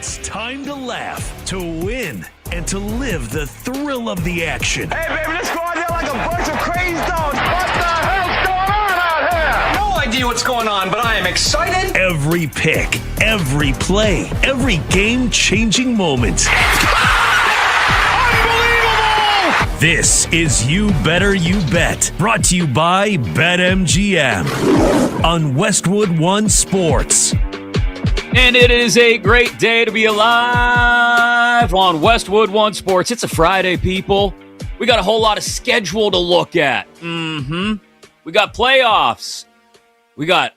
It's time to laugh, to win, and to live the thrill of the action. Hey, baby, let's go out there like a bunch of crazy dogs. What the hell's going on out here? No idea what's going on, but I am excited. Every pick, every play, every game-changing moment. Unbelievable! This is You Better You Bet, brought to you by BetMGM on Westwood One Sports. And it is a great day to be alive on Westwood One Sports. It's a Friday, people. We got a whole lot of schedule to look at. We got playoffs. We got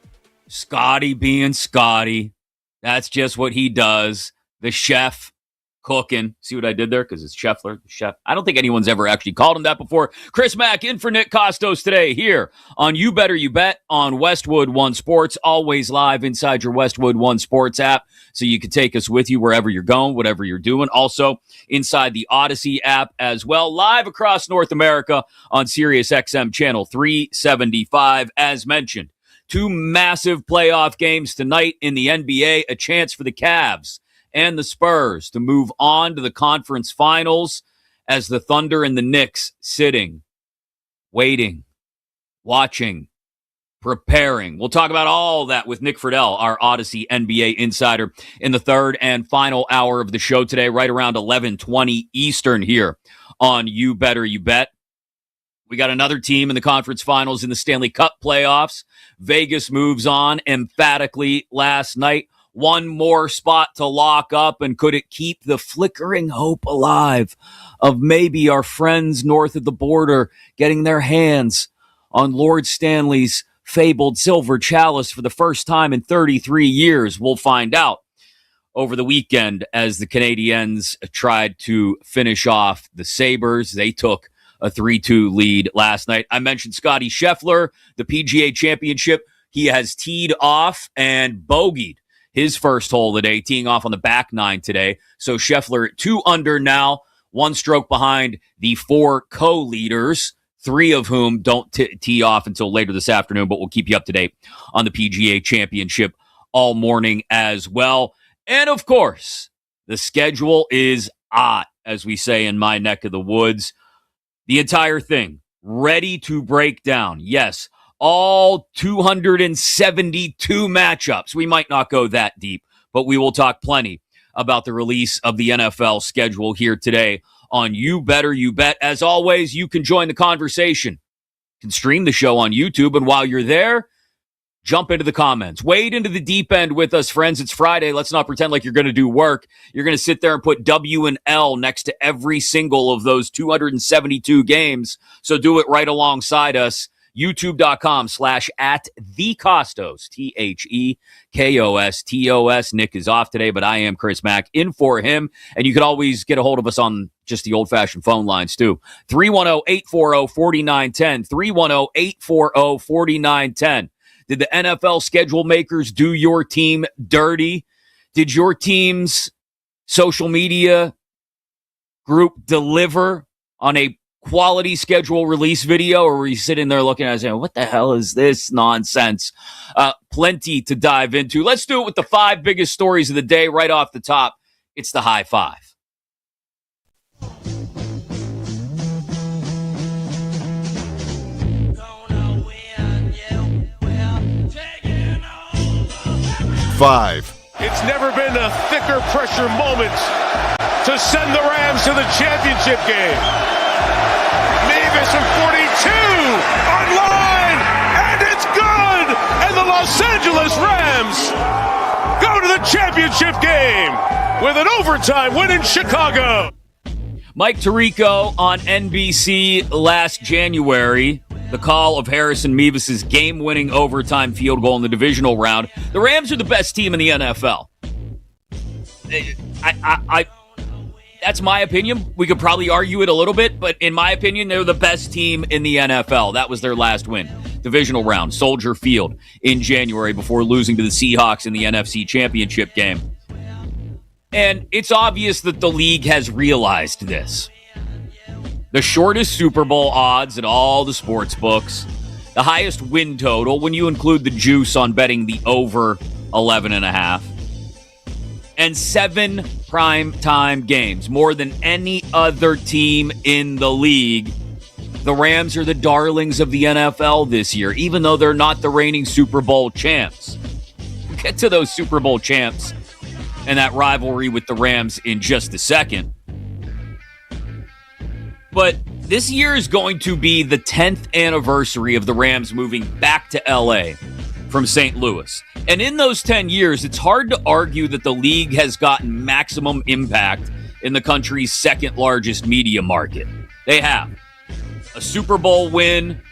Scotty being Scotty. That's just what he does. The chef cooking. See what I did there? Because it's Scheffler, the chef. I don't think anyone's ever actually called him that before. Chris Mack in for Nick Kostos today here on You Better You Bet on Westwood One Sports. Always live inside your Westwood One Sports app, so you can take us with you wherever you're going, whatever you're doing. Also inside the Audacy app as well. Live across North America on Sirius XM channel 375. As mentioned, two massive playoff games tonight in the NBA. A chance for the Cavs and the Spurs to move on to the conference finals, as the Thunder and the Knicks sitting, waiting, watching, preparing. We'll talk about all that with Nick Friedell, our Audacy NBA insider, in the third and final hour of the show today, right around 11:20 Eastern here on You Better You Bet. We got another team in the conference finals in the Stanley Cup playoffs. Vegas moves on emphatically last night. One more spot to lock up, and could it keep the flickering hope alive of maybe our friends north of the border getting their hands on Lord Stanley's fabled silver chalice for the first time in 33 years? We'll find out over the weekend as the Canadiens tried to finish off the Sabres. They took a 3-2 lead last night. I mentioned Scotty Scheffler, the PGA Championship. He has teed off and bogeyed his first hole today, teeing off on the back nine today. So Scheffler 2 under now, one stroke behind the four co-leaders, three of whom don't tee off until later this afternoon, but we'll keep you up to date on the PGA Championship all morning as well. And of course, the schedule is hot, as we say in my neck of the woods. The entire thing ready to break down. Yes, all 272 matchups. We might not go that deep, but we will talk plenty about the release of the NFL schedule here today on You Better You Bet. As always, you can join the conversation. You can stream the show on YouTube, and while you're there, jump into the comments. Wade into the deep end with us, friends. It's Friday. Let's not pretend like you're going to do work. You're going to sit there and put W and L next to every single of those 272 games, so do it right alongside us. YouTube.com/@TheKostos, TheKostos. Nick is off today, but I am Chris Mack in for him. And you can always get a hold of us on just the old-fashioned phone lines, too. 310-840-4910, 310-840-4910. Did the NFL schedule makers do your team dirty? Did your team's social media group deliver on a quality schedule release video, or were you sitting there looking at it and saying, what the hell is this nonsense? Plenty to dive into. Let's do it with the 5 biggest stories of the day right off the top. It's the High Five. Five. It's never been a thicker pressure moment to send the Rams to the championship game. Mavis from 42 online, and it's good! And the Los Angeles Rams go to the championship game with an overtime win in Chicago. Mike Tirico on NBC last January, the call of Harrison Mevis's game-winning overtime field goal in the divisional round. The Rams are the best team in the NFL. That's my opinion. We could probably argue it a little bit, but in my opinion, they're the best team in the NFL. That was their last win. Divisional round, Soldier Field in January before losing to the Seahawks in the NFC Championship game. And it's obvious that the league has realized this. The shortest Super Bowl odds in all the sports books, the highest win total when you include the juice on betting the over 11.5. and 7 primetime games, more than any other team in the league. The Rams are the darlings of the NFL this year, even though they're not the reigning Super Bowl champs. We'll get to those Super Bowl champs and that rivalry with the Rams in just a second. But this year is going to be the 10th anniversary of the Rams moving back to LA from St. Louis. And in those 10 years, it's hard to argue that the league has gotten maximum impact in the country's second largest media market. They have a Super Bowl win,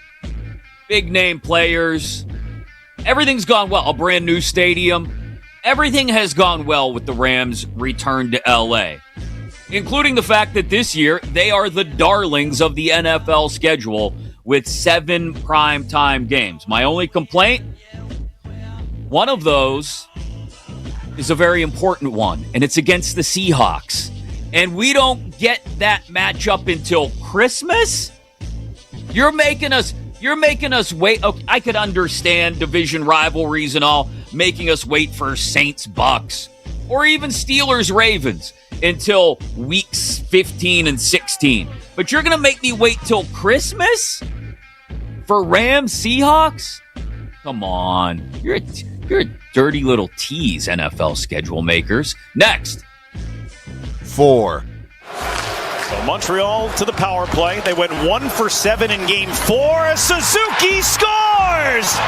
big name players. Everything's gone well. A brand new stadium. Everything has gone well with the Rams' return to LA, including the fact that this year they are the darlings of the NFL schedule with 7 primetime games. My only complaint, one of those is a very important one, and it's against the Seahawks. And we don't get that matchup until Christmas? You're making us wait. Okay, I could understand division rivalries and all, making us wait for Saints Bucks or even Steelers Ravens until weeks 15 and 16. But you're going to make me wait till Christmas for Rams Seahawks? Come on. You're a dirty little tease, NFL schedule makers. Next. 4. So Montreal to the power play. They went 1 for 7 in game 4 as Suzuki scores!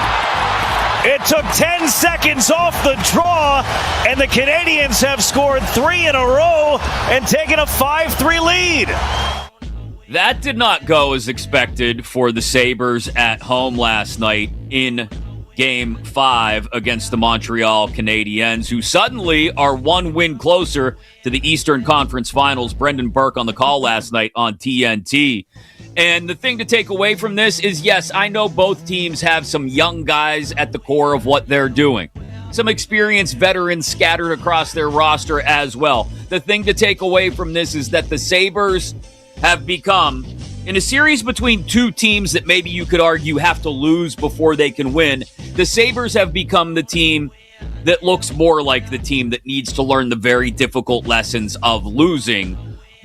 It took 10 seconds off the draw, and the Canadiens have scored 3 in a row and taken a 5-3 lead. That did not go as expected for the Sabres at home last night in Game 5 against the Montreal Canadiens, who suddenly are 1 win closer to the Eastern Conference Finals. Brendan Burke on the call last night on TNT. And the thing to take away from this is, yes, I know both teams have some young guys at the core of what they're doing. Some experienced veterans scattered across their roster as well. The thing to take away from this is that the Sabres have become, in a series between two teams that maybe you could argue have to lose before they can win, the Sabres have become the team that looks more like the team that needs to learn the very difficult lessons of losing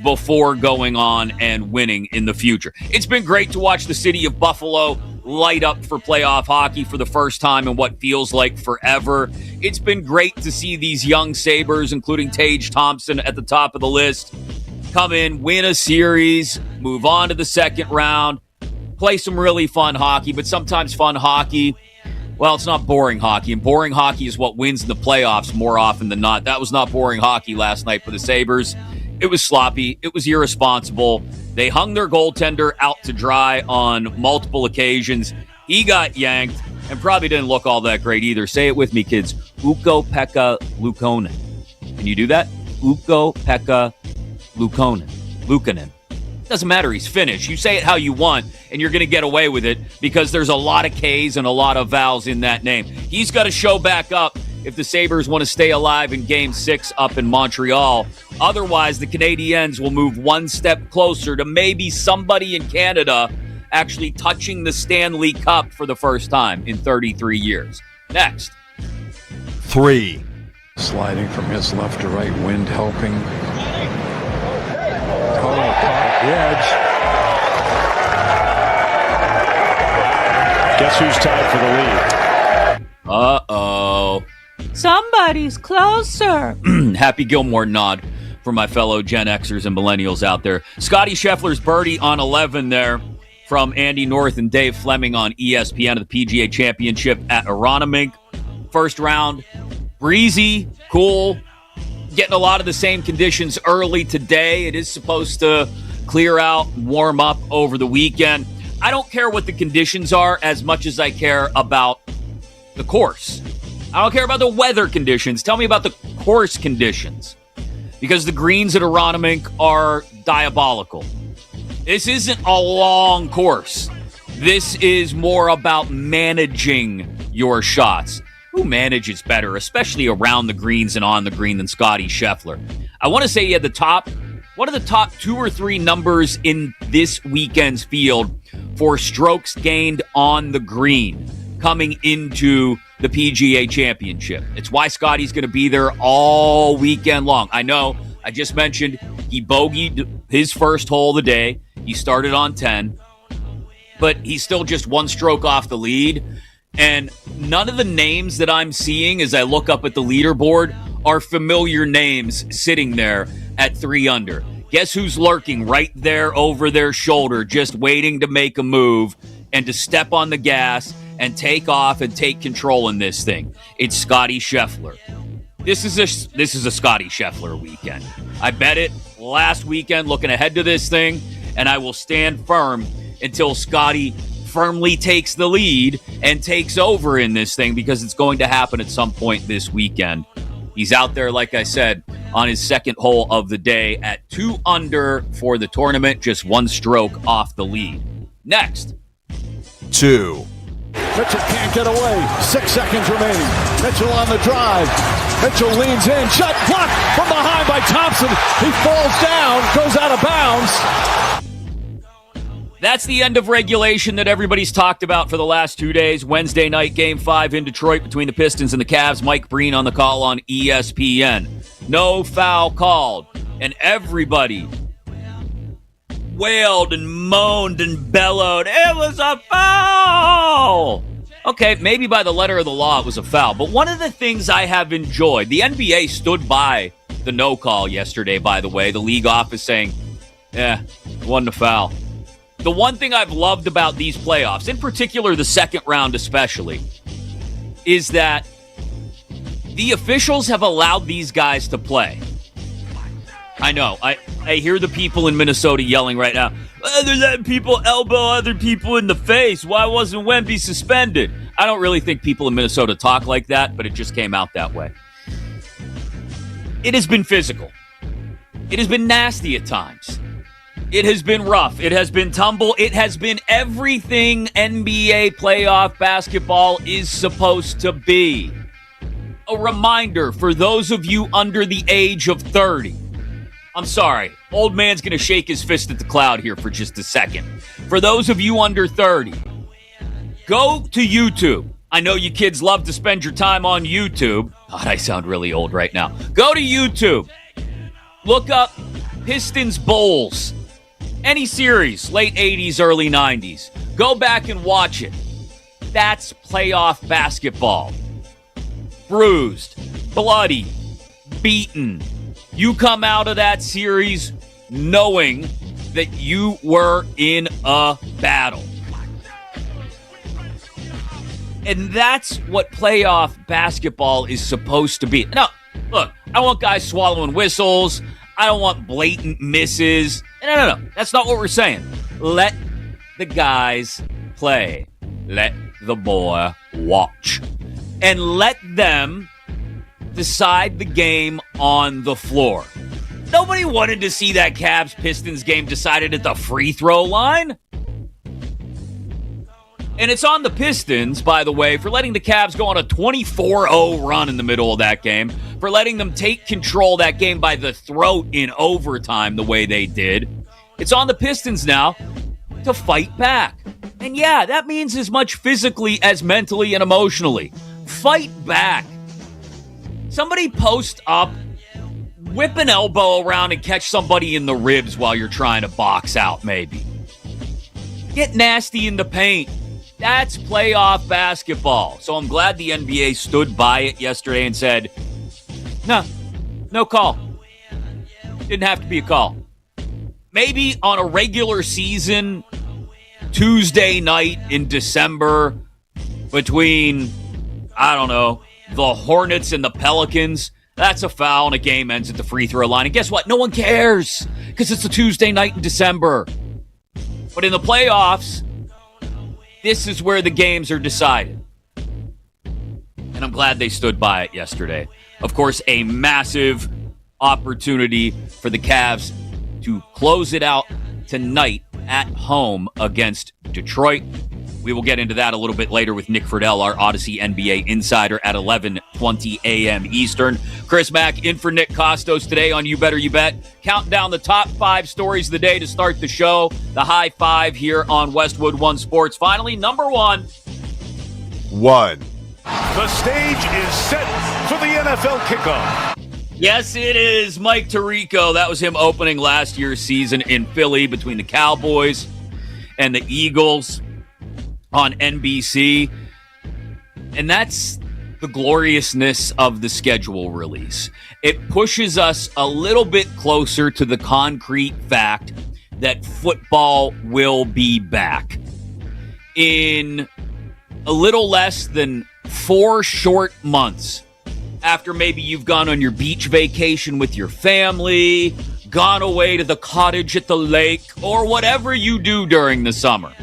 before going on and winning in the future. It's been great to watch the city of Buffalo light up for playoff hockey for the first time in what feels like forever. It's been great to see these young Sabres, including Tage Thompson at the top of the list, come in, win a series, move on to the second round, play some really fun hockey. But sometimes fun hockey, well, it's not boring hockey. And boring hockey is what wins in the playoffs more often than not. That was not boring hockey last night for the Sabres. It was sloppy. It was irresponsible. They hung their goaltender out to dry on multiple occasions. He got yanked and probably didn't look all that great either. Say it with me, kids. Ukko-Pekka Luukkonen. Can you do that? Ukko-Pekka Luukkonen. Doesn't matter. He's Finnish. You say it how you want, and you're going to get away with it because there's a lot of K's and a lot of vowels in that name. He's got to show back up if the Sabres want to stay alive in Game 6 up in Montreal. Otherwise, the Canadiens will move one step closer to maybe somebody in Canada actually touching the Stanley Cup for the first time in 33 years. Next. 3. Sliding from his left to right, wind helping. Oh, caught the edge. Guess who's tied for the lead? Uh-oh. Somebody's closer. Happy Gilmore nod for my fellow Gen Xers and millennials out there. Scotty Scheffler's birdie on 11 there from Andy North and Dave Fleming on ESPN of the PGA Championship at Aronimink. First round, breezy, cool, getting a lot of the same conditions early today. It is supposed to clear out, warm up over the weekend. I don't care what the conditions are as much as I care about the course. I don't care about the weather conditions. Tell me about the course conditions. Because the greens at Aronimink are diabolical. This isn't a long course. This is more about managing your shots. Who manages better, especially around the greens and on the green, than Scotty Scheffler? I want to say he had one of the top 2 or 3 numbers in this weekend's field for strokes gained on the green. coming into the PGA Championship. It's why Scotty's going to be there all weekend long. I know, I just mentioned he bogeyed his first hole of the day. He started on 10, but he's still just one stroke off the lead. And none of the names that I'm seeing as I look up at the leaderboard are familiar names sitting there at 3 under. Guess who's lurking right there over their shoulder, just waiting to make a move and to step on the gas and take off and take control in this thing? It's Scotty Scheffler. This is a Scotty Scheffler weekend. I bet it last weekend looking ahead to this thing, and I will stand firm until Scotty firmly takes the lead and takes over in this thing, because it's going to happen at some point this weekend. He's out there, like I said, on his second hole of the day at 2 under for the tournament, just one stroke off the lead. Next. 2. Mitchell can't get away. 6 seconds remaining. Mitchell on the drive. Mitchell leans in. Shot blocked from behind by Thompson. He falls down, goes out of bounds. That's the end of regulation that everybody's talked about for the last 2 days. Wednesday night, Game 5 in Detroit between the Pistons and the Cavs. Mike Breen on the call on ESPN. No foul called. And everybody wailed and moaned and bellowed, "It was a foul!" Okay, maybe by the letter of the law it was a foul. But one of the things I have enjoyed, the NBA stood by the no call yesterday, by the way. The league office saying, it wasn't a foul. The one thing I've loved about these playoffs, in particular the second round especially, is that the officials have allowed these guys to play. I know. I hear the people in Minnesota yelling right now, they're letting people elbow other people in the face. Why wasn't Wemby suspended? I don't really think people in Minnesota talk like that, but it just came out that way. It has been physical. It has been nasty at times. It has been rough. It has been tumble. It has been everything NBA playoff basketball is supposed to be. A reminder for those of you under the age of 30. I'm sorry. Old man's going to shake his fist at the cloud here for just a second. For those of you under 30, go to YouTube. I know you kids love to spend your time on YouTube. God, I sound really old right now. Go to YouTube. Look up Pistons Bulls. Any series, late 80s, early 90s. Go back and watch it. That's playoff basketball. Bruised, bloody, beaten. You come out of that series knowing that you were in a battle. And that's what playoff basketball is supposed to be. Now, look, I don't want guys swallowing whistles. I don't want blatant misses. No. That's not what we're saying. Let the guys play. Let the boy watch. And let them decide the game on the floor. Nobody wanted to see that Cavs-Pistons game decided at the free throw line. And it's on the Pistons, by the way, for letting the Cavs go on a 24-0 run in the middle of that game, for letting them take control of that game by the throat in overtime the way they did. It's on the Pistons now to fight back. And yeah, that means as much physically as mentally and emotionally. Fight back. Somebody post up, whip an elbow around and catch somebody in the ribs while you're trying to box out, maybe. Get nasty in the paint. That's playoff basketball. So I'm glad the NBA stood by it yesterday and said, no call. Didn't have to be a call. Maybe on a regular season Tuesday night in December between, I don't know, the Hornets and the Pelicans, that's a foul and a game ends at the free throw line. And guess what? No one cares because it's a Tuesday night in December. But in the playoffs, this is where the games are decided. And I'm glad they stood by it yesterday. Of course, a massive opportunity for the Cavs to close it out tonight at home against Detroit. We will get into that a little bit later with Nick Friedell, our Audacy NBA insider, at 11:20 a.m. Eastern. Chris Mack in for Nick Kostos today on You Better You Bet. Counting down the top 5 stories of the day to start the show. The high 5 here on Westwood One Sports. Finally, number 1. 1. The stage is set for the NFL kickoff. Yes, it is Mike Tirico. That was him opening last year's season in Philly between the Cowboys and the Eagles on NBC. And that's the gloriousness of the schedule release. It pushes us a little bit closer to the concrete fact that football will be back. In a little less than 4 short months, after maybe you've gone on your beach vacation with your family, gone away to the cottage at the lake, or whatever you do during the summer.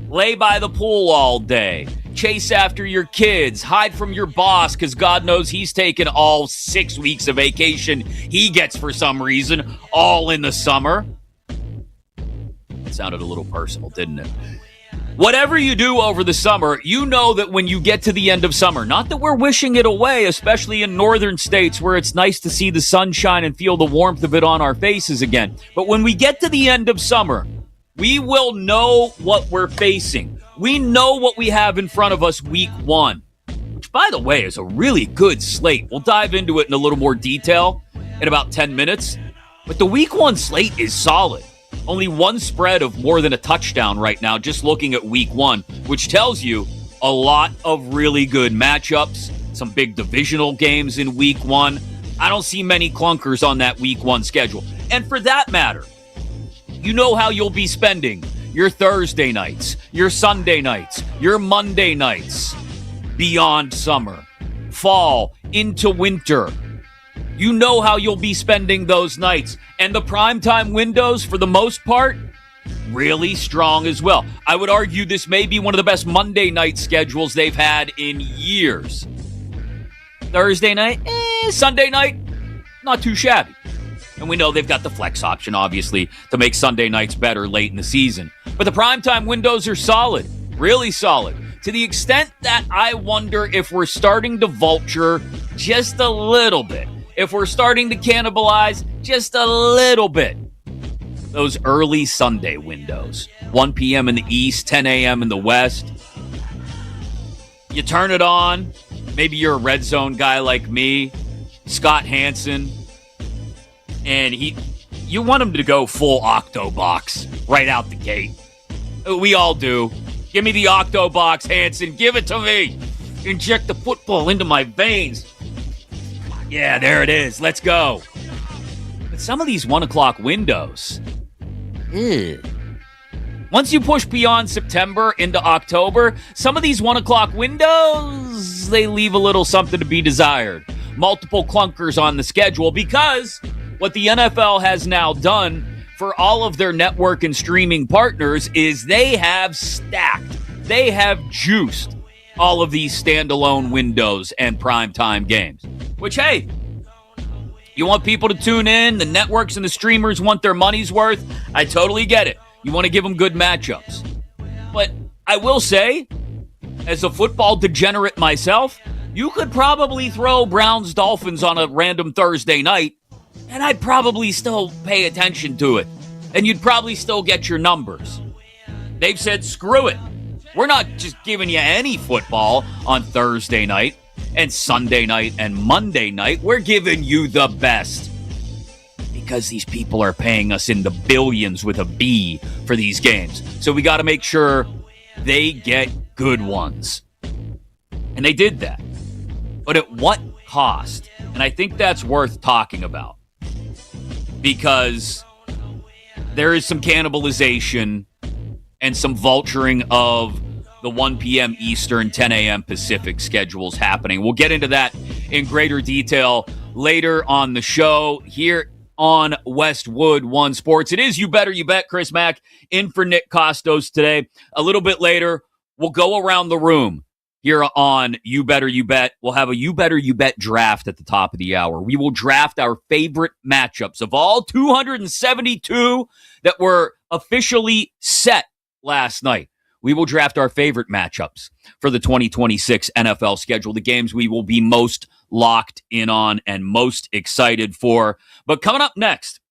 Lay by the pool all day, chase after your kids, hide from your boss because God knows he's taken all 6 weeks of vacation he gets for some reason, all in the summer. It sounded a little personal, didn't it? Whatever you do over the summer, you know that when you get to the end of summer, not that we're wishing it away, especially in northern states where it's nice to see the sunshine and feel the warmth of it on our faces again. But when we get to the end of summer, we will know what we're facing. We know what we have in front of us week 1, which, by the way, is a really good slate. We'll dive into it in a little more detail in about 10 minutes. But the week 1 slate is solid. Only one spread of more than a touchdown right now, just looking at week 1, which tells you a lot of really good matchups, some big divisional games in week 1. I don't see many clunkers on that week 1 schedule. And for that matter, you know how you'll be spending your Thursday nights, your Sunday nights, your Monday nights, beyond summer, fall, into winter. You know how you'll be spending those nights. And the primetime windows, for the most part, really strong as well. I would argue this may be one of the best Monday night schedules they've had in years. Thursday night, Sunday night, not too shabby. And we know they've got the flex option, obviously, to make Sunday nights better late in the season. But the primetime windows are solid, really solid, to the extent that I wonder if we're starting to vulture just a little bit, if we're starting to cannibalize just a little bit those early Sunday windows. 1 p.m. in the East, 10 a.m. in the West. You turn it on. Maybe you're a red zone guy like me, Scott Hansen, and you want him to go full Octobox right out the gate. We all do. Give me the Octobox, Hansen. Give it to me. Inject the football into my veins. Yeah, there it is. Let's go. But some of these 1 o'clock windows, once you push beyond September into October, some of these 1 o'clock windows, they leave a little something to be desired. Multiple clunkers on the schedule, because what the NFL has now done for all of their network and streaming partners is they have stacked, they have juiced all of these standalone windows and primetime games. Which, hey, you want people to tune in, the networks and the streamers want their money's worth, I totally get it. You want to give them good matchups. But I will say, as a football degenerate myself, you could probably throw Browns-Dolphins on a random Thursday night, and I'd probably still pay attention to it. And you'd probably still get your numbers. They've said, screw it. We're not just giving you any football on Thursday night and Sunday night and Monday night. We're giving you the best. Because these people are paying us in the billions with a B for these games. So we got to make sure they get good ones. And they did that. But at what cost? And I think that's worth talking about. Because there is some cannibalization and some vulturing of the 1 p.m. Eastern, 10 a.m. Pacific schedules happening. We'll get into that in greater detail later on the show here on Westwood One Sports. It is You Better You Bet. Chris Mack in for Nick Kostos today. A little bit later, we'll go around the room here on You Better You Bet. We'll have a You Better You Bet draft at the top of the hour. We will draft our favorite matchups of all 272 that were officially set last night. We will draft our favorite matchups for the 2026 NFL schedule, the games we will be most locked in on and most excited for. But coming up next,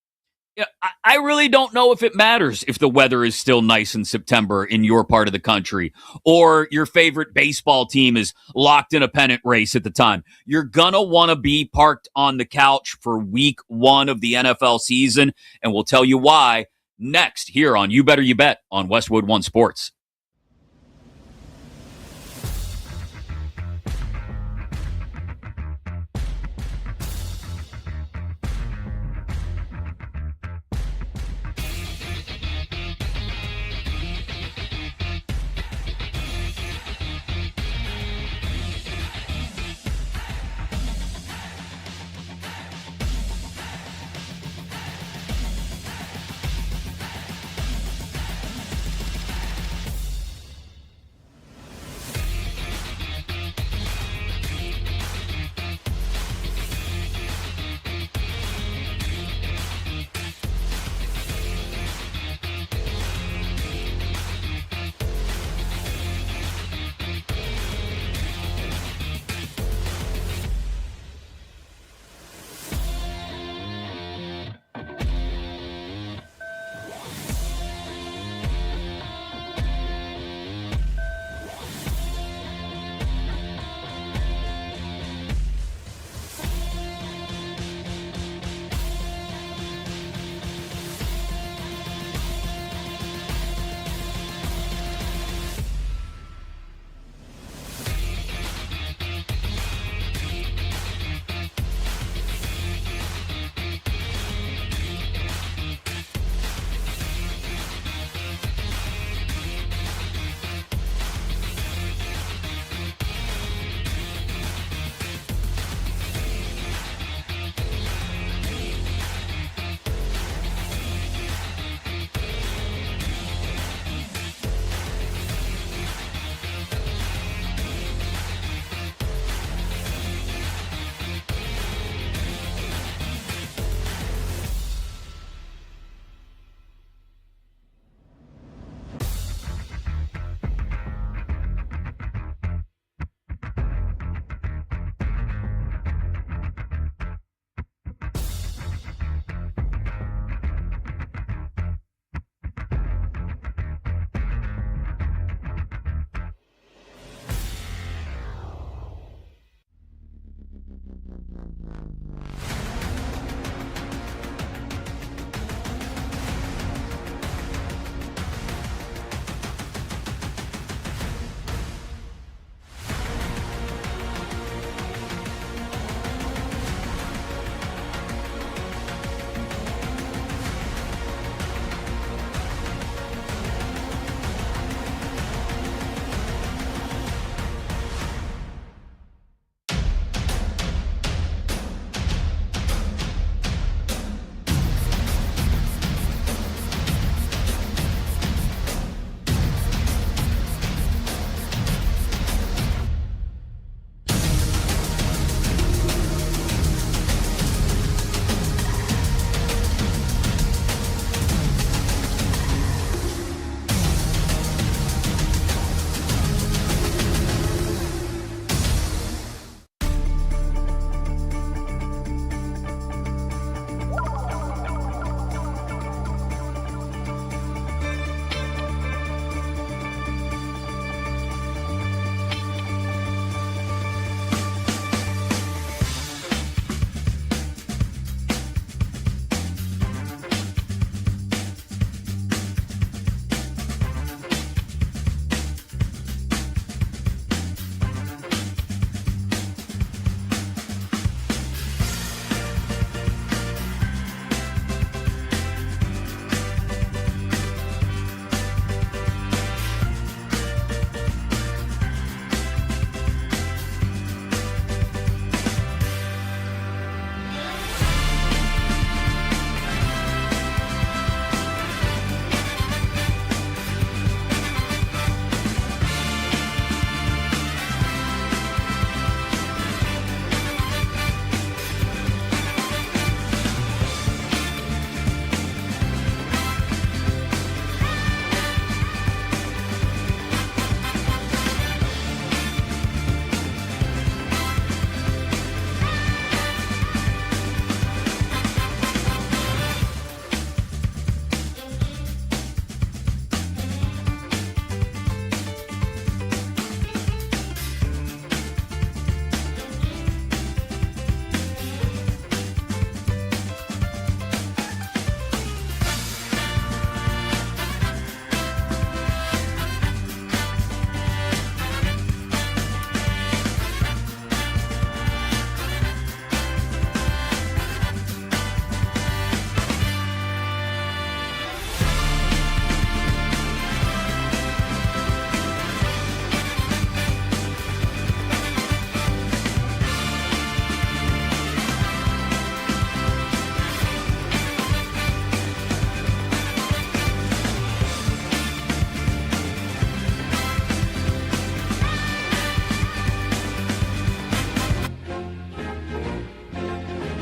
Yeah, I really don't know if it matters if the weather is still nice in September in your part of the country or your favorite baseball team is locked in a pennant race at the time. You're going to want to be parked on the couch for week 1 of the NFL season, and we'll tell you why next here on You Better You Bet on Westwood One Sports.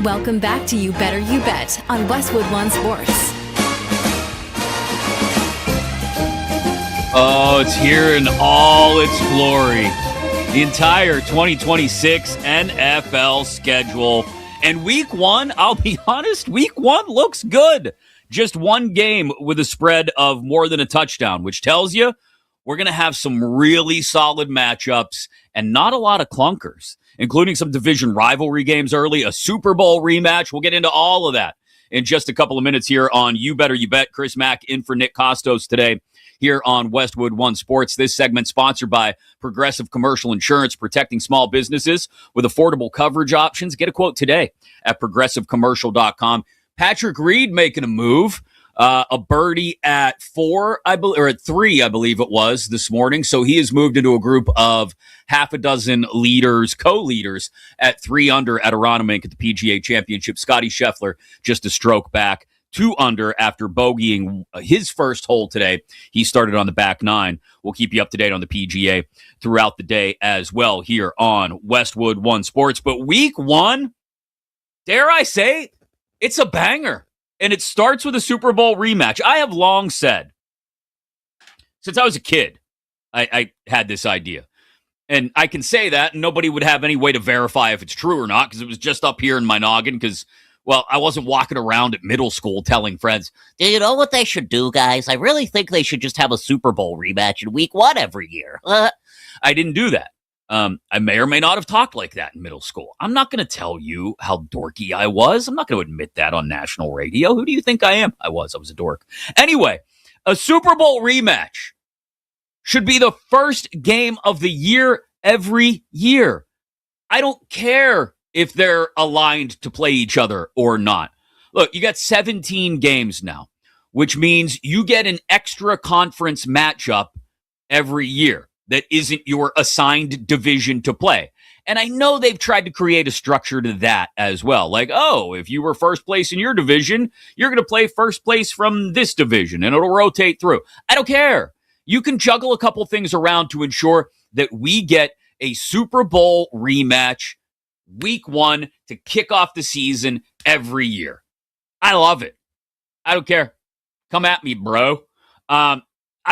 Welcome back to You Better You Bet on Westwood One Sports. Oh, it's here in all its glory. The entire 2026 NFL schedule. And week one, I'll be honest, week one looks good. Just one game with a spread of more than a touchdown, which tells you we're going to have some really solid matchups and not a lot of clunkers, including some division rivalry games early, a Super Bowl rematch. We'll get into all of that in just a couple of minutes here on You Better You Bet. Chris Mack in for Nick Kostos today here on Westwood One Sports. This segment sponsored by Progressive Commercial Insurance, protecting small businesses with affordable coverage options. Get a quote today at progressivecommercial.com. Patrick Reed making a move. A birdie at 4, I believe, or at 3, I believe it was this morning. So he has moved into a group of half a dozen leaders, co-leaders at 3 under at Aronimink at the PGA Championship. Scotty Scheffler just a stroke back, 2 under after bogeying his first hole today. He started on the back 9. We'll keep you up to date on the PGA throughout the day as well here on Westwood One Sports. But week one, dare I say, it's a banger. And it starts with a Super Bowl rematch. I have long said, since I was a kid, I had this idea. And I can say that, and nobody would have any way to verify if it's true or not, because it was just up here in my noggin, because, well, I wasn't walking around at middle school telling friends, do you know what they should do, guys? I really think they should just have a Super Bowl rematch in week one every year. I didn't do that. I may or may not have talked like that in middle school. I'm not going to tell you how dorky I was. I'm not going to admit that on national radio. Who do you think I am? I was a dork. Anyway, a Super Bowl rematch should be the first game of the year every year. I don't care if they're aligned to play each other or not. Look, you got 17 games now, which means you get an extra conference matchup every year that isn't your assigned division to play. And I know they've tried to create a structure to that as well. Like, oh, if you were first place in your division, you're going to play first place from this division, and it'll rotate through. I don't care. You can juggle a couple things around to ensure that we get a Super Bowl rematch week one to kick off the season every year. I love it. I don't care. Come at me, bro. I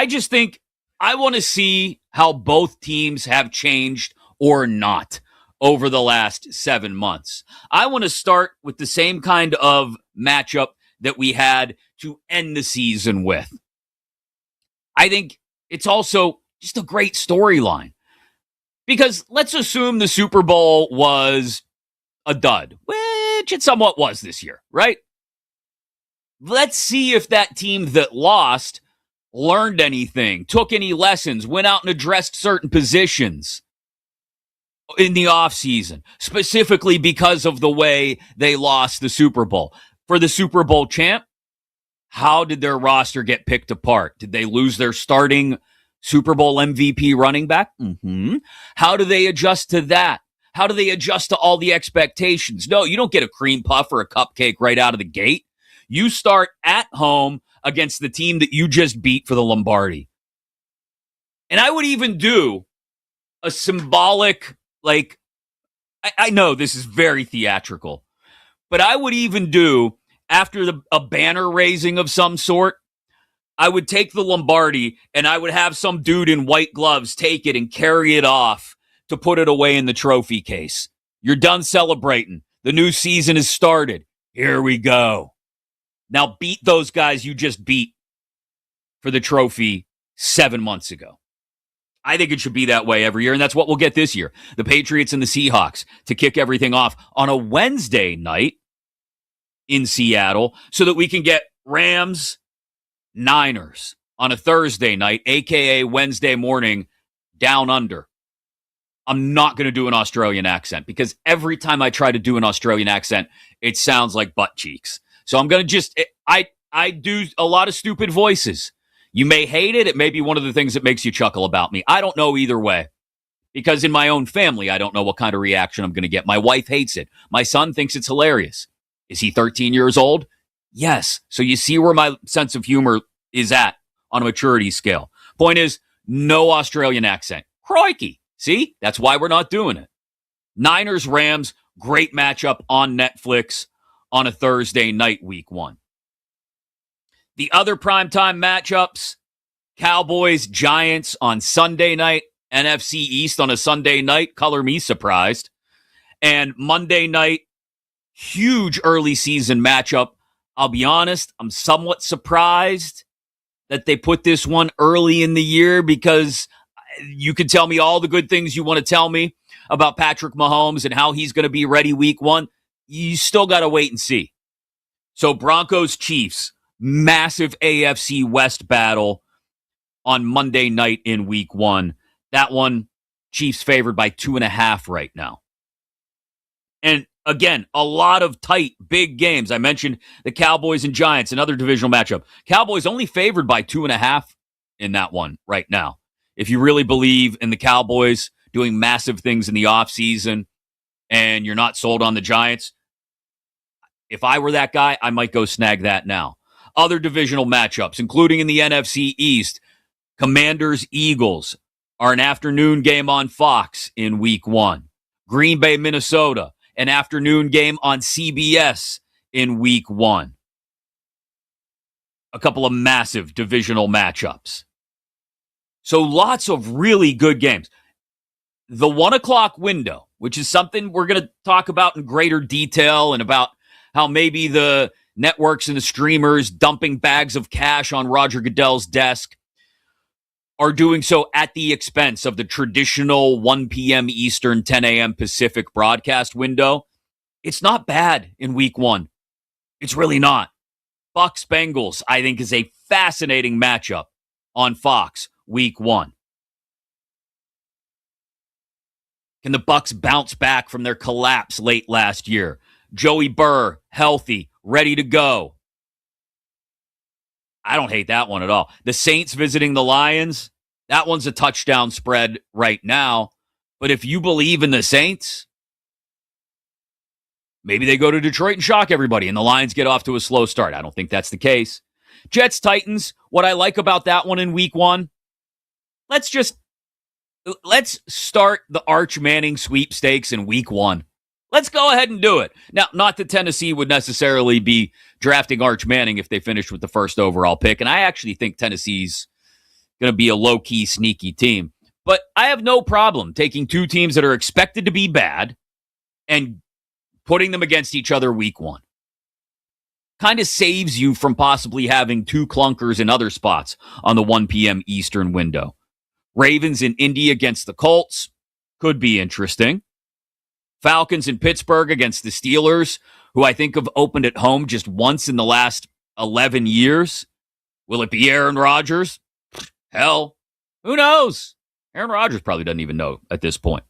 just think I want to see how both teams have changed or not over the last 7 months. I want to start with the same kind of matchup that we had to end the season with. I think it's also just a great storyline. Because let's assume the Super Bowl was a dud, which it somewhat was this year, right? Let's see if that team that lost learned anything, took any lessons, went out and addressed certain positions in the offseason, specifically because of the way they lost the Super Bowl. For the Super Bowl champ, how did their roster get picked apart? Did they lose their starting Super Bowl MVP running back? How do they adjust to that? How do they adjust to all the expectations? No, you don't get a cream puff or a cupcake right out of the gate. You start at home against the team that you just beat for the Lombardi. And I would even do a symbolic, like, I know this is very theatrical, but I would even do, after a banner raising of some sort, I would take the Lombardi and I would have some dude in white gloves take it and carry it off to put it away in the trophy case. You're done celebrating. The new season has started. Here we go. Now beat those guys you just beat for the trophy 7 months ago. I think it should be that way every year, and that's what we'll get this year. The Patriots and the Seahawks to kick everything off on a Wednesday night in Seattle so that we can get Rams, Niners on a Thursday night, a.k.a. Wednesday morning, down under. I'm not going to do an Australian accent because every time I try to do an Australian accent, it sounds like butt cheeks. So I'm going to just, I do a lot of stupid voices. You may hate it. It may be one of the things that makes you chuckle about me. I don't know either way. Because in my own family, I don't know what kind of reaction I'm going to get. My wife hates it. My son thinks it's hilarious. Is he 13 years old? Yes. So you see where my sense of humor is at on a maturity scale. Point is, no Australian accent. Crikey. See? That's why we're not doing it. Niners, Rams, Great matchup on Netflix on a Thursday night, week 1. The other primetime matchups, Cowboys, Giants on Sunday night, NFC East on a Sunday night, color me surprised. And Monday night, huge early season matchup. I'll be honest, I'm somewhat surprised that they put this one early in the year because you can tell me all the good things you want to tell me about Patrick Mahomes and how he's going to be ready week 1. You still got to wait and see. So Broncos, Chiefs, massive AFC West battle on Monday night in week 1. That one, Chiefs favored by 2.5 right now. And again, a lot of tight, big games. I mentioned the Cowboys and Giants, another divisional matchup. Cowboys only favored by 2.5 in that one right now. If you really believe in the Cowboys doing massive things in the offseason and you're not sold on the Giants, if I were that guy, I might go snag that now. Other divisional matchups, including in the NFC East, Commanders, Eagles are an afternoon game on Fox in week 1. Green Bay, Minnesota, an afternoon game on CBS in week 1. A couple of massive divisional matchups. So lots of really good games. The 1 o'clock window, which is something we're going to talk about in greater detail and about how maybe the networks and the streamers dumping bags of cash on Roger Goodell's desk are doing so at the expense of the traditional 1 p.m. Eastern, 10 a.m. Pacific broadcast window. It's not bad in week 1. It's really not. Bucs Bengals, I think, is a fascinating matchup on Fox week 1. Can the Bucs bounce back from their collapse late last year? Joey Burr, healthy, ready to go. I don't hate that one at all. The Saints visiting the Lions, that one's a touchdown spread right now. But if you believe in the Saints, maybe they go to Detroit and shock everybody and the Lions get off to a slow start. I don't think that's the case. Jets, Titans, what I like about that one in week 1, let's start the Arch Manning sweepstakes in week 1. Let's go ahead and do it. Now, not that Tennessee would necessarily be drafting Arch Manning if they finished with the first overall pick, and I actually think Tennessee's going to be a low-key, sneaky team. But I have no problem taking two teams that are expected to be bad and putting them against each other week 1. Kind of saves you from possibly having two clunkers in other spots on the 1 p.m. Eastern window. Ravens in Indy against the Colts could be interesting. Falcons in Pittsburgh against the Steelers, who I think have opened at home just once in the last 11 years. Will it be Aaron Rodgers? Hell, who knows? Aaron Rodgers probably doesn't even know at this point.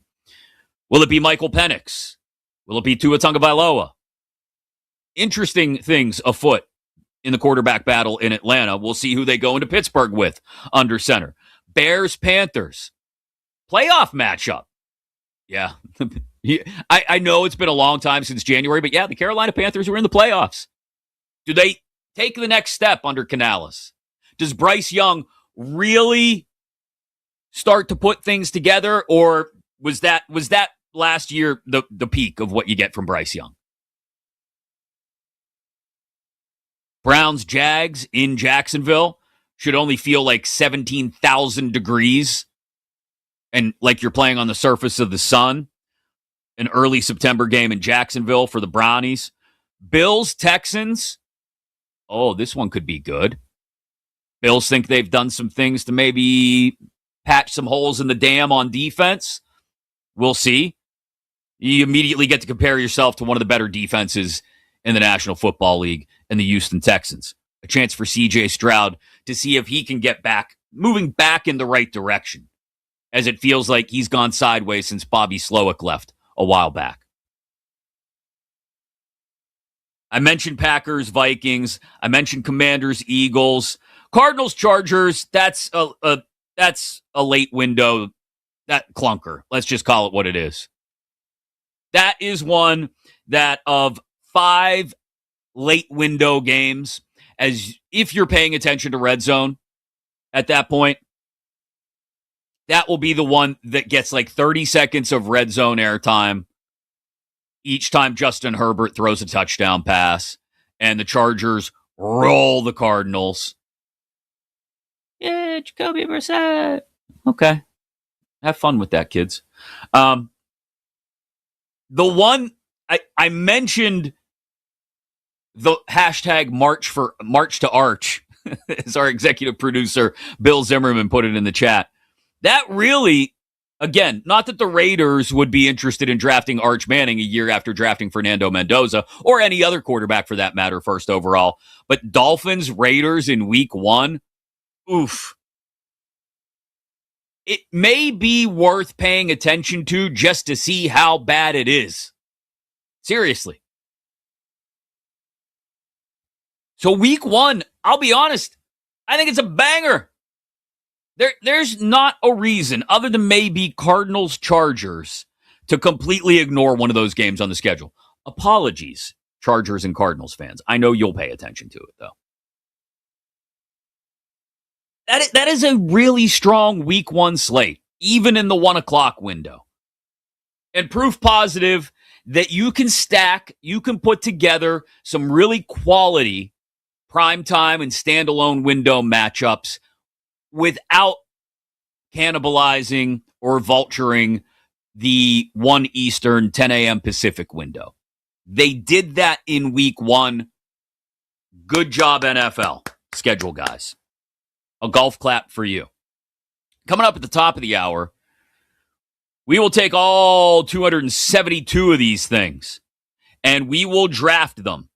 Will it be Michael Penix? Will it be Tua Tagovailoa? Interesting things afoot in the quarterback battle in Atlanta. We'll see who they go into Pittsburgh with under center. Bears, Panthers. Playoff matchup. Yeah. I know it's been a long time since January, but yeah, the Carolina Panthers were in the playoffs. Do they take the next step under Canales? Does Bryce Young really start to put things together, or was that last year the peak of what you get from Bryce Young? Browns, Jags in Jacksonville should only feel like 17,000 degrees and like you're playing on the surface of the sun. An early September game in Jacksonville for the Brownies. Bills, Texans. Oh, this one could be good. Bills think they've done some things to maybe patch some holes in the dam on defense. We'll see. You immediately get to compare yourself to one of the better defenses in the National Football League and the Houston Texans. A chance for C.J. Stroud to see if he can get back, moving back in the right direction, as it feels like he's gone sideways since Bobby Slowick left a while back. I mentioned Packers, Vikings. I mentioned Commanders, Eagles. Cardinals, Chargers, that's a late window, that clunker. Let's just call it what it is. That is one that of 5 late window games, as if you're paying attention to Red Zone at that point, that will be the one that gets like 30 seconds of Red Zone airtime each time Justin Herbert throws a touchdown pass and the Chargers roll the Cardinals. Yeah, Jacoby Brissett. Okay. Have fun with that, kids. The one I mentioned the hashtag March to Arch, as our executive producer Bill Zimmerman put it in the chat. That really, again, not that the Raiders would be interested in drafting Arch Manning a year after drafting Fernando Mendoza, or any other quarterback for that matter, first overall, but Dolphins, Raiders in week 1, oof. It may be worth paying attention to just to see how bad it is. Seriously. So week 1, I'll be honest, I think it's a banger. There's not a reason, other than maybe Cardinals-Chargers, to completely ignore one of those games on the schedule. Apologies, Chargers and Cardinals fans. I know you'll pay attention to it, though. That is a really strong week 1 slate, even in the 1 o'clock window. And proof positive that you can stack, you can put together some really quality primetime and standalone window matchups without cannibalizing or vulturing the 1 Eastern, 10 a.m. Pacific window. They did that in week 1. Good job, NFL. Schedule guys. A golf clap for you. Coming up at the top of the hour, we will take all 272 of these things and we will draft them.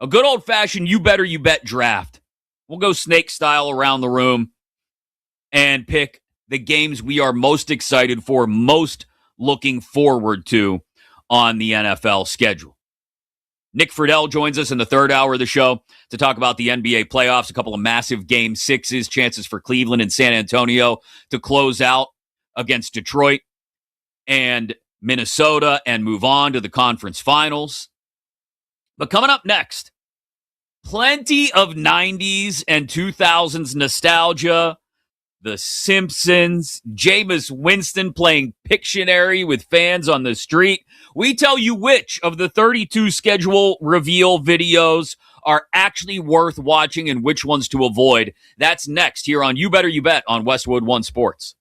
A good old-fashioned you better you bet draft. We'll go snake style around the room and pick the games we are most excited for, most looking forward to on the NFL schedule. Nick Friedell joins us in the third hour of the show to talk about the NBA playoffs, a couple of massive Game 6s, chances for Cleveland and San Antonio to close out against Detroit and Minnesota and move on to the conference finals. But coming up next, plenty of 90s and 2000s nostalgia. The Simpsons, Jameis Winston playing Pictionary with fans on the street. We tell you which of the 32 schedule reveal videos are actually worth watching and which ones to avoid. That's next here on You Better You Bet on Westwood One Sports.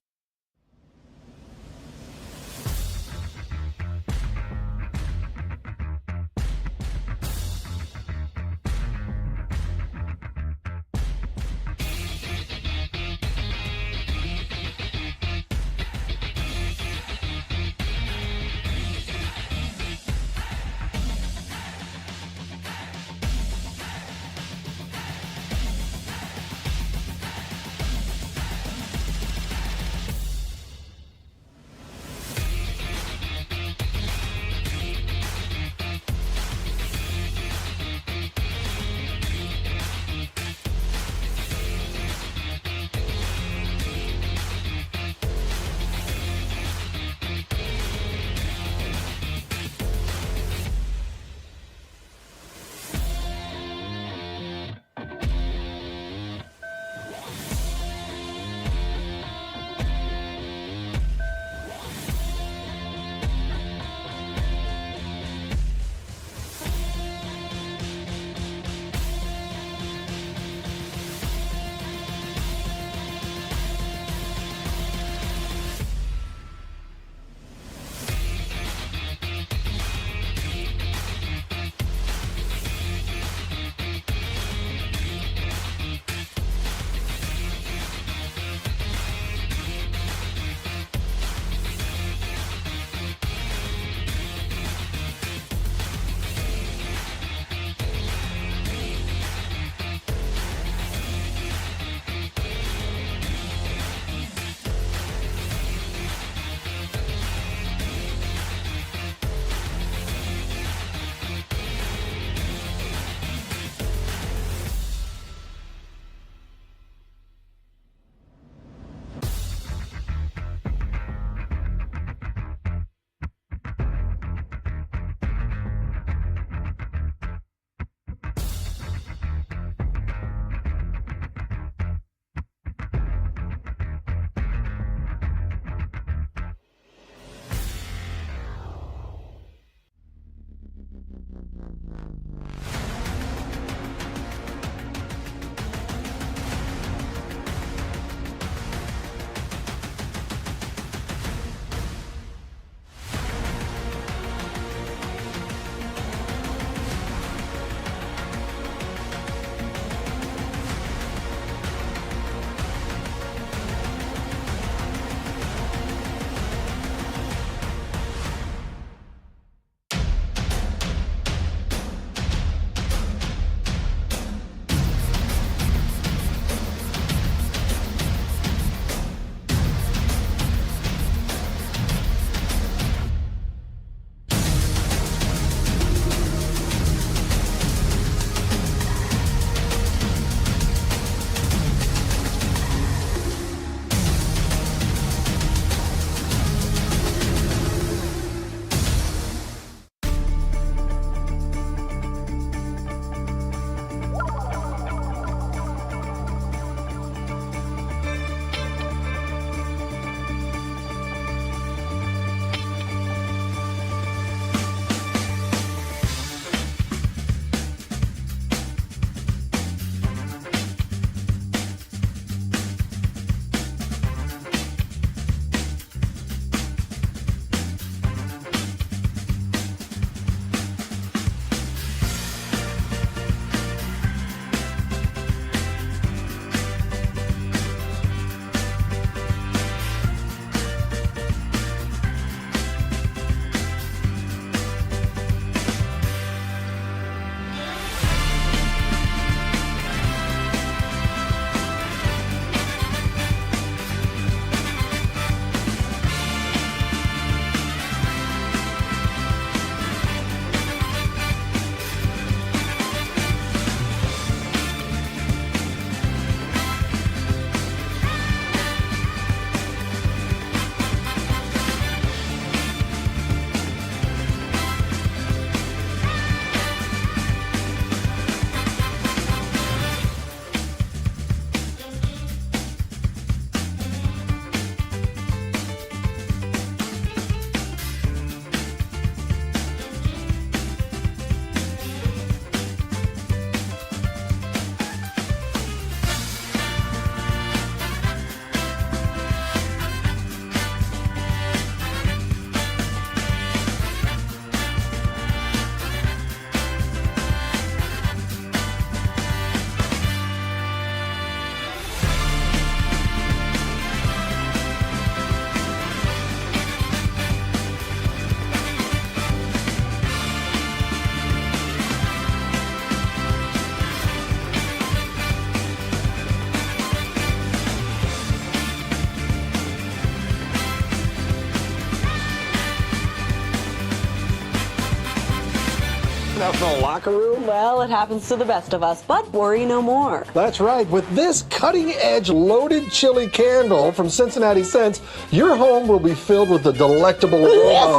out from the locker room? Well, it happens to the best of us, but worry no more. That's right. With this cutting-edge loaded chili candle from Cincinnati Scents, your home will be filled with the delectable aroma.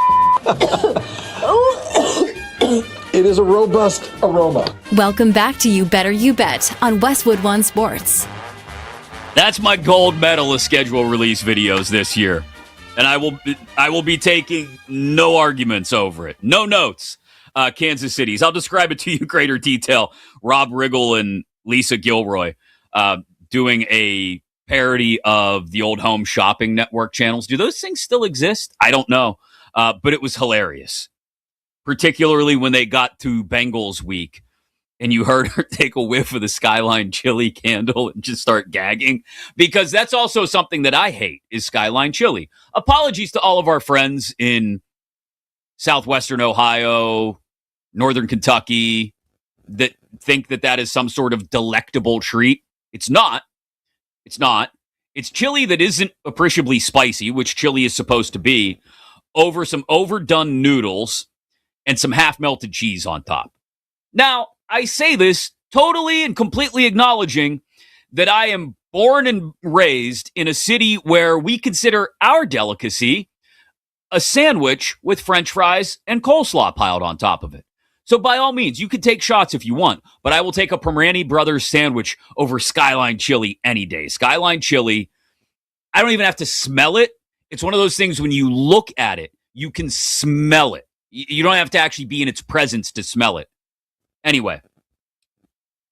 It is a robust aroma. Welcome back to You Better You Bet on Westwood One Sports. That's my gold medal of schedule release videos this year. And I will be taking no arguments over it. No notes. Kansas City's. I'll describe it to you in greater detail. Rob Riggle and Lisa Gilroy doing a parody of the old Home Shopping Network channels. Do those things still exist? I don't know. But it was hilarious. Particularly when they got to Bengals week and you heard her take a whiff of the Skyline chili candle and just start gagging. Because that's also something that I hate is Skyline chili. Apologies to all of our friends in southwestern Ohio, northern Kentucky, that think that that is some sort of delectable treat. It's not. It's not. It's chili that isn't appreciably spicy, which chili is supposed to be, over some overdone noodles and some half-melted cheese on top. Now, I say this totally and completely acknowledging that I am born and raised in a city where we consider our delicacy a sandwich with French fries and coleslaw piled on top of it. So by all means, you can take shots if you want, but I will take a Permani Brothers sandwich over Skyline chili any day. Skyline chili, I don't even have to smell it. It's one of those things when you look at it, you can smell it. You don't have to actually be in its presence to smell it. Anyway,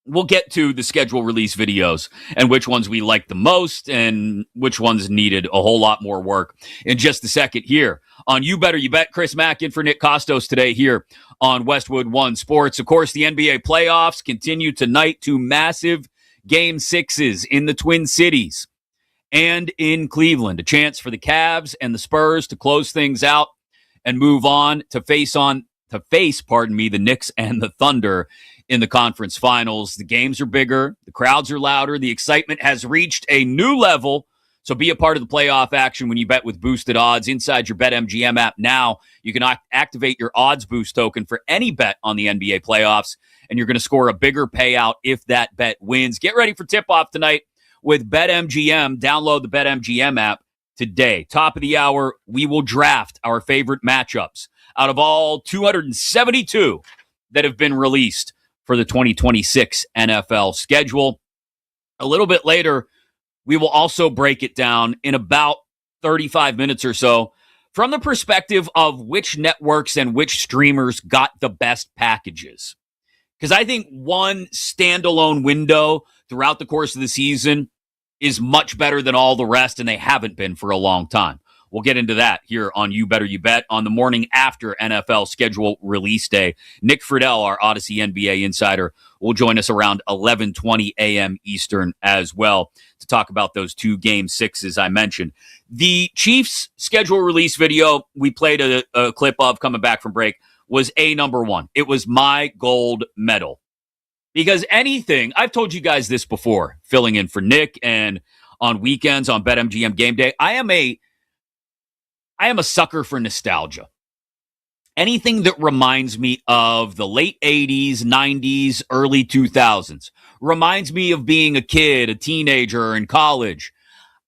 we'll get to the schedule release videos and which ones we like the most and which ones needed a whole lot more work in just a second here on You Better You Bet. Chris Mack in for Nick Kostos today here on Westwood One Sports. Of course, the NBA playoffs continue tonight. Two massive Game 6s in the Twin Cities and in Cleveland. A chance for the Cavs and the Spurs to close things out and move on to face, the Knicks and the Thunder in the conference finals. The games are bigger. The crowds are louder. The excitement has reached a new level. So be a part of the playoff action when you bet with boosted odds inside your BetMGM app now. You can activate your odds boost token for any bet on the NBA playoffs, and you're going to score a bigger payout if that bet wins. Get ready for tip-off tonight with BetMGM. Download the BetMGM app today. Top of the hour, we will draft our favorite matchups out of all 272 that have been released for the 2026 NFL schedule. A little bit later, we will also break it down in about 35 minutes or so from the perspective of which networks and which streamers got the best packages. Because I think one standalone window throughout the course of the season is much better than all the rest, and they haven't been for a long time. We'll get into that here on You Better You Bet on the morning after NFL schedule release day. Nick Friedell, our Audacy NBA insider, will join us around 11:20 a.m. Eastern as well to talk about those two Game 6s I mentioned. The Chiefs schedule release video we played a clip of coming back from break was number one. It was my gold medal. Because anything, I've told you guys this before, filling in for Nick and on weekends on BetMGM Game Day, I am a sucker for nostalgia. Anything that reminds me of the late 80s, 90s, early 2000s, reminds me of being a kid, a teenager in college,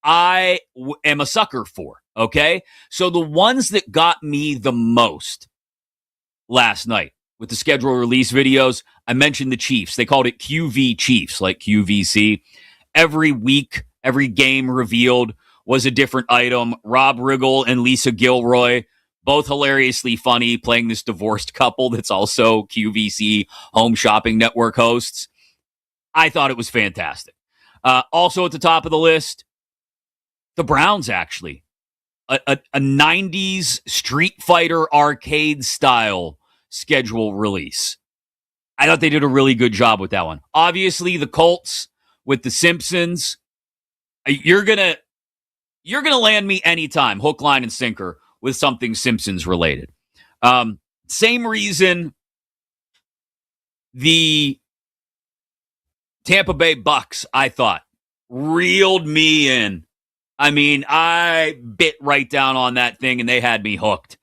I am a sucker for, okay? So the ones that got me the most last night with the schedule release videos, I mentioned the Chiefs. They called it QV Chiefs, like QVC. Every week, every game revealed was a different item. Rob Riggle and Lisa Gilroy, both hilariously funny, playing this divorced couple that's also QVC Home Shopping Network hosts. I thought it was fantastic. Also at the top of the list, the Browns, actually. A 90s Street Fighter arcade style schedule release. I thought they did a really good job with that one. Obviously, the Colts with the Simpsons. You're gonna land me anytime, hook, line, and sinker, with something Simpsons related. Same reason the Tampa Bay Bucks, I thought, reeled me in. I mean, I bit right down on that thing, and they had me hooked.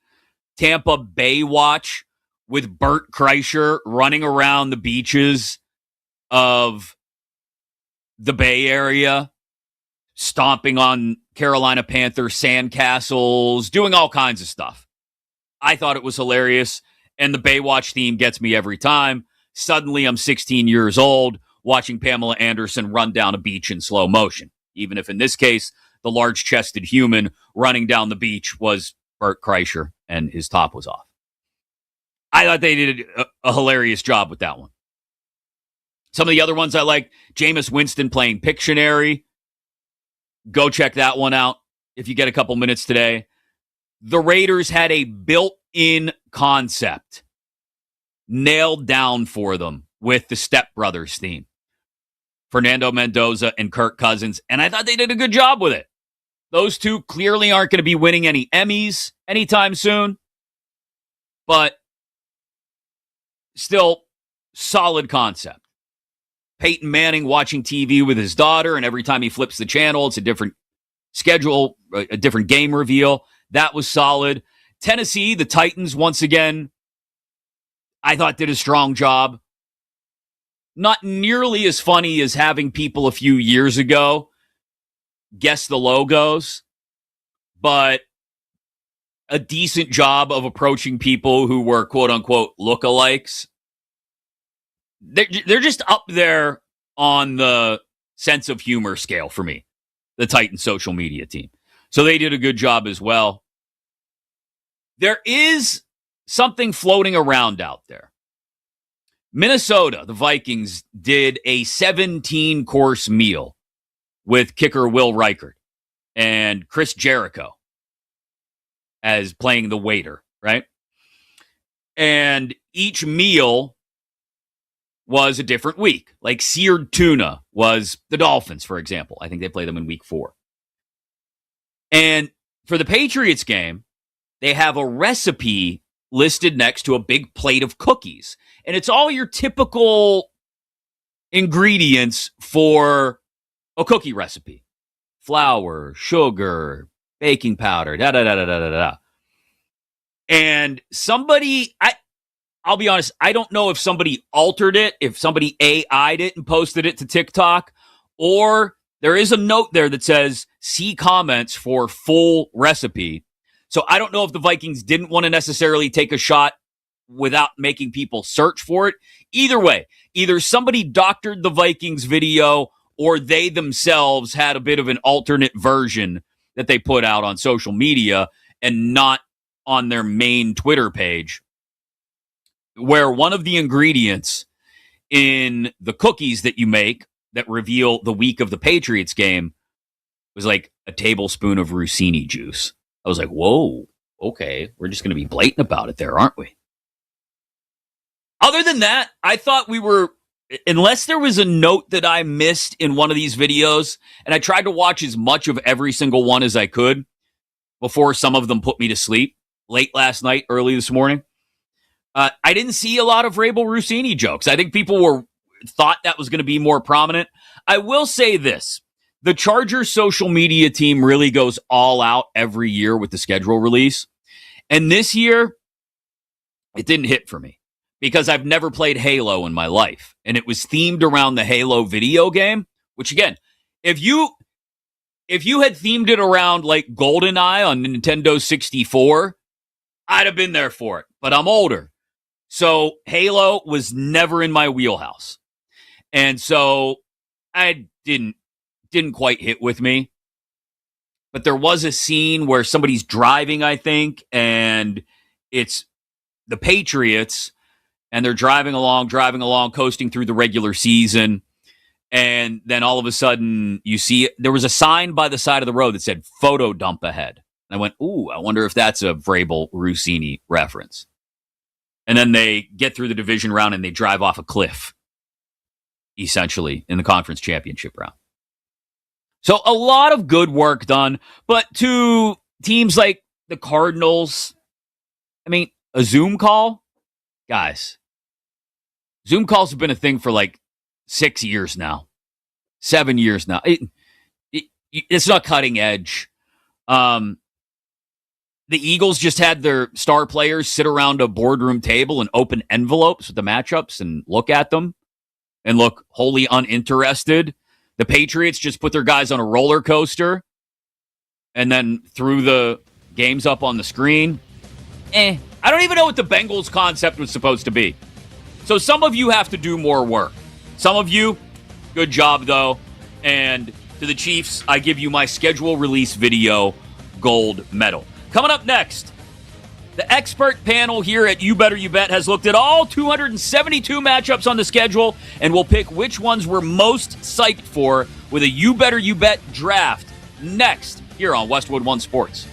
Tampa Bay Watch with Bert Kreischer running around the beaches of the Bay Area, stomping on Carolina Panther sandcastles, doing all kinds of stuff. I thought it was hilarious, and the Baywatch theme gets me every time. Suddenly, I'm 16 years old watching Pamela Anderson run down a beach in slow motion, even if in this case, the large-chested human running down the beach was Bert Kreischer, and his top was off. I thought they did a hilarious job with that one. Some of the other ones I liked, Jameis Winston playing Pictionary. Go check that one out if you get a couple minutes today. The Raiders had a built-in concept nailed down for them with the Step Brothers theme. Fernando Mendoza and Kirk Cousins, and I thought they did a good job with it. Those two clearly aren't going to be winning any Emmys anytime soon, but still solid concept. Peyton Manning watching TV with his daughter, and every time he flips the channel, it's a different schedule, a different game reveal. That was solid. Tennessee, the Titans, once again, I thought did a strong job. Not nearly as funny as having people a few years ago guess the logos, but a decent job of approaching people who were quote-unquote lookalikes. They're just up there on the sense of humor scale for me, the Titans social media team. So they did a good job as well. There is something floating around out there. Minnesota, the Vikings, did a 17-course meal with kicker Will Reichert and Chris Jericho as playing the waiter, right? And each meal was a different week. Like seared tuna was the Dolphins, for example. I think they play them in week 4. And for the Patriots game, they have a recipe listed next to a big plate of cookies. And it's all your typical ingredients for a cookie recipe. Flour, sugar, baking powder, da-da-da-da-da-da-da. And somebody, I'll be honest, I don't know if somebody altered it, if somebody AI'd it and posted it to TikTok, or there is a note there that says, see comments for full recipe. So I don't know if the Vikings didn't want to necessarily take a shot without making people search for it. Either way, either somebody doctored the Vikings video or they themselves had a bit of an alternate version that they put out on social media and not on their main Twitter page, where one of the ingredients in the cookies that you make that reveal the week of the Patriots game was like a tablespoon of Rossini juice. I was like, whoa, okay, we're just going to be blatant about it there, aren't we? Other than that, I thought we were, unless there was a note that I missed in one of these videos, and I tried to watch as much of every single one as I could before some of them put me to sleep late last night, early this morning. I didn't see a lot of Rabel Rossini jokes. I think people thought that was going to be more prominent. I will say this. The Chargers social media team really goes all out every year with the schedule release. And this year, it didn't hit for me because I've never played Halo in my life. And it was themed around the Halo video game, which again, if you had themed it around like GoldenEye on Nintendo 64, I'd have been there for it. But I'm older. So Halo was never in my wheelhouse. And so I didn't quite hit with me. But there was a scene where somebody's driving, I think, and it's the Patriots, and they're driving along, coasting through the regular season. And then all of a sudden, you see there was a sign by the side of the road that said photo dump ahead. And I went, ooh, I wonder if that's a Vrabel Rossini reference. And then they get through the division round and they drive off a cliff, essentially, in the conference championship round. So a lot of good work done, but to teams like the Cardinals, I mean, a Zoom call? Guys, Zoom calls have been a thing for like 6 years now, 7 years now. It's not cutting edge. the Eagles just had their star players sit around a boardroom table and open envelopes with the matchups and look at them and look wholly uninterested. The Patriots just put their guys on a roller coaster and then threw the games up on the screen. I don't even know what the Bengals concept was supposed to be. So some of you have to do more work. Some of you, good job, though. And to the Chiefs, I give you my schedule release video gold medal. Coming up next, the expert panel here at You Better You Bet has looked at all 272 matchups on the schedule and will pick which ones we're most psyched for with a You Better You Bet draft next here on Westwood One Sports.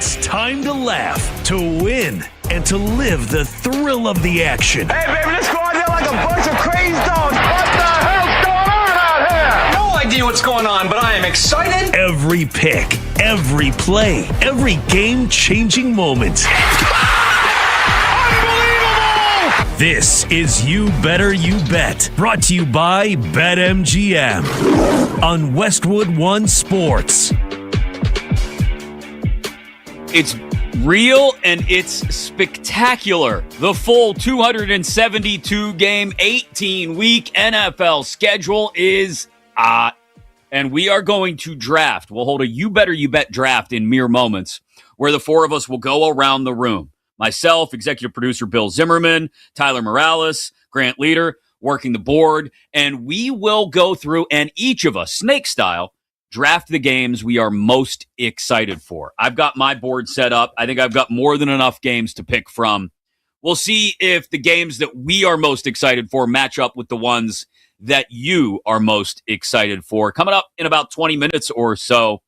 It's time to laugh, to win, and to live the thrill of the action. Hey, baby, let's go out there like a bunch of crazy dogs. What the hell's going on out here? No idea what's going on, but I am excited. Every pick, every play, every game-changing moment. Unbelievable! This is You Better You Bet, brought to you by BetMGM on Westwood One Sports. It's real and it's spectacular. The full 272-game, 18-week NFL schedule is and we are going to draft. We'll hold a You Better You Bet draft in mere moments where the four of us will go around the room. Myself, executive producer Bill Zimmerman, Tyler Morales, Grant Leader, working the board, and we will go through and each of us, snake style, draft the games we are most excited for. I've got my board set up. I think I've got more than enough games to pick from. We'll see if the games that we are most excited for match up with the ones that you are most excited for. Coming up in about 20 minutes or so,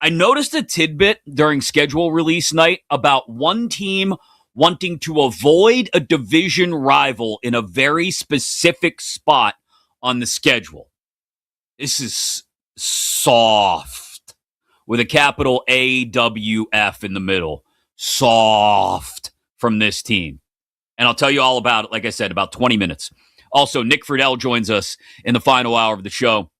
I noticed a tidbit during schedule release night about one team wanting to avoid a division rival in a very specific spot on the schedule. This is soft with a capital AWF in the middle. Soft from this team. And I'll tell you all about it, like I said, about 20 minutes. Also, Nick Friedell joins us in the final hour of the show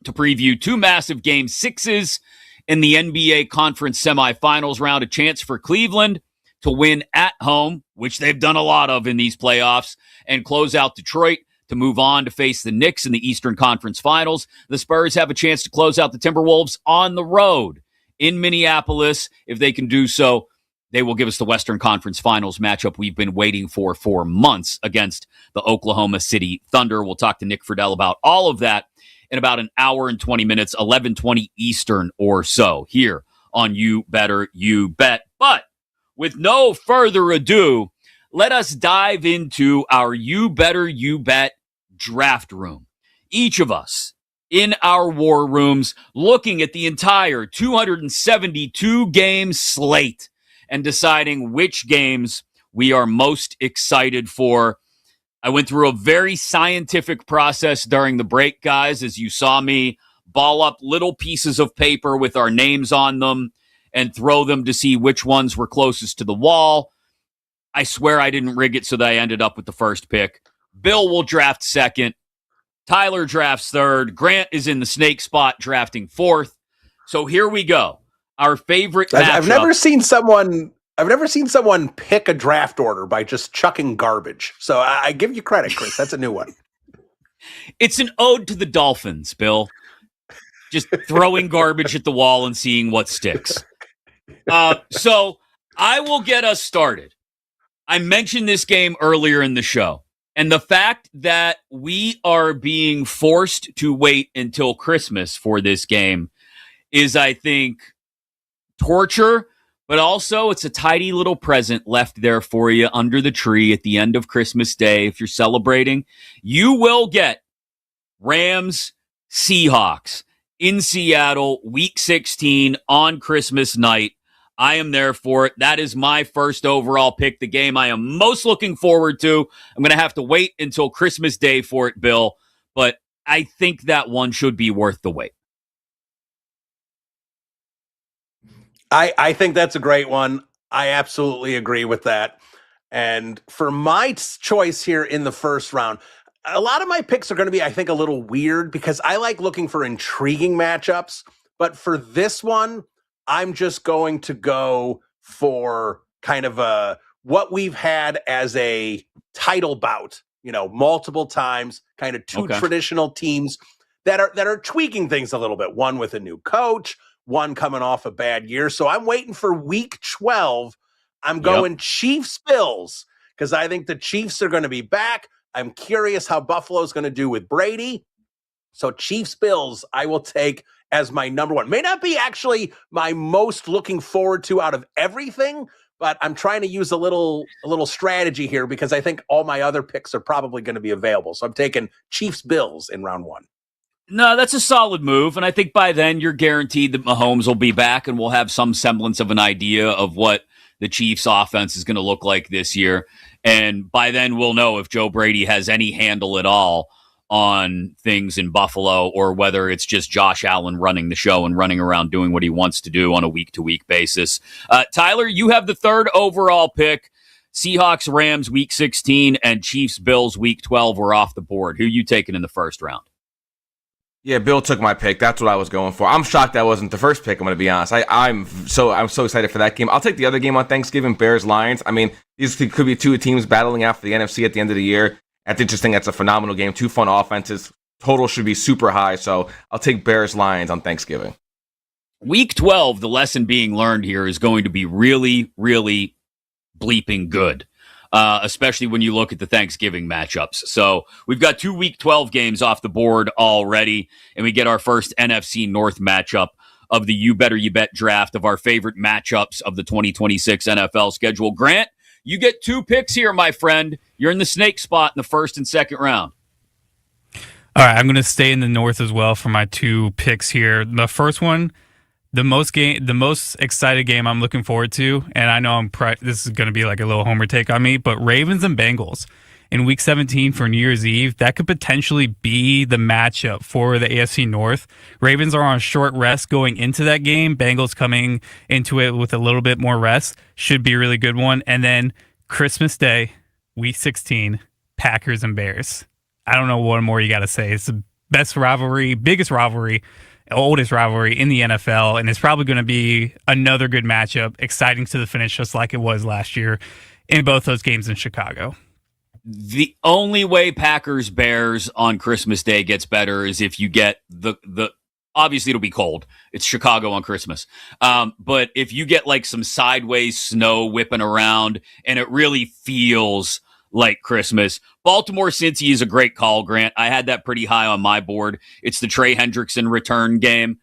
to preview two massive Game 6s in the NBA Conference Semifinals round. A chance for Cleveland to win at home, which they've done a lot of in these playoffs, and close out Detroit to move on to face the Knicks in the Eastern Conference Finals. The Spurs have a chance to close out the Timberwolves on the road in Minneapolis. If they can do so, they will give us the Western Conference Finals matchup we've been waiting for months against the Oklahoma City Thunder. We'll talk to Nick Friedell about all of that in about an hour and 20 minutes, 11:20 Eastern or so, here on You Better You Bet. But with no further ado, let us dive into our You Better You Bet draft room. Each of us in our war rooms looking at the entire 272-game slate and deciding which games we are most excited for. I went through a very scientific process during the break, guys, as you saw me ball up little pieces of paper with our names on them and throw them to see which ones were closest to the wall. I swear I didn't rig it so that I ended up with the first pick. Bill will draft second. Tyler drafts third. Grant is in the snake spot drafting fourth. So here we go. Our favorite matchup. I've never seen someone pick a draft order by just chucking garbage. So I give you credit, Chris. That's a new one. It's an ode to the Dolphins, Bill. Just throwing garbage at the wall and seeing what sticks. So I will get us started. I mentioned this game earlier in the show, and the fact that we are being forced to wait until Christmas for this game is, I think, torture, but also it's a tidy little present left there for you under the tree at the end of Christmas Day. If you're celebrating, you will get Rams Seahawks in Seattle, Week 16 on Christmas night. I am there for it. That is my first overall pick, the game I am most looking forward to. I'm going to have to wait until Christmas Day for it, Bill, but I think that one should be worth the wait. I think that's a great one. I absolutely agree with that. And for my choice here in the first round, a lot of my picks are going to be, I think, a little weird because I like looking for intriguing matchups. But for this one, I'm just going to go for kind of what we've had as a title bout, multiple times, kind of two traditional teams that are tweaking things a little bit. One with a new coach, one coming off a bad year. So I'm waiting for week 12. I'm going Chiefs Bills because I think the Chiefs are going to be back. I'm curious how Buffalo's going to do with Brady. So Chiefs Bills, I will take as my number one. May not be actually my most looking forward to out of everything, but I'm trying to use a little strategy here because I think all my other picks are probably going to be available. So I'm taking Chiefs Bills in round one. No, that's a solid move. And I think by then you're guaranteed that Mahomes will be back and we'll have some semblance of an idea of what the Chiefs offense is going to look like this year. And by then we'll know if Joe Brady has any handle at all on things in Buffalo or whether it's just Josh Allen running the show and running around doing what he wants to do on a week-to-week basis. Tyler, you have the third overall pick. Seahawks, Rams, week 16, and Chiefs, Bills, week 12 were off the board. Who are you taking in the first round? Yeah, Bill took my pick. That's what I was going for. I'm shocked that wasn't the first pick, I'm going to be honest. I'm so excited for that game. I'll take the other game on Thanksgiving, Bears-Lions. I mean, these could be two teams battling out for the NFC at the end of the year. I just think that's a phenomenal game. Two fun offenses. Total should be super high, so I'll take Bears-Lions on Thanksgiving. Week 12, the lesson being learned here is going to be really, really bleeping good. Especially when you look at the Thanksgiving matchups. So we've got 2 Week 12 games off the board already, and we get our first NFC North matchup of the You Better You Bet draft of our favorite matchups of the 2026 NFL schedule. Grant, you get 2 picks here, my friend. You're in the snake spot in the first and second round. All right, I'm going to stay in the North as well for my 2 picks here. The first one, the most excited game I'm looking forward to, and I know this is going to be like a little homer take on me, but Ravens and Bengals in Week 17 for New Year's Eve, that could potentially be the matchup for the AFC North. Ravens are on short rest going into that game. Bengals coming into it with a little bit more rest. Should be a really good one. And then Christmas Day, Week 16, Packers and Bears. I don't know what more you got to say. It's the best rivalry, biggest rivalry, oldest rivalry in the NFL, and it's probably going to be another good matchup, exciting to the finish, just like it was last year in both those games in Chicago. The only way Packers-Bears on Christmas Day gets better is if you get the obviously it'll be cold. It's Chicago on Christmas. But if you get like some sideways snow whipping around and it really feels like Christmas. Baltimore-Cincy is a great call, Grant. I had that pretty high on my board. It's the Trey Hendrickson return game.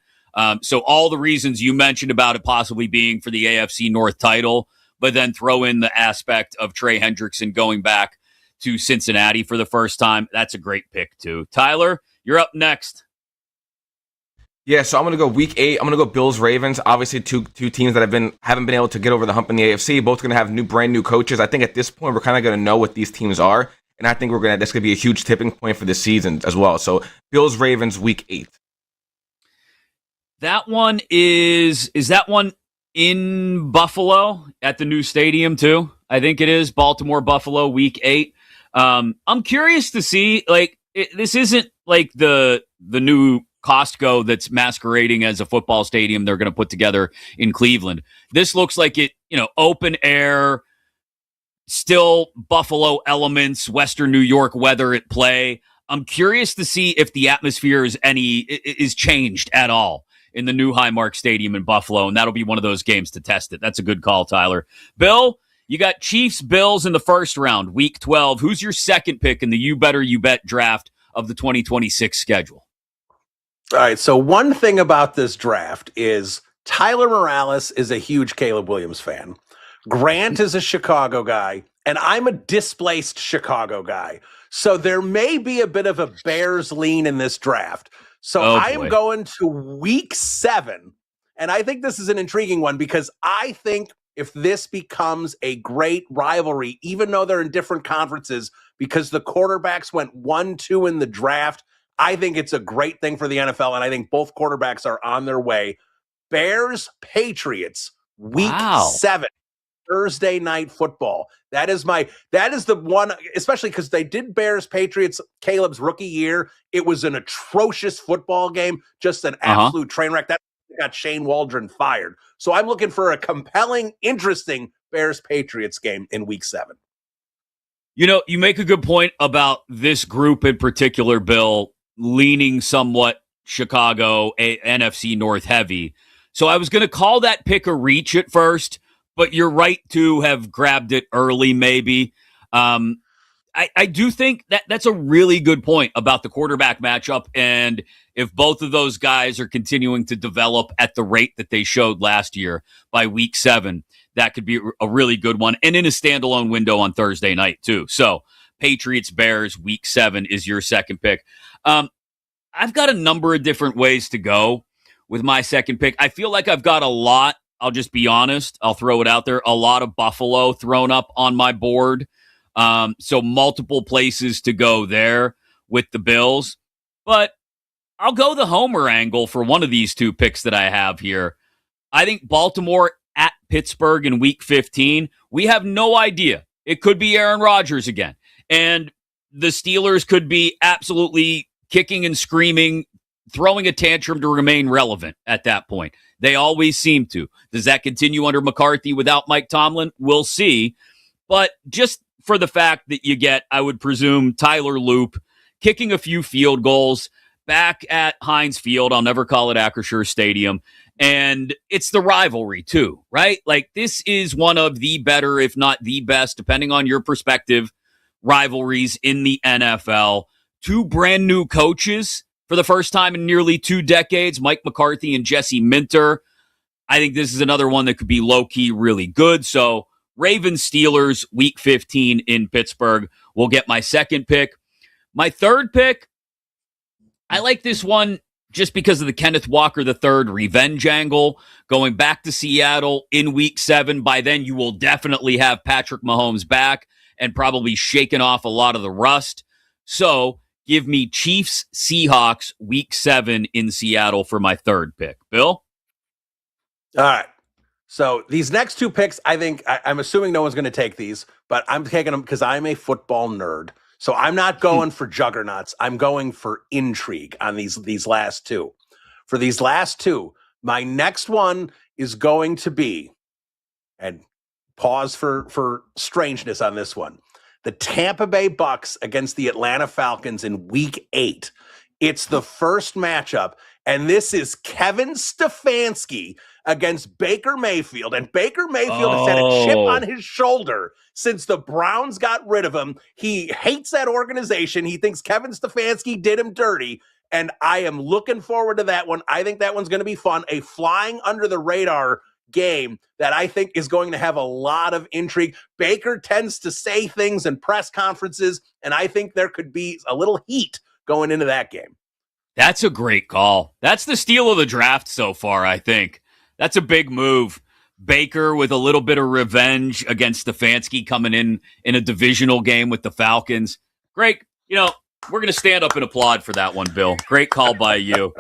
So all the reasons you mentioned about it possibly being for the AFC North title, but then throw in the aspect of Trey Hendrickson going back to Cincinnati for the first time. That's a great pick, too. Tyler, you're up next. Yeah, so I'm going to go Week 8. I'm going to go Bills-Ravens. Obviously, two teams that haven't been able to get over the hump in the AFC. Both going to have brand new coaches. I think at this point, we're kind of going to know what these teams are. And I think that's going to be a huge tipping point for this season as well. So Bills-Ravens, Week 8. That one is that one in Buffalo at the new stadium, too? I think it is. Baltimore-Buffalo, Week 8. I'm curious to see, this isn't like the new Costco that's masquerading as a football stadium they're going to put together in Cleveland. This looks like it, open air, still Buffalo elements, Western New York weather at play. I'm curious to see if the atmosphere is changed at all in the new Highmark Stadium in Buffalo, and that'll be one of those games to test it. That's a good call, Tyler. Bill, you got Chiefs, Bills in the first round, Week 12. Who's your second pick in the You Better You Bet draft of the 2026 schedule? All right, so one thing about this draft is Tyler Morales is a huge Caleb Williams fan. Grant is a Chicago guy, and I'm a displaced Chicago guy. So there may be a bit of a Bears lean in this draft. So I am going to Week 7, and I think this is an intriguing one because I think if this becomes a great rivalry, even though they're in different conferences, because the quarterbacks went 1-2 in the draft, I think it's a great thing for the NFL, and I think both quarterbacks are on their way. Bears-Patriots, Week 7, Thursday Night Football. That is the one, especially because they did Bears-Patriots Caleb's rookie year. It was an atrocious football game, just an absolute train wreck. That got Shane Waldron fired. So I'm looking for a compelling, interesting Bears-Patriots game in Week 7. You make a good point about this group in particular, Bill, leaning somewhat Chicago, NFC North heavy. So I was going to call that pick a reach at first, but you're right to have grabbed it early maybe. I do think that's a really good point about the quarterback matchup, and if both of those guys are continuing to develop at the rate that they showed last year by Week 7, that could be a really good one, and in a standalone window on Thursday night too. So Patriots, Bears, Week 7 is your second pick. I've got a number of different ways to go with my second pick. I feel like I've got a lot. I'll just be honest. I'll throw it out there. A lot of Buffalo thrown up on my board. So multiple places to go there with the Bills. But I'll go the homer angle for one of these two picks that I have here. I think Baltimore at Pittsburgh in Week 15. We have no idea. It could be Aaron Rodgers again. And the Steelers could be absolutely kicking and screaming, throwing a tantrum to remain relevant at that point. They always seem to. Does that continue under McCarthy without Mike Tomlin? We'll see. But just for the fact that you get, I would presume, Tyler Loop kicking a few field goals back at Heinz Field. I'll never call it Acrisure Stadium. And it's the rivalry too, right? Like, this is one of the better, if not the best, depending on your perspective, rivalries in the NFL. Two brand new coaches for the first time in nearly 2 decades, Mike McCarthy and Jesse Minter. I think this is another one that could be low-key really good. So Ravens Steelers Week 15 in Pittsburgh will get my second pick. My third pick, I like this one just because of the Kenneth Walker III revenge angle, going back to Seattle in Week 7. By then, you will definitely have Patrick Mahomes back and probably shaken off a lot of the rust. So give me Chiefs Seahawks Week 7 in Seattle for my third pick. Bill? All right. So these next two picks, I'm assuming no one's going to take these, but I'm taking them because I'm a football nerd. So I'm not going for juggernauts. I'm going for intrigue on these last two. For these last two, my next one is going to be, and pause for strangeness on this one, the Tampa Bay Bucks against the Atlanta Falcons in Week 8. It's the first matchup, and this is Kevin Stefanski against Baker Mayfield. And Baker Mayfield has had a chip on his shoulder since the Browns got rid of him. He hates that organization. He thinks Kevin Stefanski did him dirty. And I am looking forward to that one. I think that one's going to be fun. A flying under the radar game that I think is going to have a lot of intrigue. Baker tends to say things in press conferences, and I think there could be a little heat going into that game. That's a great call. That's the steal of the draft so far, I think. That's a big move. Baker with a little bit of revenge against Stefanski coming in a divisional game with the Falcons. Great. We're going to stand up and applaud for that one, Bill. Great call by you.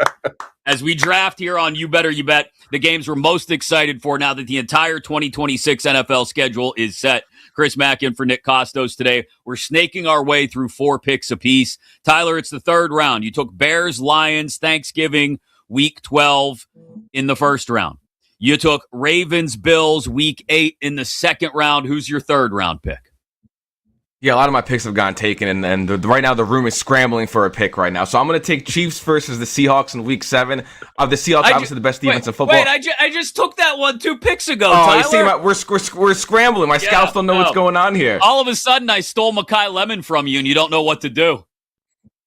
As we draft here on You Better You Bet, the games we're most excited for now that the entire 2026 NFL schedule is set. Chris Mack in for Nick Kostos today. We're snaking our way through 4 picks apiece. Tyler, it's the third round. You took Bears, Lions, Thanksgiving, Week 12 in the first round. You took Ravens, Bills, Week 8 in the second round. Who's your third round pick? Yeah, a lot of my picks have gotten taken, and right now the room is scrambling for a pick right now. So I'm going to take Chiefs versus the Seahawks in Week 7. The Seahawks, obviously the best defense in football. Wait, I just took that one 2 picks ago, Tyler. Tyler. We're scrambling. My scouts don't know what's going on here. All of a sudden, I stole Makai Lemon from you, and you don't know what to do.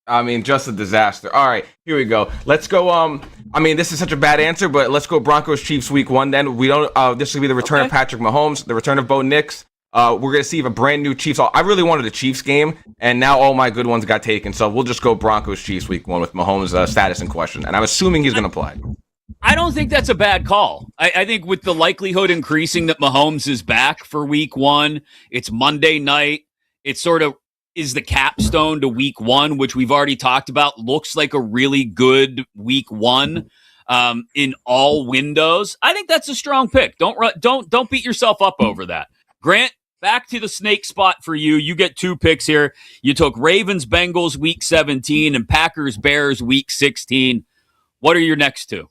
I mean, just a disaster. All right, here we go. Let's go. This is such a bad answer, but let's go Broncos Chiefs Week 1. Then we don't. This will be the return of Patrick Mahomes, the return of Bo Nix. We're going to see a brand new Chiefs. I really wanted a Chiefs game, and now all my good ones got taken. So we'll just go Broncos Chiefs Week 1 with Mahomes' status in question. And I'm assuming he's going to play. I don't think that's a bad call. I think with the likelihood increasing that Mahomes is back for Week 1, it's Monday night. It sort of is the capstone to Week 1, which we've already talked about. Looks like a really good Week 1 in all windows. I think that's a strong pick. Don't beat yourself up over that. Grant, back to the snake spot for you. You get 2 picks here. You took Ravens, Bengals Week 17 and Packers, Bears Week 16. What are your next 2?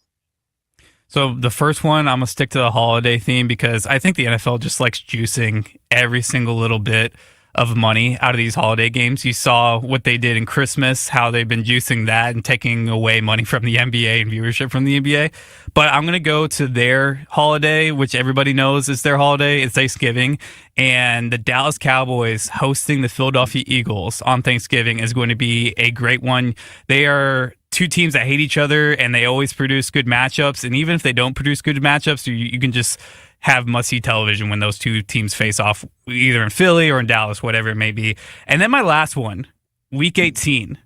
So the first one, I'm going to stick to the holiday theme because I think the NFL just likes juicing every single little bit of money out of these holiday games. You saw what they did in Christmas, how they've been juicing that and taking away money from the NBA and viewership from the NBA. But I'm going to go to their holiday, which everybody knows is their holiday. It's Thanksgiving. And the Dallas Cowboys hosting the Philadelphia Eagles on Thanksgiving is going to be a great one. They are 2 teams that hate each other, and they always produce good matchups. And even if they don't produce good matchups, you can just have must-see television when those 2 teams face off, either in Philly or in Dallas, whatever it may be. And then my last one, Week 18.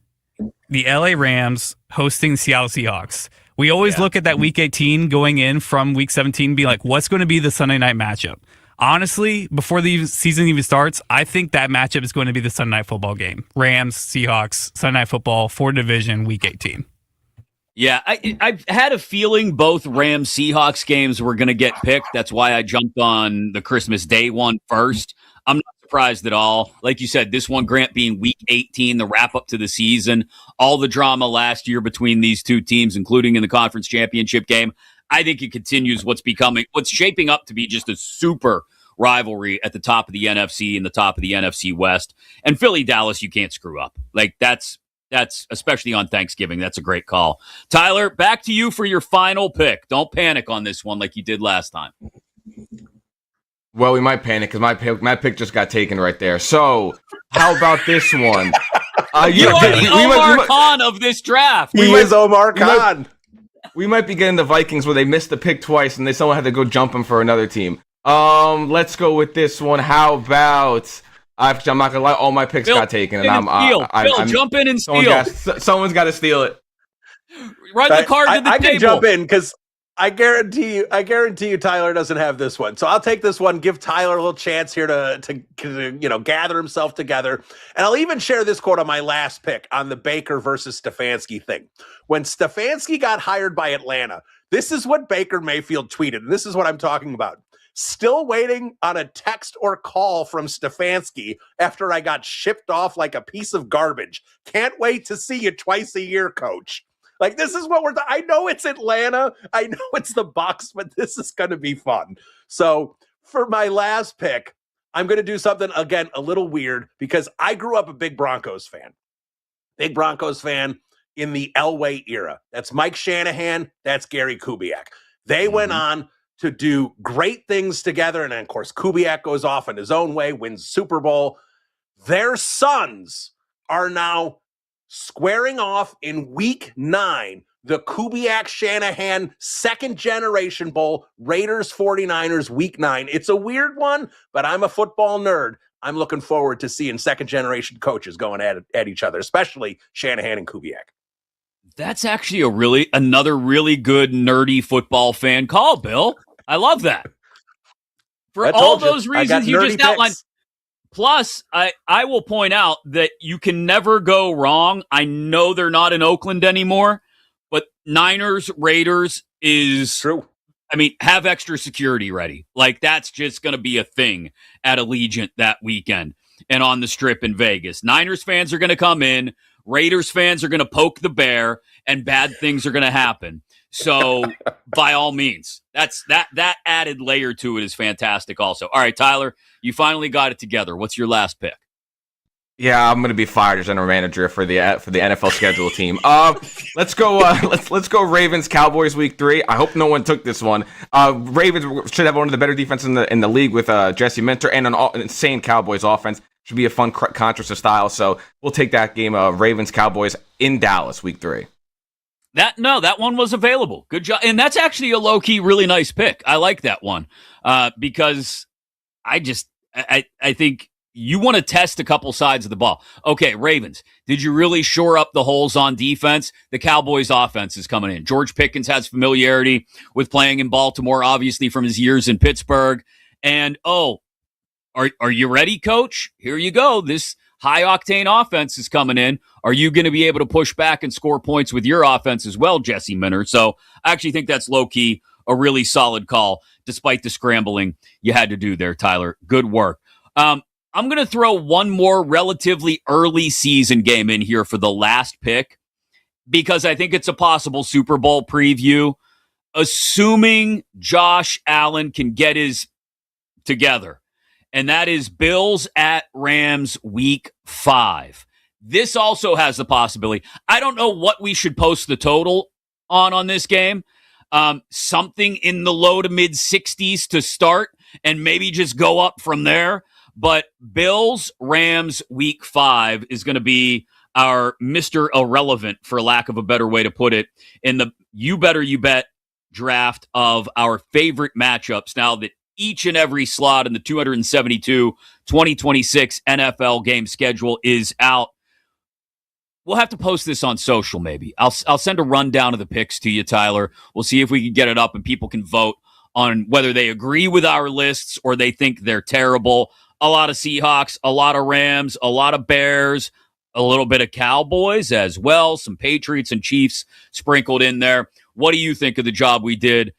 the LA Rams hosting the Seattle Seahawks. We always look at that Week 18 going in from Week 17 and be like, what's going to be the Sunday night matchup? Honestly, before the season even starts, I think that matchup is going to be the Sunday night football game. Rams, Seahawks, Sunday night football, for division, Week 18. Yeah, I've had a feeling both Rams Seahawks games were going to get picked. That's why I jumped on the Christmas Day one first. I'm not surprised at all. Like you said, this one, Grant, being Week 18, the wrap up to the season, all the drama last year between these two teams, including in the conference championship game. I think it continues what's shaping up to be just a super rivalry at the top of the NFC and the top of the NFC West. And Philly, Dallas, you can't screw up. Like that's especially on Thanksgiving. That's a great call. Tyler, back to you for your final pick. Don't panic on this one like you did last time. Well, we might panic because my pick just got taken right there. So how about this one? You are the Omar Khan of this draft. He is Omar Khan. We might be getting the Vikings where they missed the pick twice and someone had to go jump him for another team. Let's go with this one. How about... I'm not gonna lie. All my picks got taken, and I'm jump in and steal. Someone's got to steal it. Run the card to the table. I can jump in because I guarantee you, Tyler doesn't have this one. So I'll take this one. Give Tyler a little chance here to gather himself together, and I'll even share this quote on my last pick on the Baker versus Stefanski thing. When Stefanski got hired by Atlanta, this is what Baker Mayfield tweeted, and this is what I'm talking about. Still waiting on a text or call from Stefanski after I got shipped off like a piece of garbage. Can't wait to see you twice a year, coach. Like, this is what I know it's Atlanta. I know it's the Bucs, but this is going to be fun. So for my last pick, I'm going to do something, again, a little weird because I grew up a big Broncos fan. Big Broncos fan in the Elway era. That's Mike Shanahan. That's Gary Kubiak. They went on to do great things together. And then, of course, Kubiak goes off in his own way, wins Super Bowl. Their sons are now squaring off in Week 9, the Kubiak-Shanahan second-generation bowl, Raiders 49ers Week 9. It's a weird one, but I'm a football nerd. I'm looking forward to seeing second-generation coaches going at each other, especially Shanahan and Kubiak. That's actually another really good nerdy football fan call, Bill. I love that. For all those reasons you just outlined. Plus, I will point out that you can never go wrong. I know they're not in Oakland anymore, but Niners, Raiders is true. I mean, have extra security ready. Like, that's just going to be a thing at Allegiant that weekend and on the Strip in Vegas. Niners fans are going to come in. Raiders fans are going to poke the bear, and bad things are going to happen. So, by all means, that added layer to it is fantastic also. All right, Tyler, you finally got it together. What's your last pick? Yeah, I'm going to be fired as general manager for the NFL schedule team. Let's go. Let's go Ravens Cowboys Week 3. I hope no one took this one. Ravens should have one of the better defenses in the league with Jesse Minter and an insane Cowboys offense. Should be a fun Contra style. So we'll take that game of Ravens Cowboys in Dallas Week 3. That one was available. Good job, and that's actually a low key, really nice pick. I like that one because I think. You want to test a couple sides of the ball. Okay, Ravens, did you really shore up the holes on defense? The Cowboys offense is coming in. George Pickens has familiarity with playing in Baltimore, obviously from his years in Pittsburgh. And, are you ready, coach? Here you go. This high-octane offense is coming in. Are you going to be able to push back and score points with your offense as well, Jesse Minter? So I actually think that's low-key a really solid call, despite the scrambling you had to do there, Tyler. Good work. I'm going to throw one more relatively early season game in here for the last pick because I think it's a possible Super Bowl preview. Assuming Josh Allen can get his together, and that is Bills at Rams Week 5. This also has the possibility. I don't know what we should post the total on this game. Something in the low to mid 60s to start and maybe just go up from there. But Bills, Rams, Week 5 is going to be our Mr. Irrelevant, for lack of a better way to put it, in the You Better You Bet draft of our favorite matchups now that each and every slot in the 272 2026 NFL game schedule is out. we'll have to post this on social maybe. I'll send a rundown of the picks to you, Tyler. We'll see if we can get it up and people can vote on whether they agree with our lists or they think they're terrible. A lot of Seahawks, a lot of Rams, a lot of Bears, a little bit of Cowboys as well, some Patriots and Chiefs sprinkled in there. What do you think of the job we did?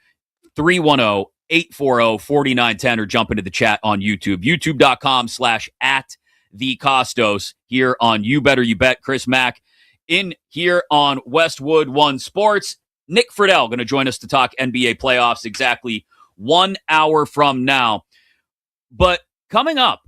310-840-4910 or jump into the chat on YouTube. YouTube.com/@TheKostos here on You Better You Bet. Chris Mack in here on Westwood One Sports. Nick Friedell going to join us to talk NBA playoffs exactly 1 hour from now. But coming up,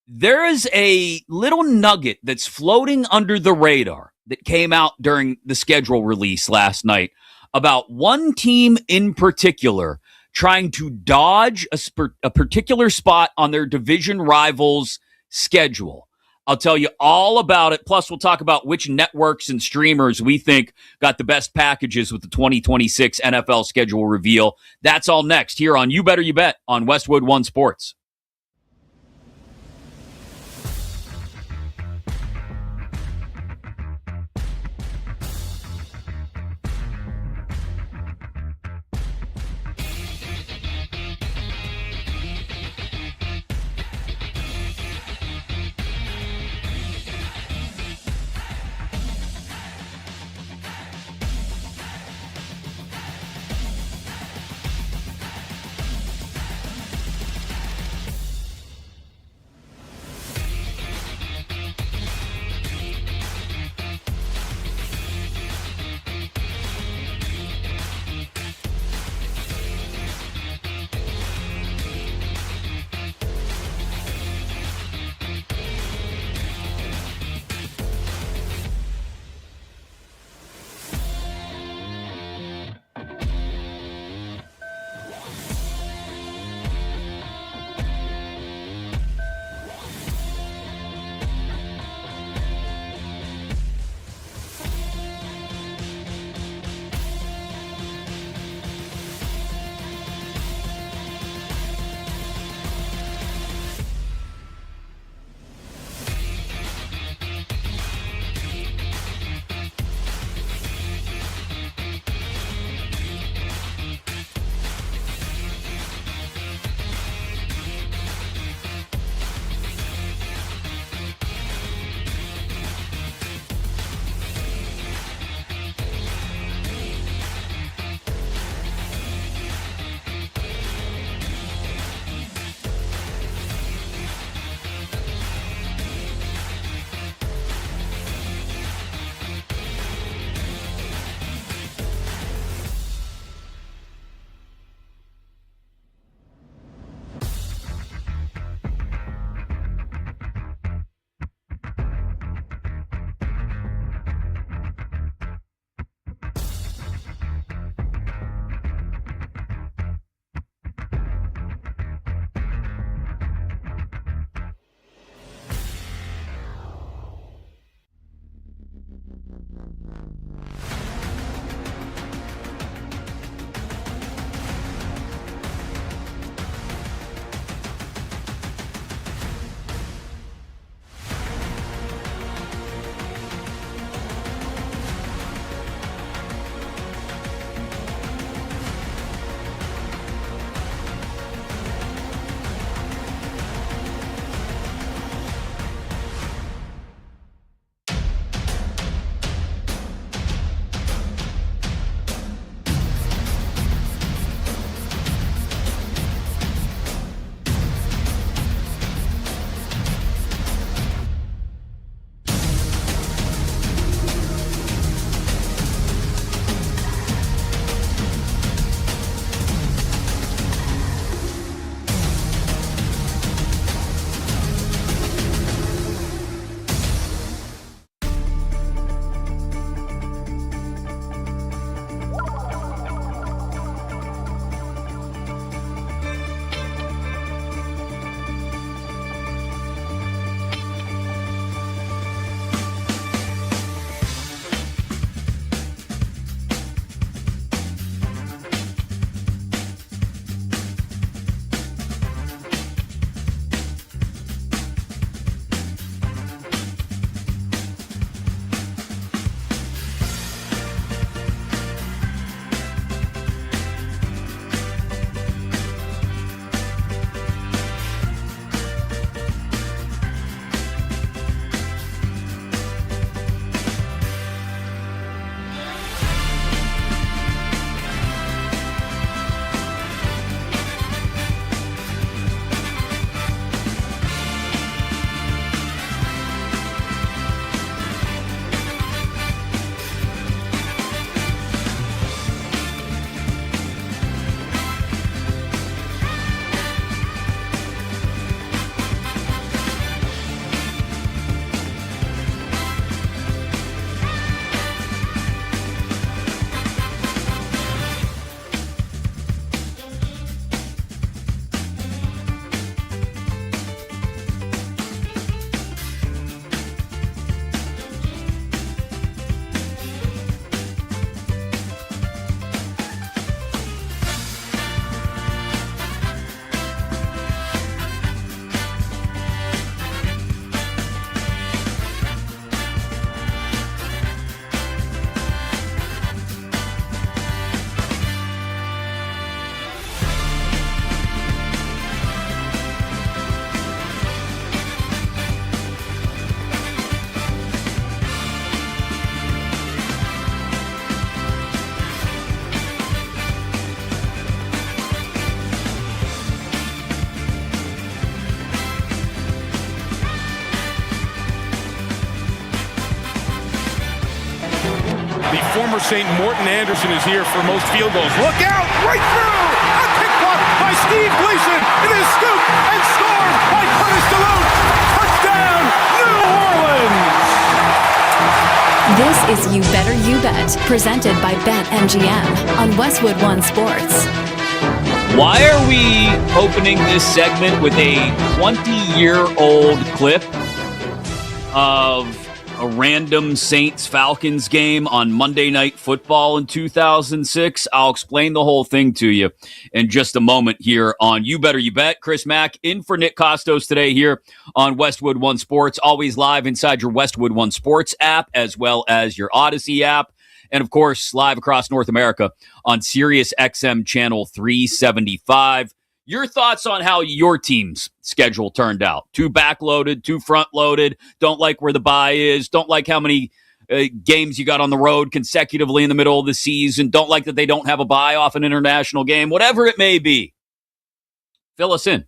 there is a little nugget that's floating under the radar that came out during the schedule release last night about one team in particular trying to dodge a particular spot on their division rivals' schedule. I'll tell you all about it. Plus, we'll talk about which networks and streamers we think got the best packages with the 2026 NFL schedule reveal. That's all next here on You Better You Bet on Westwood One Sports. former St. Morton Anderson is here for most field goals. Look out! Right through! A kick block by Steve Gleason. It is scooped and scored by Curtis DeLuce. Touchdown, New Orleans! This is You Better You Bet, presented by BetMGM on Westwood One Sports. Why are we opening this segment with a 20-year-old clip of a random Saints-Falcons game on Monday Night Football in 2006? I'll explain the whole thing to you in just a moment here on You Better You Bet. Chris Mack in for Nick Kostos today here on Westwood One Sports, always live inside your Westwood One Sports app as well as your Audacy app. And, of course, live across North America on Sirius XM Channel 375. Your thoughts on how your team's schedule turned out? Too backloaded, too front-loaded, don't like where the bye is, don't like how many games you got on the road consecutively in the middle of the season, don't like that they don't have a bye off an international game, whatever it may be. Fill us in.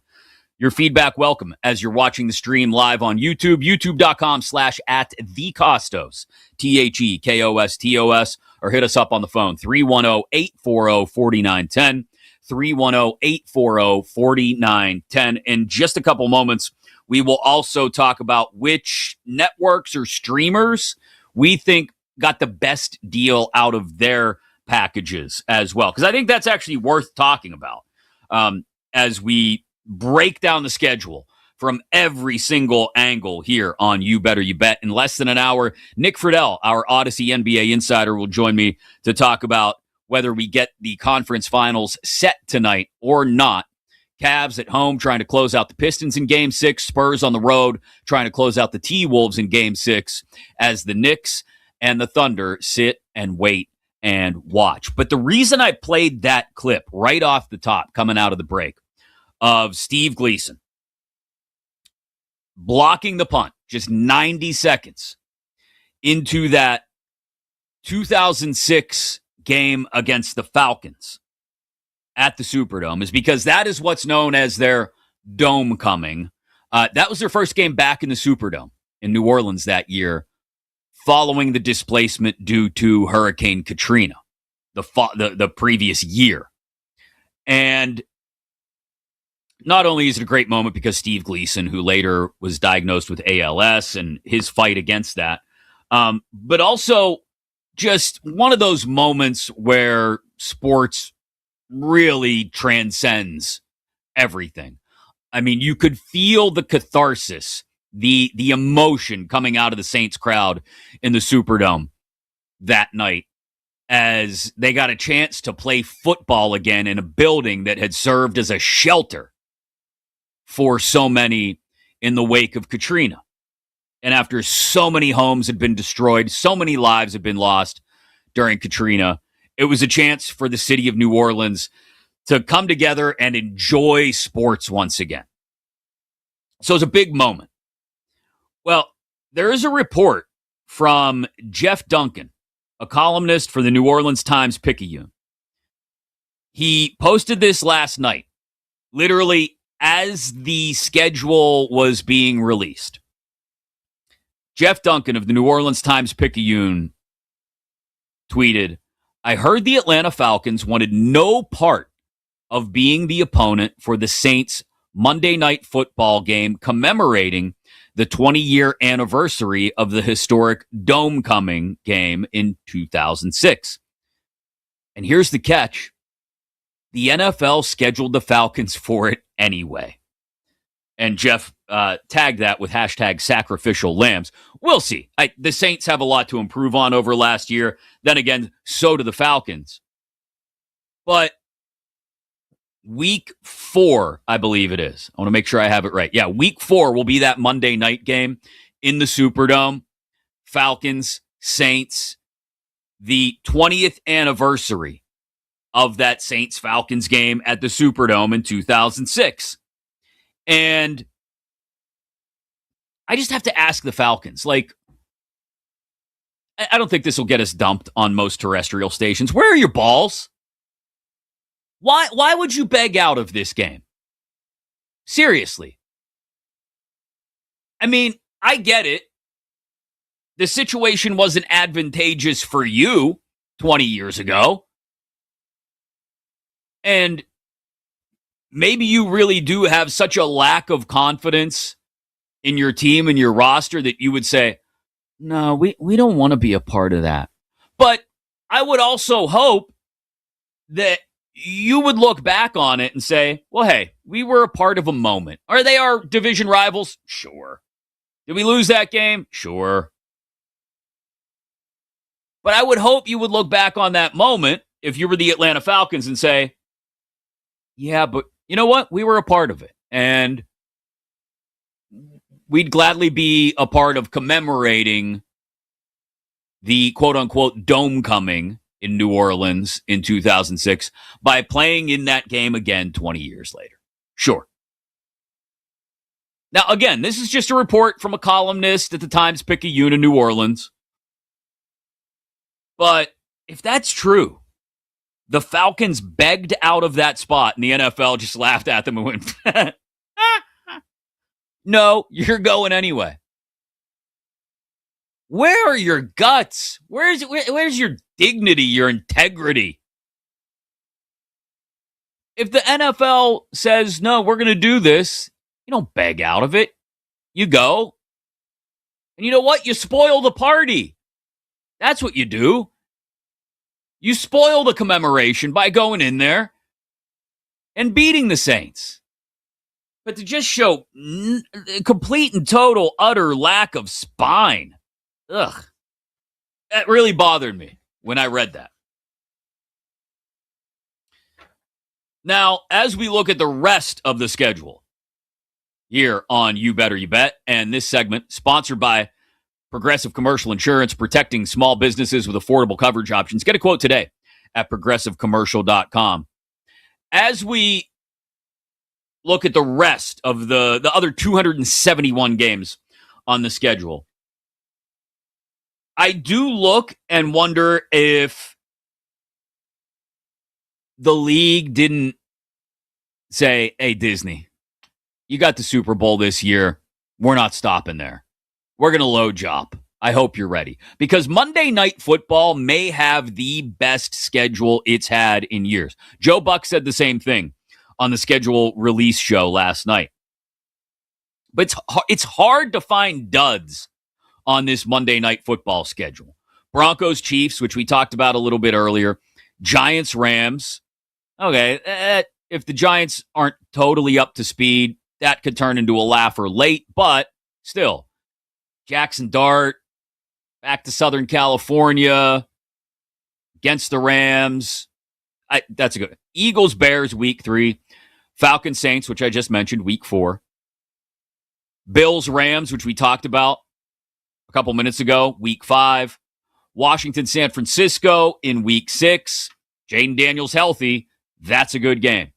Your feedback welcome as you're watching the stream live on YouTube, youtube.com/@thekostos, THEKOSTOS, or hit us up on the phone, 310-840-4910, 310-840-4910. In just a couple moments, we will also talk about which networks or streamers we think got the best deal out of their packages as well, because I think that's actually worth talking about as we break down the schedule from every single angle here on You Better You Bet. In less than an hour, Nick Friedell, our Audacy NBA insider, will join me to talk about whether we get the conference finals set tonight or not. Cavs at home trying to close out the Pistons in Game 6. Spurs on the road trying to close out the T-Wolves in Game 6 as the Knicks and the Thunder sit and wait and watch. But the reason I played that clip right off the top coming out of the break of Steve Gleason blocking the punt just 90 seconds into that 2006 game against the Falcons at the Superdome is because that is what's known as their dome coming. That was their first game back in the Superdome in New Orleans that year following the displacement due to Hurricane Katrina the previous year. And not only is it a great moment because Steve Gleason, who later was diagnosed with ALS and his fight against that, but also just one of those moments where sports really transcends everything. I mean, you could feel the catharsis, the emotion coming out of the Saints crowd in the Superdome that night as they got a chance to play football again in a building that had served as a shelter for so many in the wake of Katrina. And after so many homes had been destroyed, so many lives had been lost during Katrina, it was a chance for the city of New Orleans to come together and enjoy sports once again. So it's a big moment. Well, there is a report from Jeff Duncan, a columnist for the New Orleans Times-Picayune. He posted this last night, literally as the schedule was being released. Jeff Duncan of the New Orleans Times-Picayune tweeted, "I heard the Atlanta Falcons wanted no part of being the opponent for the Saints' Monday Night Football game commemorating the 20-year anniversary of the historic Dome-coming game in 2006. And here's the catch. The NFL scheduled the Falcons for it anyway." And Jeff tagged that with hashtag sacrificial lambs. We'll see. The Saints have a lot to improve on over last year. Then again, so do the Falcons. But week 4, I believe it is. I want to make sure I have it right. Yeah, week 4 will be that Monday night game in the Superdome. Falcons, Saints, the 20th anniversary of that Saints-Falcons game at the Superdome in 2006. And I just have to ask the Falcons, I don't think this will get us dumped on most terrestrial stations. Where are your balls? Why would you beg out of this game? Seriously. I mean, I get it. The situation wasn't advantageous for you 20 years ago. And maybe you really do have such a lack of confidence in your team and your roster that you would say, no, we don't want to be a part of that. But I would also hope that you would look back on it and say, well, hey, we were a part of a moment. Are they our division rivals? Sure. Did we lose that game? Sure. But I would hope you would look back on that moment if you were the Atlanta Falcons and say, yeah, but you know what? We were a part of it. And we'd gladly be a part of commemorating the quote-unquote dome coming in New Orleans in 2006 by playing in that game again 20 years later. Sure. Now, again, this is just a report from a columnist at the Times-Picayune in New Orleans. But if that's true, the Falcons begged out of that spot and the NFL just laughed at them and went, no, you're going anyway. Where are your guts? Where's your dignity, your integrity? If the NFL says, no, we're going to do this, you don't beg out of it. You go. And you know what? You spoil the party. That's what you do. You spoil the commemoration by going in there and beating the Saints. But to just show complete and total, utter lack of spine, ugh, that really bothered me when I read that. Now, as we look at the rest of the schedule here on You Better You Bet, and this segment sponsored by Progressive Commercial Insurance, protecting small businesses with affordable coverage options. Get a quote today at progressivecommercial.com. As we look at the rest of the other 271 games on the schedule, I do look and wonder if the league didn't say, hey, Disney, you got the Super Bowl this year. We're not stopping there. We're going to load you up. I hope you're ready. Because Monday Night Football may have the best schedule it's had in years. Joe Buck said the same thing on the schedule release show last night. But it's hard to find duds on this Monday Night Football schedule. Broncos, Chiefs, which we talked about a little bit earlier. Giants, Rams. Okay, if the Giants aren't totally up to speed, that could turn into a laugher late, but still. Jackson Dart, back to Southern California, against the Rams. That's a good. Eagles, Bears, week 3. Falcons, Saints, which I just mentioned, week 4. Bills, Rams, which we talked about a couple minutes ago, week 5. Washington, San Francisco in week 6. Jaden Daniels healthy. That's a good game.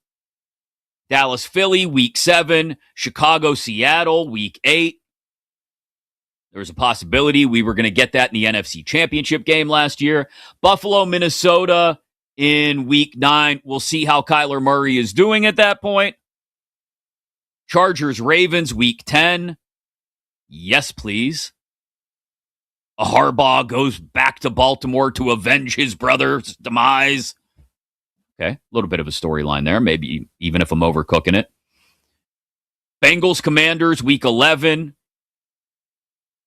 Dallas, Philly, week 7. Chicago, Seattle, week 8. There was a possibility we were going to get that in the NFC Championship game last year. Buffalo, Minnesota in week 9. We'll see how Kyler Murray is doing at that point. Chargers, Ravens, week 10. Yes, please. A Harbaugh goes back to Baltimore to avenge his brother's demise. Okay, a little bit of a storyline there, maybe even if I'm overcooking it. Bengals, Commanders, week 11.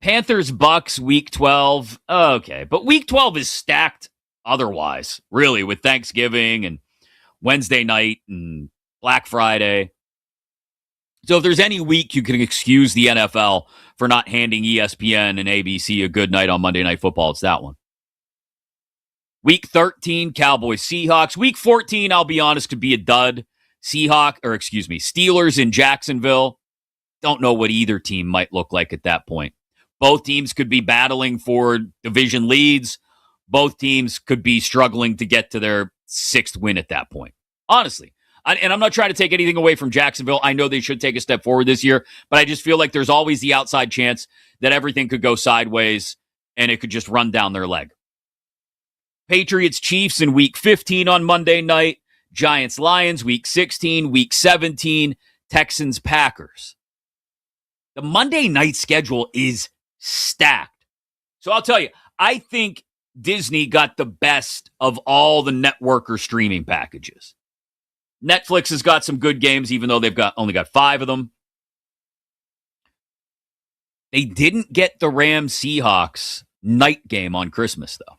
Panthers, Bucks, week 12. Okay, but week 12 is stacked otherwise, really, with Thanksgiving and Wednesday night and Black Friday. So if there's any week you can excuse the NFL for not handing ESPN and ABC a good night on Monday Night Football, it's that one. Week 13, Cowboys, Seahawks. Week 14, I'll be honest, could be a dud. Steelers in Jacksonville. Don't know what either team might look like at that point. Both teams could be battling for division leads. Both teams could be struggling to get to their 6th win at that point. Honestly. And I'm not trying to take anything away from Jacksonville. I know they should take a step forward this year, but I just feel like there's always the outside chance that everything could go sideways and it could just run down their leg. Patriots, Chiefs in week 15 on Monday night. Giants, Lions, week 16. Week 17, Texans, Packers. The Monday night schedule is stacked. So I'll tell you, I think Disney got the best of all the network or streaming packages. Netflix has got some good games, even though they've only got 5 of them. They didn't get the Rams Seahawks night game on Christmas, though.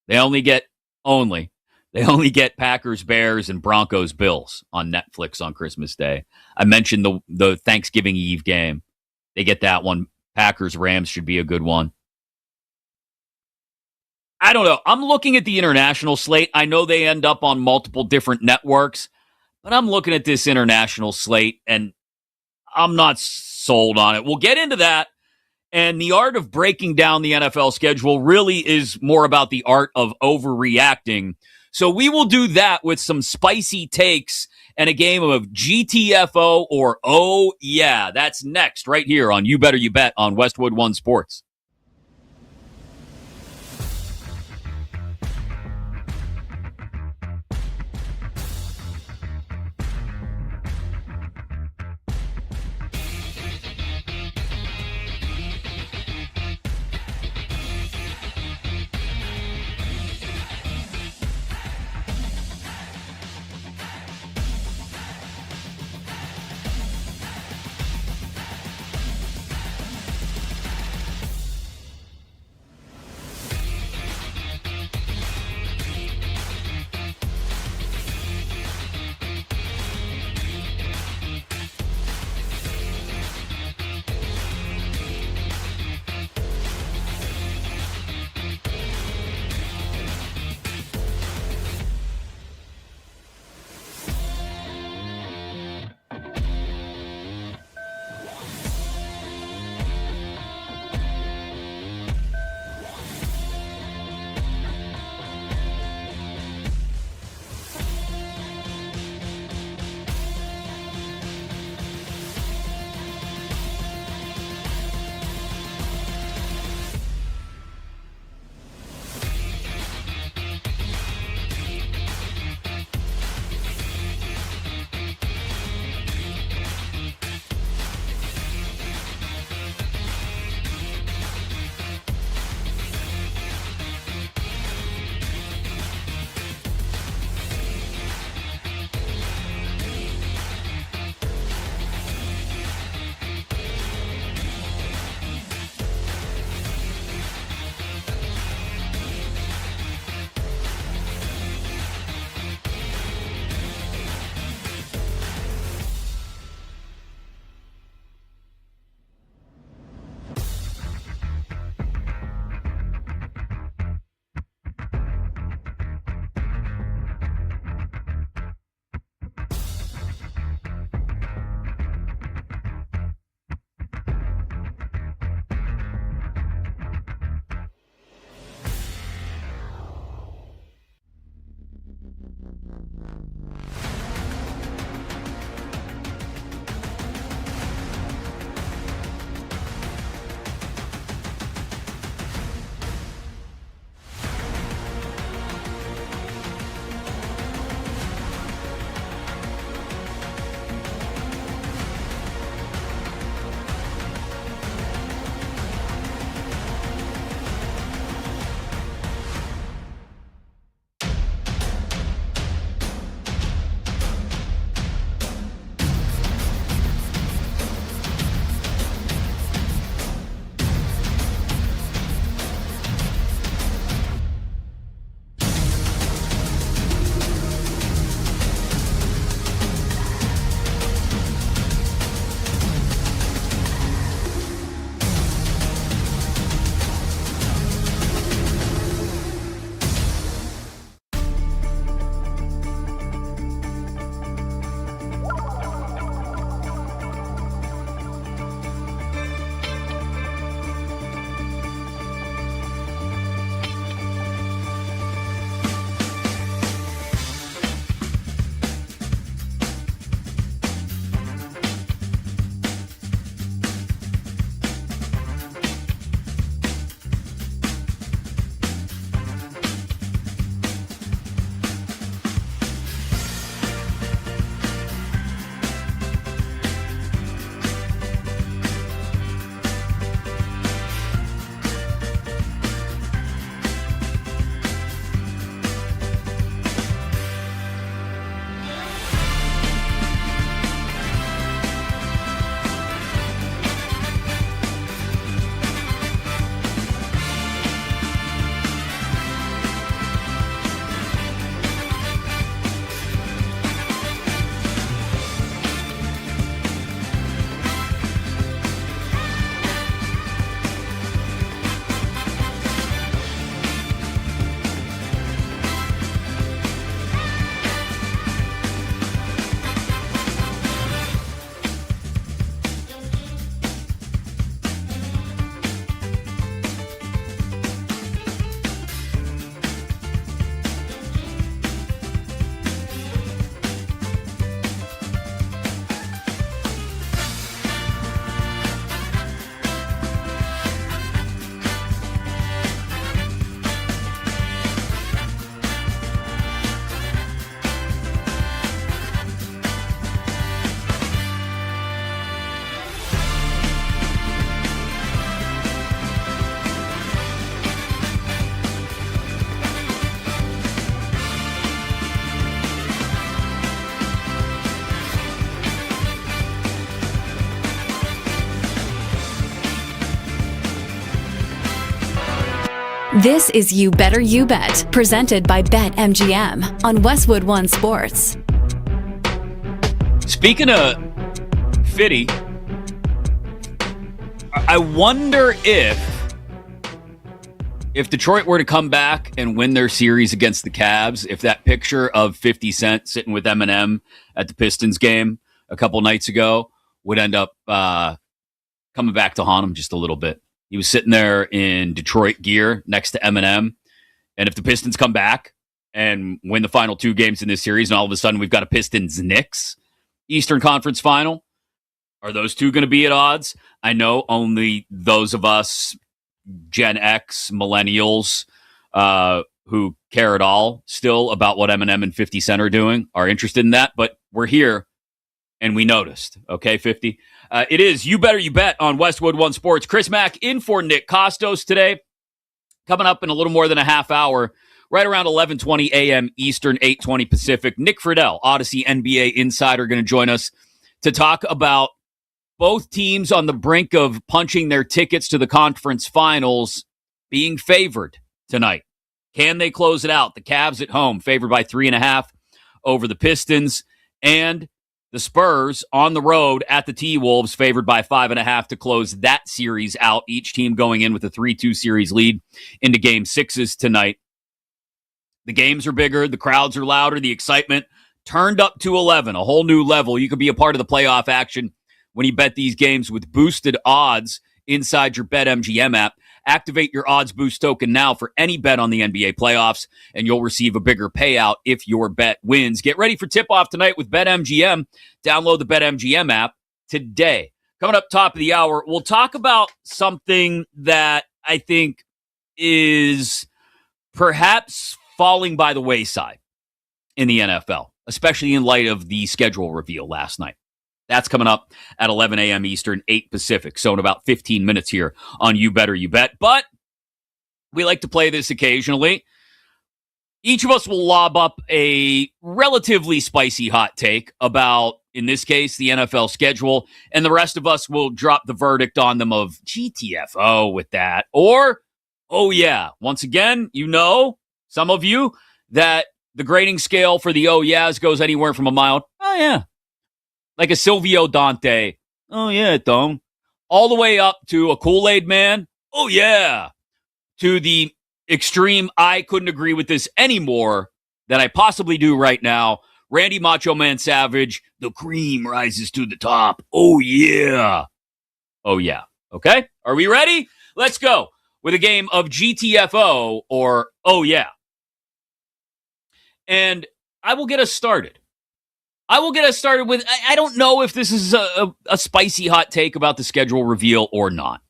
They only get Packers, Bears, and Broncos, Bills on Netflix on Christmas Day. I mentioned the Thanksgiving Eve game. They get that one. Packers, Rams should be a good one. I don't know. I'm looking at the international slate. I know they end up on multiple different networks, but I'm looking at this international slate, and I'm not sold on it. We'll get into that. And the art of breaking down the NFL schedule really is more about the art of overreacting. So we will do that with some spicy takes and a game of GTFO or Oh Yeah. That's next right here on You Better You Bet on Westwood One Sports. This is You Better You Bet, presented by BetMGM on Westwood One Sports. Speaking of Fitty, I wonder if Detroit were to come back and win their series against the Cavs, if that picture of 50 Cent sitting with Eminem at the Pistons game a couple nights ago would end up coming back to haunt him just a little bit. He was sitting there in Detroit gear next to Eminem. And if the Pistons come back and win the final 2 games in this series, and all of a sudden we've got a Pistons-Knicks Eastern Conference Final, are those two going to be at odds? I know only those of us Gen X millennials who care at all still about what Eminem and 50 Cent are doing are interested in that, but we're here and we noticed. Okay, 50? It is You Better You Bet on Westwood One Sports. Chris Mack in for Nick Kostos today. Coming up in a little more than a half hour, right around 11:20 a.m. Eastern, 8:20 Pacific. Nick Friedell, Audacy NBA insider, going to join us to talk about both teams on the brink of punching their tickets to the conference finals being favored tonight. Can they close it out? The Cavs at home, favored by 3.5 over the Pistons, and the Spurs on the road at the T-Wolves, favored by 5.5 to close that series out. Each team going in with a 3-2 series lead into Game 6s tonight. The games are bigger, the crowds are louder, the excitement turned up to 11, a whole new level. You could be a part of the playoff action when you bet these games with boosted odds inside your BetMGM app. Activate your odds boost token now for any bet on the NBA playoffs, and you'll receive a bigger payout if your bet wins. Get ready for tip-off tonight with BetMGM. Download the BetMGM app today. Coming up top of the hour, we'll talk about something that I think is perhaps falling by the wayside in the NFL, especially in light of the schedule reveal last night. That's coming up at 11 a.m. Eastern, 8 Pacific. So in about 15 minutes here on You Better You Bet. But we like to play this occasionally. Each of us will lob up a relatively spicy hot take about, in this case, the NFL schedule. And the rest of us will drop the verdict on them of GTFO with that. Or, oh yeah, once again, you know, some of you, that the grading scale for the oh yeahs goes anywhere from a mild, oh yeah, like a Silvio Dante, oh yeah, Tom, all the way up to a Kool-Aid man, oh yeah, to the extreme, I couldn't agree with this anymore than I possibly do right now. Randy Macho Man Savage, the cream rises to the top, oh yeah. Oh yeah, okay? Are we ready? Let's go with a game of GTFO or oh yeah. And I will get us started. With, I don't know if this is a spicy hot take about the schedule reveal or not.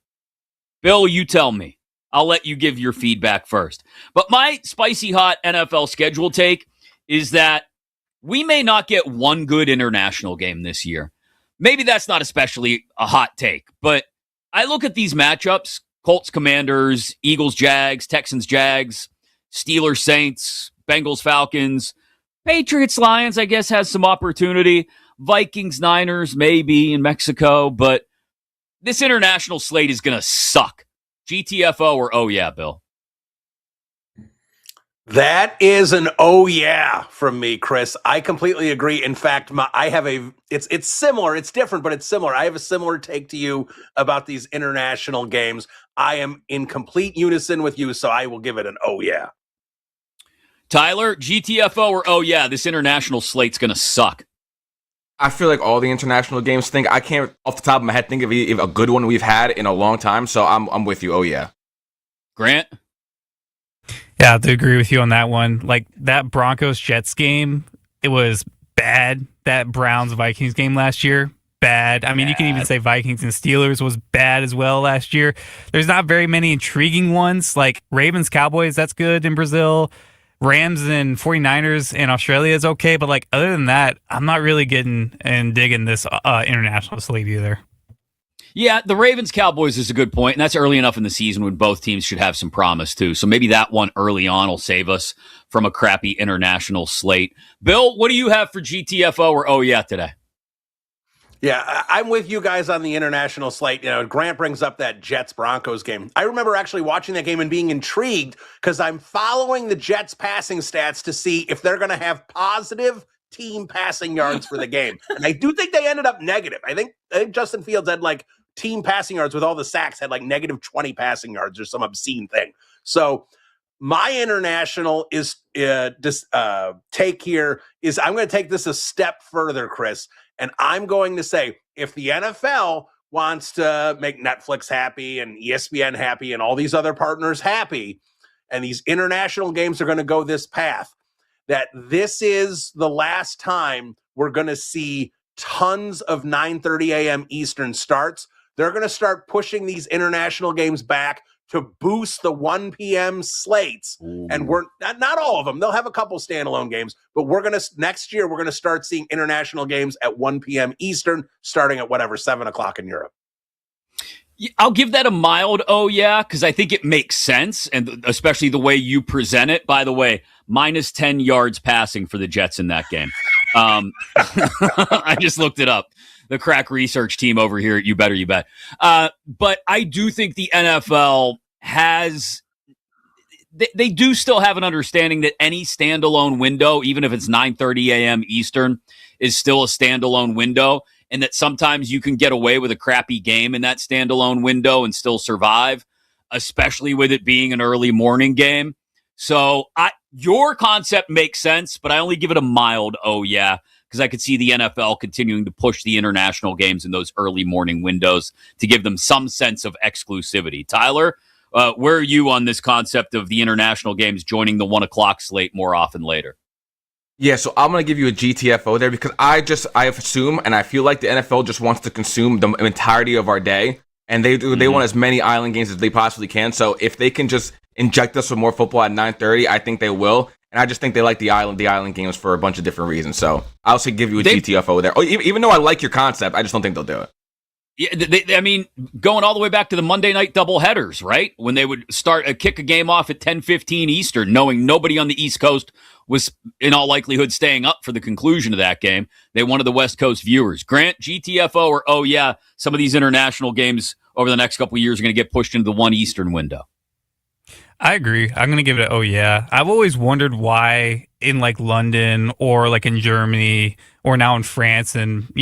Bill, you tell me. I'll let you give your feedback first. But my spicy hot NFL schedule take is that we may not get one good international game this year. Maybe that's not especially a hot take, but I look at these matchups, Colts Commanders, Eagles Jags, Texans Jags, Steelers Saints, Bengals Falcons, Patriots Lions, I guess, has some opportunity. Vikings Niners, maybe in Mexico, but this international slate is going to suck. GTFO or oh yeah, Bill? That is an oh yeah from me, Chris. I completely agree. In fact, it's similar. It's different, but it's similar. I have a similar take to you about these international games. I am in complete unison with you, so I will give it an oh yeah. Tyler, GTFO or oh yeah, this international slate's going to suck? I feel like all the international games think I can't off the top of my head think of a good one we've had in a long time. So I'm with you. Oh yeah. Grant? Yeah, I have to agree with you on that one. Like that Broncos Jets game, it was bad. That Browns Vikings game last year, bad. I mean, you can even say Vikings and Steelers was bad as well last year. There's not very many intriguing ones like Ravens Cowboys. That's good in Brazil. Rams and 49ers in Australia is okay, but like other than that, I'm not really getting and digging this international slate either. Yeah, the Ravens-Cowboys is a good point, and that's early enough in the season when both teams should have some promise, too. So maybe that one early on will save us from a crappy international slate. Bill, what do you have for GTFO or oh yeah today? Yeah, I'm with you guys on the international slate. Grant brings up that Jets-Broncos game. I remember actually watching that game and being intrigued because I'm following the Jets passing stats to see if they're going to have positive team passing yards for the game. And I do think they ended up negative. I think Justin Fields had like team passing yards with all the sacks, had like negative 20 passing yards or some obscene thing. So my international take here is I'm going to take this a step further, Chris. And I'm going to say, if the NFL wants to make Netflix happy and ESPN happy and all these other partners happy, and these international games are going to go this path, that this is the last time we're going to see tons of 9:30 a.m. Eastern starts. They're going to start pushing these international games back to boost the 1 p.m. slates. Ooh. And we're not all of them. They'll have a couple standalone games, but next year, we're going to start seeing international games at 1 p.m. Eastern, starting at 7 o'clock in Europe. I'll give that a mild because I think it makes sense, and especially the way you present it. By the way, minus 10 yards passing for the Jets in that game. I just looked it up. The crack research team over here at You Better You Bet. But I do think the NFL they do still have an understanding that any standalone window, even if it's 9:30 a.m. Eastern, is still a standalone window, and that sometimes you can get away with a crappy game in that standalone window and still survive, especially with it being an early morning game. So your concept makes sense, but I only give it a mild because I could see the NFL continuing to push the international games in those early morning windows to give them some sense of exclusivity. Tyler, where are you on this concept of the international games joining the 1 o'clock slate more often later? Yeah, so I'm going to give you a GTFO there because I assume and I feel like the NFL just wants to consume the entirety of our day, and they want as many island games as they possibly can. So if they can just inject us with more football at 9:30, I think they will. And I just think they like the island games for a bunch of different reasons. So I'll also give you a GTFO there. Even though I like your concept, I just don't think they'll do it. Yeah, going all the way back to the Monday night doubleheaders, right? When they would kick a game off at 10:15 Eastern, knowing nobody on the East Coast was in all likelihood staying up for the conclusion of that game. They wanted the West Coast viewers. Grant, GTFO or some of these international games over the next couple of years are going to get pushed into the 1 Eastern window. I agree. I'm going to give it I've always wondered why in like London or like in Germany or now in France and,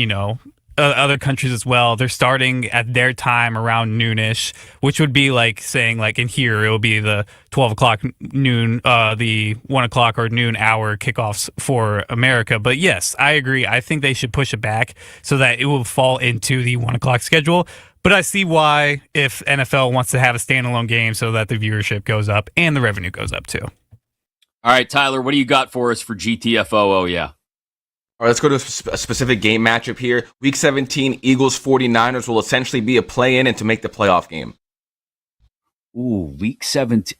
other countries as well, they're starting at their time around noonish, which would be like saying like in here, it will be the 12 o'clock noon, the 1 o'clock or noon hour kickoffs for America. But yes, I agree. I think they should push it back so that it will fall into the 1 o'clock schedule. But I see why if NFL wants to have a standalone game so that the viewership goes up and the revenue goes up too. All right, Tyler, what do you got for us for GTFO? All right, let's go to a specific game matchup here. Week 17, Eagles 49ers will essentially be a play-in and to make the playoff game. Ooh, Week 17.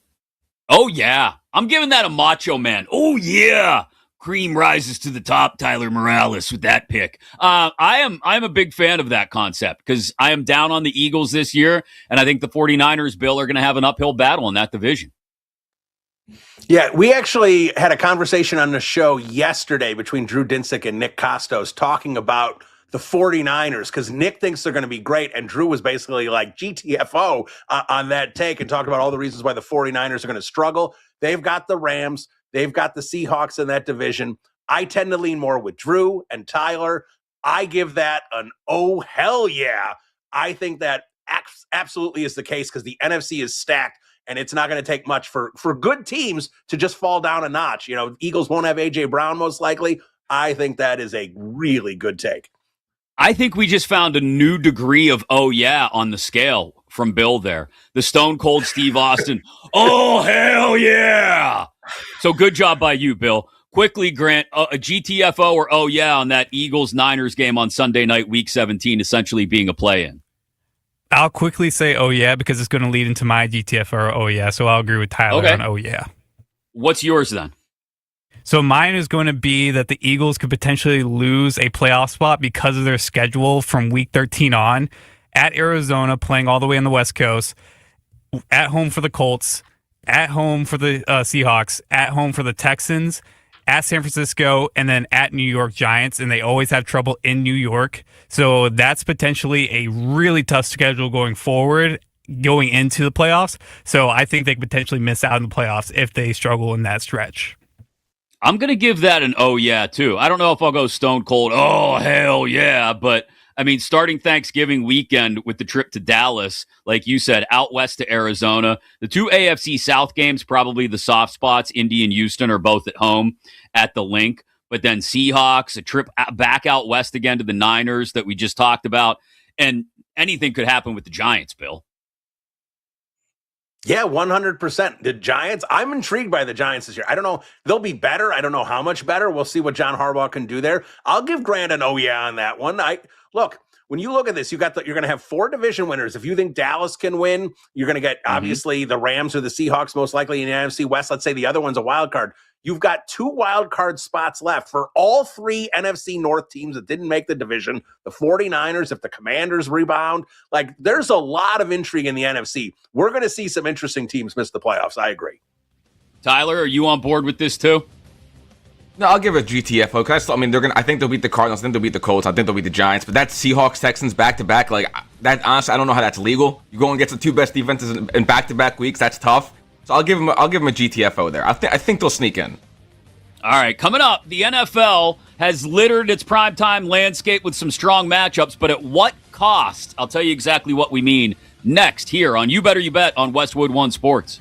Oh, yeah. I'm giving that a Macho Man. Oh, yeah. Cream rises to the top, Tyler Morales, with that pick. I'm a big fan of that concept because I am down on the Eagles this year, and I think the 49ers, Bill, are going to have an uphill battle in that division. Yeah, we actually had a conversation on the show yesterday between Drew Dinsick and Nick Kostos talking about the 49ers because Nick thinks they're going to be great, and Drew was basically like GTFO on that take and talked about all the reasons why the 49ers are going to struggle. They've got the Rams. They've got the Seahawks in that division. I tend to lean more with Drew and Tyler. I give that an oh, hell yeah. I think that absolutely is the case because the NFC is stacked. And it's not going to take much for good teams to just fall down a notch. Eagles won't have A.J. Brown most likely. I think that is a really good take. I think we just found a new degree of oh yeah on the scale from Bill there. The Stone Cold Steve Austin. Oh, hell yeah. So good job by you, Bill. Quickly, Grant, a GTFO or oh yeah on that Eagles-Niners game on Sunday night, Week 17, essentially being a play-in. I'll quickly say oh yeah because it's going to lead into my GTF or oh yeah, so I'll agree with Tyler on oh yeah. What's yours then? So mine is going to be that the Eagles could potentially lose a playoff spot because of their schedule from Week 13 on at Arizona, playing all the way on the West Coast, at home for the Colts, at home for the Seahawks, at home for the Texans, at San Francisco, and then at New York Giants, and they always have trouble in New York. So that's potentially a really tough schedule going forward, going into the playoffs. So I think they could potentially miss out in the playoffs if they struggle in that stretch. I'm going to give that an oh yeah, too. I don't know if I'll go stone cold, oh, hell yeah, but I mean, starting Thanksgiving weekend with the trip to Dallas, like you said, out west to Arizona. The two AFC South games, probably the soft spots. Indy and Houston are both at home at the Link. But then Seahawks, a trip back out west again to the Niners that we just talked about. And anything could happen with the Giants, Bill. Yeah, 100%. The Giants, I'm intrigued by the Giants this year. I don't know. They'll be better. I don't know how much better. We'll see what John Harbaugh can do there. I'll give Grant an oh yeah on that one. Look, when you look at this, you're going to have 4 division winners. If you think Dallas can win, you're going to get obviously the Rams or the Seahawks most likely in the NFC West. Let's say the other one's a wild card. You've got 2 wild card spots left for all 3 NFC North teams that didn't make the division. The 49ers, if the Commanders rebound, like there's a lot of intrigue in the NFC. We're going to see some interesting teams miss the playoffs. I agree. Tyler, are you on board with this too? No, I'll give it GTFO. I think they'll beat the Cardinals. I think they'll beat the Colts. I think they'll beat the Giants. But that's Seahawks, Texans back-to-back. Like, that, honestly, I don't know how that's legal. You go and get the 2 best defenses in back-to-back weeks. That's tough. So I'll give them a GTFO there. I think they'll sneak in. All right, coming up, the NFL has littered its primetime landscape with some strong matchups, but at what cost? I'll tell you exactly what we mean next here on You Better You Bet on Westwood One Sports.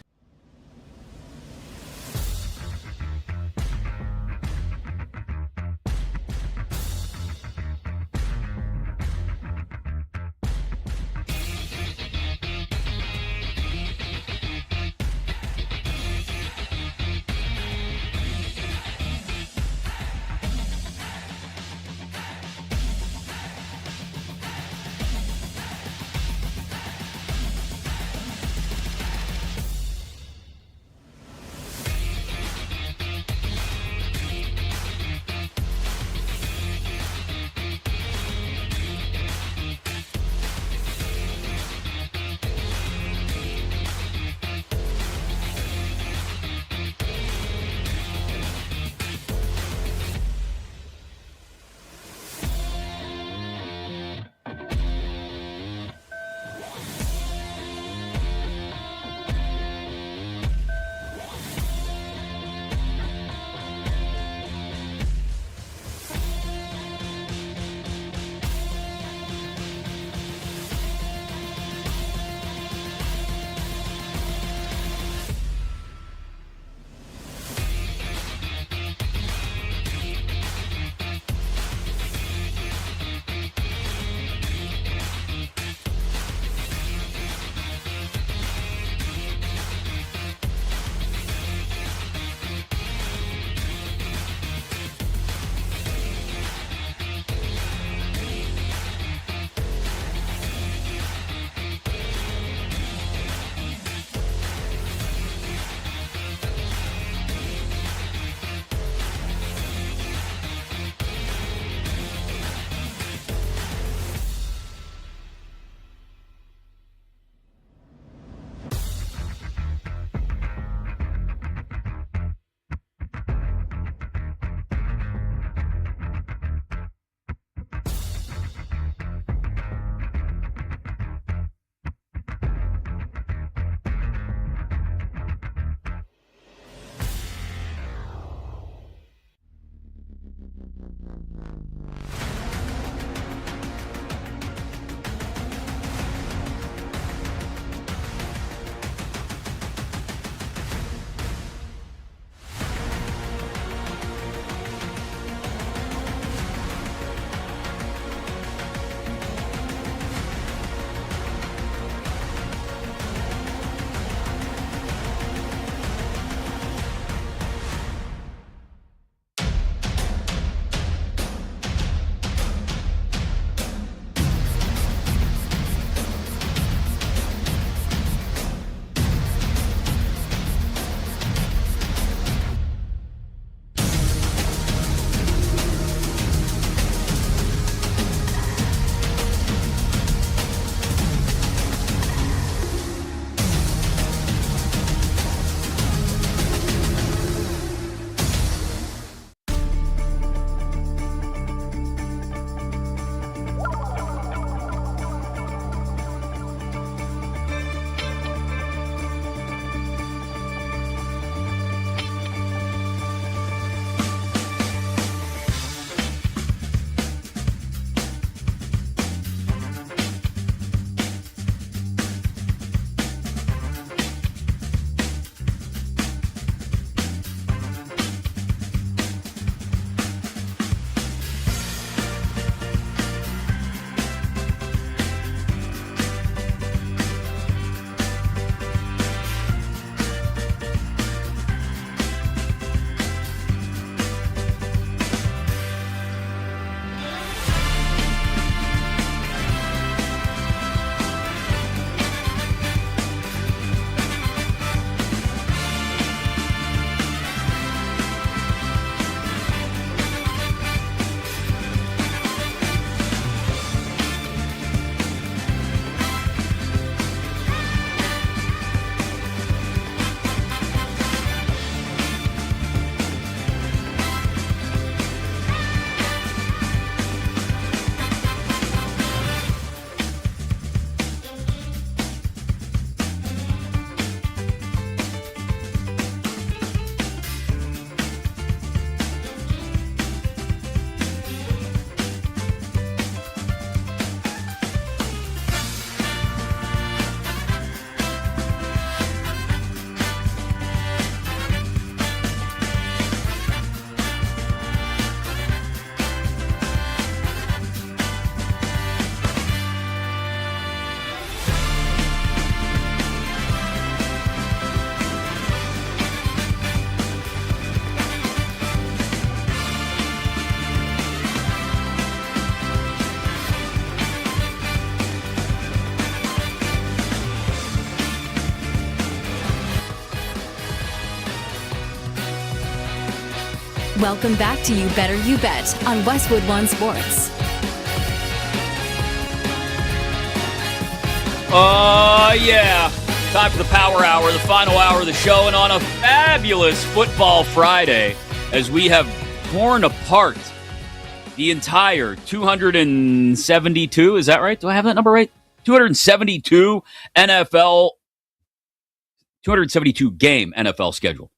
Welcome back to You Better You Bet on Westwood One Sports. Yeah. Time for the Power Hour, the final hour of the show, and on a fabulous Football Friday, as we have torn apart the entire 272, is that right? Do I have that number right? 272 game NFL schedule.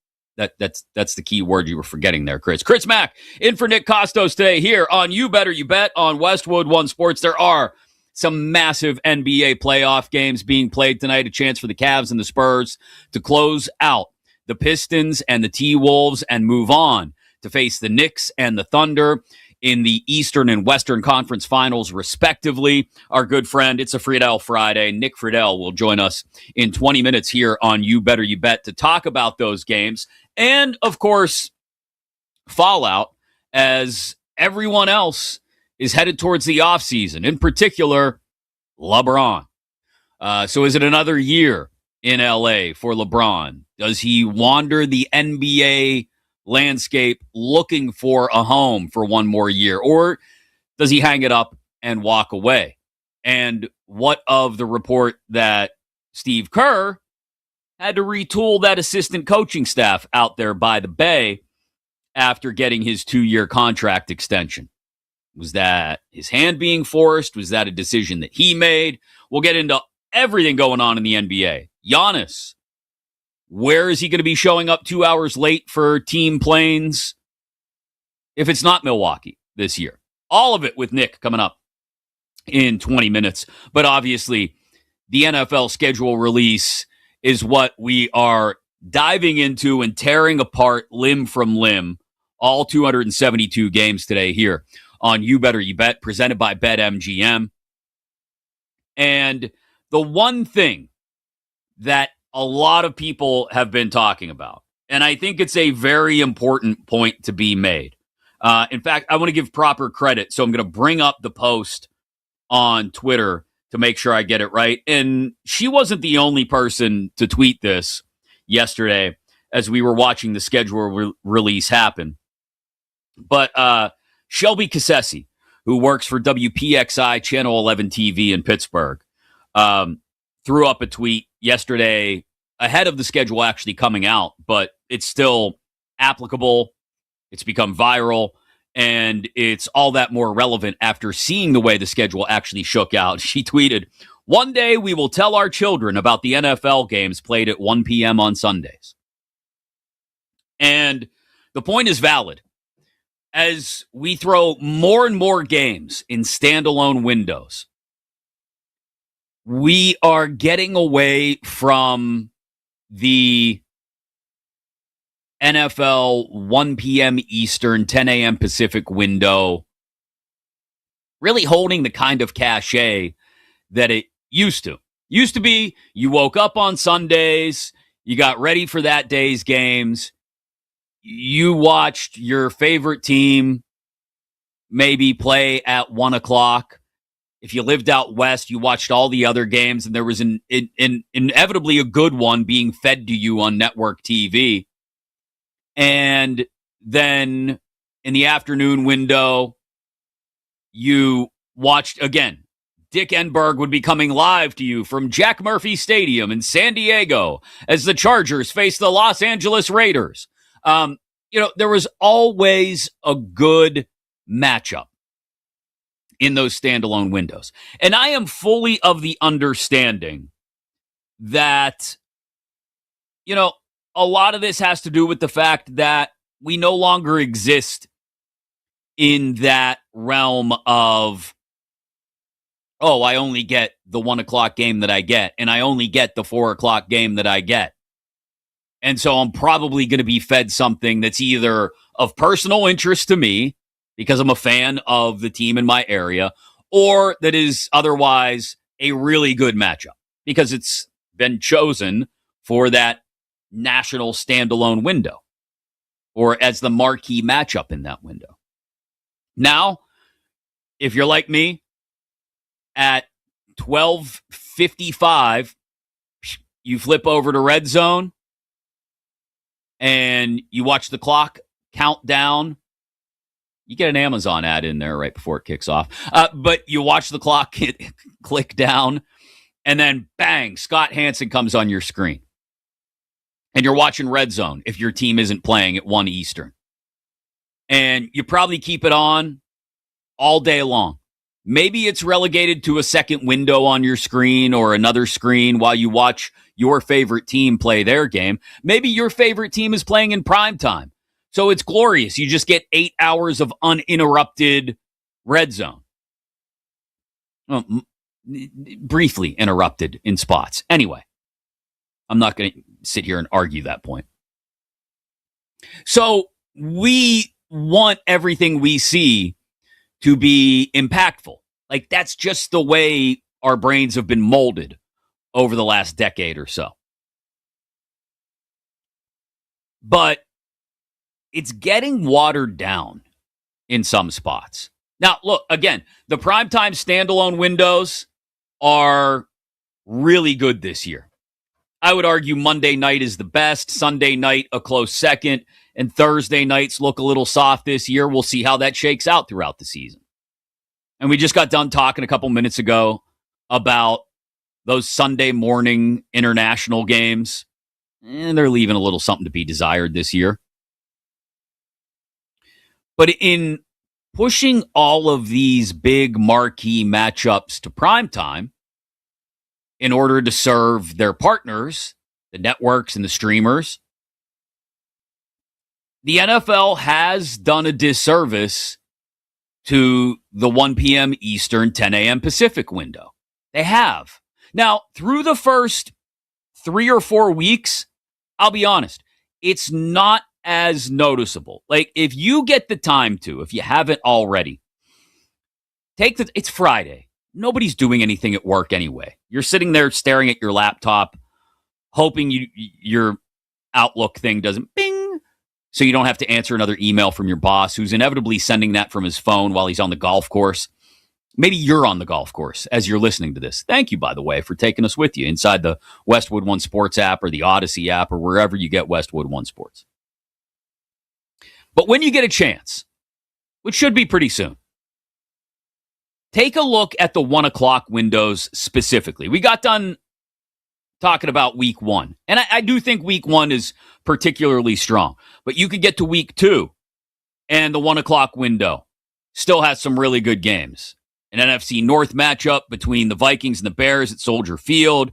That's the key word you were forgetting there, Chris. Chris Mack in for Nick Kostos today here on You Better You Bet on Westwood One Sports. There are some massive NBA playoff games being played tonight. A chance for the Cavs and the Spurs to close out the Pistons and the T-Wolves and move on to face the Knicks and the Thunder in the Eastern and Western Conference Finals, respectively. Our good friend, it's a Friedell Friday, Nick Friedell, will join us in 20 minutes here on You Better You Bet to talk about those games and, of course, fallout as everyone else is headed towards the offseason, in particular, LeBron. So is it another year in LA for LeBron? Does he wander the NBA landscape looking for a home for one more year? Or does he hang it up and walk away? And what of the report that Steve Kerr had to retool that assistant coaching staff out there by the Bay after getting his 2-year contract extension? Was that his hand being forced? Was that a decision that he made? We'll get into everything going on in the NBA. Giannis, where is he going to be showing up 2 hours late for team planes if it's not Milwaukee this year? All of it with Nick coming up in 20 minutes. But obviously, the NFL schedule release is what we are diving into and tearing apart limb from limb. All 272 games today here on You Better You Bet, presented by BetMGM. And the one thing that a lot of people have been talking about, and I think it's a very important point to be made. In fact, I want to give proper credit, so I'm going to bring up the post on Twitter to make sure I get it right. And she wasn't the only person to tweet this yesterday as we were watching the schedule release happen. But Shelby Cassesi, who works for WPXI Channel 11 TV in Pittsburgh, threw up a tweet yesterday ahead of the schedule actually coming out, but it's still applicable. It's become viral, and it's all that more relevant after seeing the way the schedule actually shook out. She tweeted, "One day we will tell our children about the NFL games played at 1 p.m. on Sundays." And the point is valid. As we throw more and more games in standalone windows, we are getting away from the NFL 1 p.m. Eastern, 10 a.m. Pacific window, really holding the kind of cachet that it used to. Used to be, you woke up on Sundays, you got ready for that day's games, you watched your favorite team maybe play at 1 o'clock. If you lived out west, you watched all the other games, and there was inevitably a good one being fed to you on network TV. And then in the afternoon window, you watched, again, Dick Enberg would be coming live to you from Jack Murphy Stadium in San Diego as the Chargers face the Los Angeles Raiders. There was always a good matchup in those standalone windows. And I am fully of the understanding that, a lot of this has to do with the fact that we no longer exist in that realm of, I only get the 1 o'clock game that I get, and I only get the 4 o'clock game that I get. And so I'm probably going to be fed something that's either of personal interest to me, because I'm a fan of the team in my area, or that is otherwise a really good matchup, because it's been chosen for that national standalone window, or as the marquee matchup in that window. Now, if you're like me, at 12:55, you flip over to Red Zone and you watch the clock countdown. You get an Amazon ad in there right before it kicks off. But you watch the clock click down, and then bang, Scott Hansen comes on your screen. And you're watching Red Zone if your team isn't playing at 1 Eastern. And you probably keep it on all day long. Maybe it's relegated to a second window on your screen or another screen while you watch your favorite team play their game. Maybe your favorite team is playing in prime time. So it's glorious. You just get 8 hours of uninterrupted Red Zone. Well, briefly interrupted in spots. Anyway, I'm not going to sit here and argue that point. So we want everything we see to be impactful. Like, that's just the way our brains have been molded over the last decade or so. But it's getting watered down in some spots. Now, look, again, the primetime standalone windows are really good this year. I would argue Monday night is the best, Sunday night a close second, and Thursday nights look a little soft this year. We'll see how that shakes out throughout the season. And we just got done talking a couple minutes ago about those Sunday morning international games. And they're leaving a little something to be desired this year. But in pushing all of these big marquee matchups to primetime in order to serve their partners, the networks and the streamers, the NFL has done a disservice to the 1 p.m. Eastern, 10 a.m. Pacific window. They have. Now, through the first 3 or 4 weeks, I'll be honest, it's not as noticeable. Like, if you get the time to, if you haven't already, it's Friday. Nobody's doing anything at work anyway. You're sitting there staring at your laptop, hoping your Outlook thing doesn't bing, so you don't have to answer another email from your boss who's inevitably sending that from his phone while he's on the golf course. Maybe you're on the golf course as you're listening to this. Thank you, by the way, for taking us with you inside the Westwood One Sports app or the Audacy app or wherever you get Westwood One Sports. But when you get a chance, which should be pretty soon, take a look at the 1 o'clock windows specifically. We got done talking about week 1. And I do think week 1 is particularly strong. But you could get to week 2, and the 1 o'clock window still has some really good games. An NFC North matchup between the Vikings and the Bears at Soldier Field.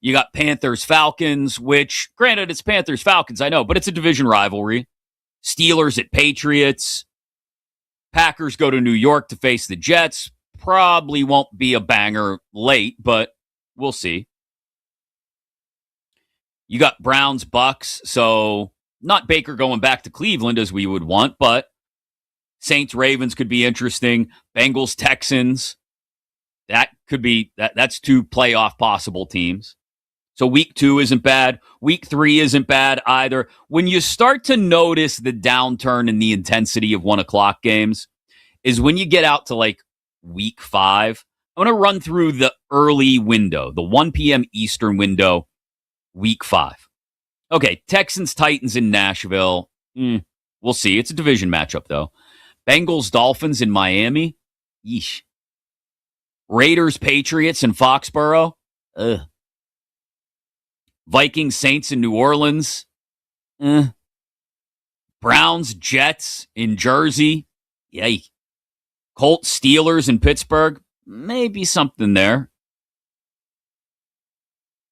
You got Panthers-Falcons, which, granted, it's Panthers-Falcons, I know, but it's a division rivalry. Steelers at Patriots. Packers go to New York to face the Jets. Probably won't be a banger late, but we'll see. You got Browns, Bucks, so not Baker going back to Cleveland as we would want, but Saints, Ravens could be interesting. Bengals, Texans. That could be, that's 2 playoff possible teams. So week 2 isn't bad. Week 3 isn't bad either. When you start to notice the downturn in the intensity of 1 o'clock games is when you get out to like week 5. I'm going to run through the early window, the 1 p.m. Eastern window, week 5. Okay, Texans, Titans in Nashville. We'll see. It's a division matchup, though. Bengals, Dolphins in Miami. Yeesh. Raiders, Patriots in Foxborough. Ugh. Vikings, Saints in New Orleans. Browns, Jets in Jersey. Yay. Colts, Steelers in Pittsburgh. Maybe something there.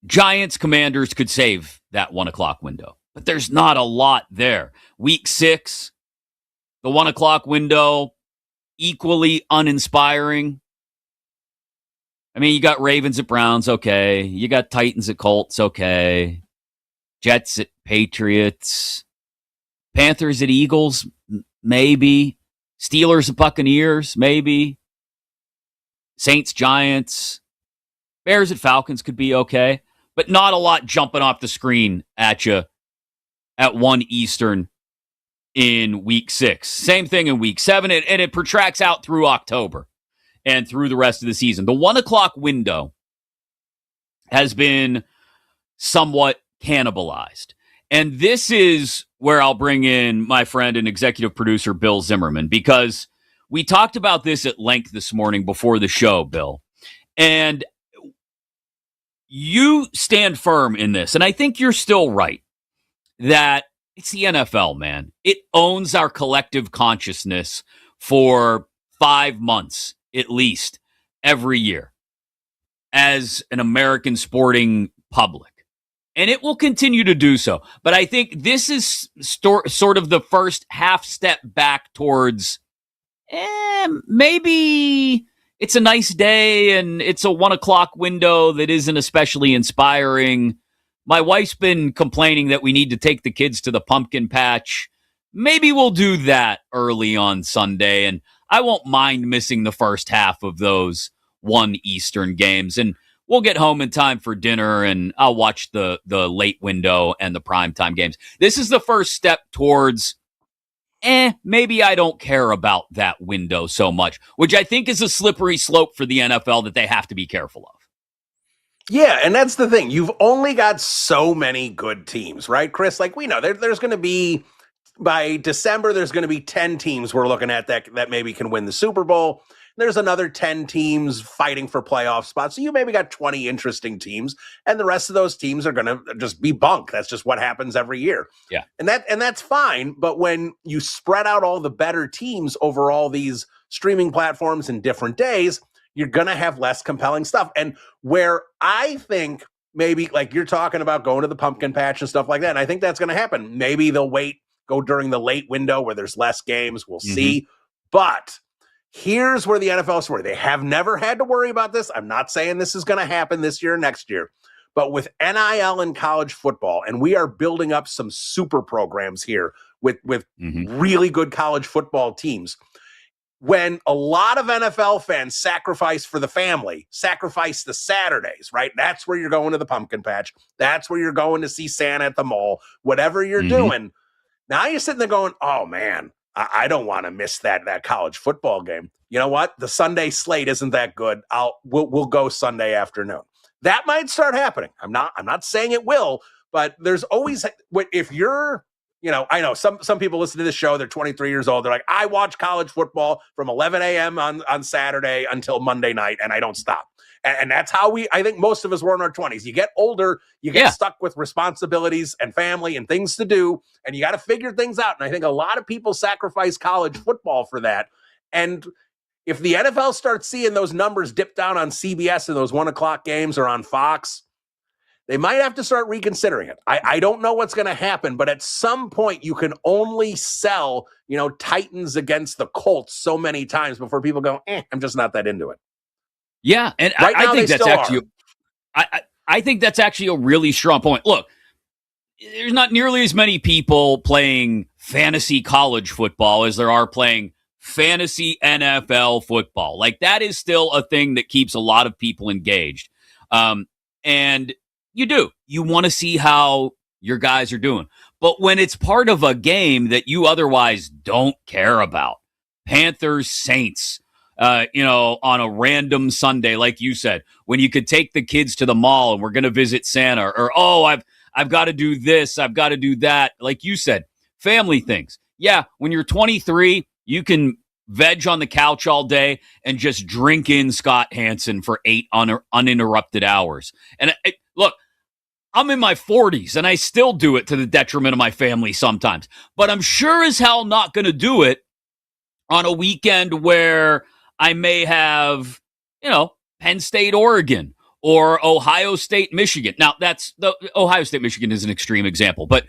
Giants, Commanders could save that 1 o'clock window, but there's not a lot there. Week 6, the 1 o'clock window, equally uninspiring. I mean, you got Ravens at Browns, okay. You got Titans at Colts, okay. Jets at Patriots. Panthers at Eagles, maybe. Steelers at Buccaneers, maybe. Saints, Giants. Bears at Falcons could be okay. But not a lot jumping off the screen at you at 1 Eastern in week 6. Same thing in week 7, and it protracts out through October and through the rest of the season. The 1 o'clock window has been somewhat cannibalized. And this is where I'll bring in my friend and executive producer, Bill Zimmerman, because we talked about this at length this morning before the show, Bill. And you stand firm in this. And I think you're still right that it's the NFL, man. It owns our collective consciousness for 5 months, at least, every year as an American sporting public. And it will continue to do so. But I think this is sort of the first half step back towards maybe it's a nice day and it's a 1 o'clock window that isn't especially inspiring. My wife's been complaining that we need to take the kids to the pumpkin patch. Maybe we'll do that early on Sunday, and I won't mind missing the first half of those 1 Eastern games. And we'll get home in time for dinner, and I'll watch the late window and the primetime games. This is the first step towards, maybe I don't care about that window so much, which I think is a slippery slope for the NFL that they have to be careful of. Yeah, and that's the thing. You've only got so many good teams, right, Chris? Like, we know there's going to be, by December, there's going to be 10 teams we're looking at that maybe can win the Super Bowl. There's another 10 teams fighting for playoff spots. So you maybe got 20 interesting teams, and the rest of those teams are going to just be bunk. That's just what happens every year. Yeah. And that's fine. But when you spread out all the better teams over all these streaming platforms in different days, you're going to have less compelling stuff. And where I think maybe, like you're talking about going to the pumpkin patch and stuff like that, and I think that's going to happen. Maybe they'll go during the late window where there's less games. We'll see. But here's where the NFL is worried. They have never had to worry about this. I'm not saying this is going to happen this year or next year. But with NIL in college football, and we are building up some super programs here with really good college football teams, when a lot of NFL fans sacrifice for the family, sacrifice the Saturdays, right? That's where you're going to the pumpkin patch. That's where you're going to see Santa at the mall, whatever you're doing. Now you're sitting there going, oh, man, I don't want to miss that college football game. You know what? The Sunday slate isn't that good. We'll go Sunday afternoon. That might start happening. I'm not saying it will, but there's always, if you're, I know some people listen to this show, they're 23 years old. They're like, I watch college football from 11 a.m. on Saturday until Monday night, and I don't stop. And that's how I think most of us were in our 20s. You get older, you get stuck with responsibilities and family and things to do, and you got to figure things out. And I think a lot of people sacrifice college football for that. And if the NFL starts seeing those numbers dip down on CBS in those 1 o'clock games or on Fox, they might have to start reconsidering it. I don't know what's going to happen, but at some point you can only sell, Titans against the Colts so many times before people go, I'm just not that into it. Yeah, and I think that's actually I think that's actually a really strong point. Look, there's not nearly as many people playing fantasy college football as there are playing fantasy NFL football. Like, that is still a thing that keeps a lot of people engaged. And you want to see how your guys are doing. But when it's part of a game that you otherwise don't care about, Panthers, Saints, on a random Sunday, like you said, when you could take the kids to the mall and we're going to visit Santa, or, I've got to do this, I've got to do that. Like you said, family things. Yeah, when you're 23, you can veg on the couch all day and just drink in Scott Hansen for 8 uninterrupted hours. And look, I'm in my 40s and I still do it to the detriment of my family sometimes. But I'm sure as hell not going to do it on a weekend where I may have, Penn State, Oregon, or Ohio State, Michigan. Now, the Ohio State, Michigan is an extreme example, but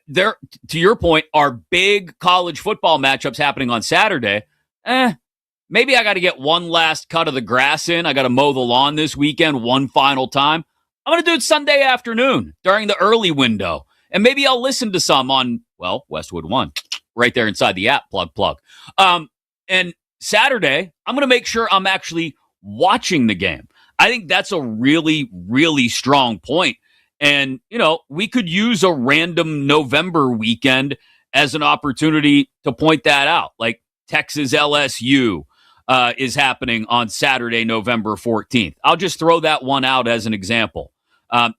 there, to your point, are big college football matchups happening on Saturday. Maybe I got to get one last cut of the grass in. I got to mow the lawn this weekend one final time. I'm going to do it Sunday afternoon during the early window, and maybe I'll listen to some on Westwood One right there inside the app. Plug. And Saturday, I'm going to make sure I'm actually watching the game. I think that's a really, really strong point. And, we could use a random November weekend as an opportunity to point that out. Like Texas LSU is happening on Saturday, November 14th. I'll just throw that one out as an example.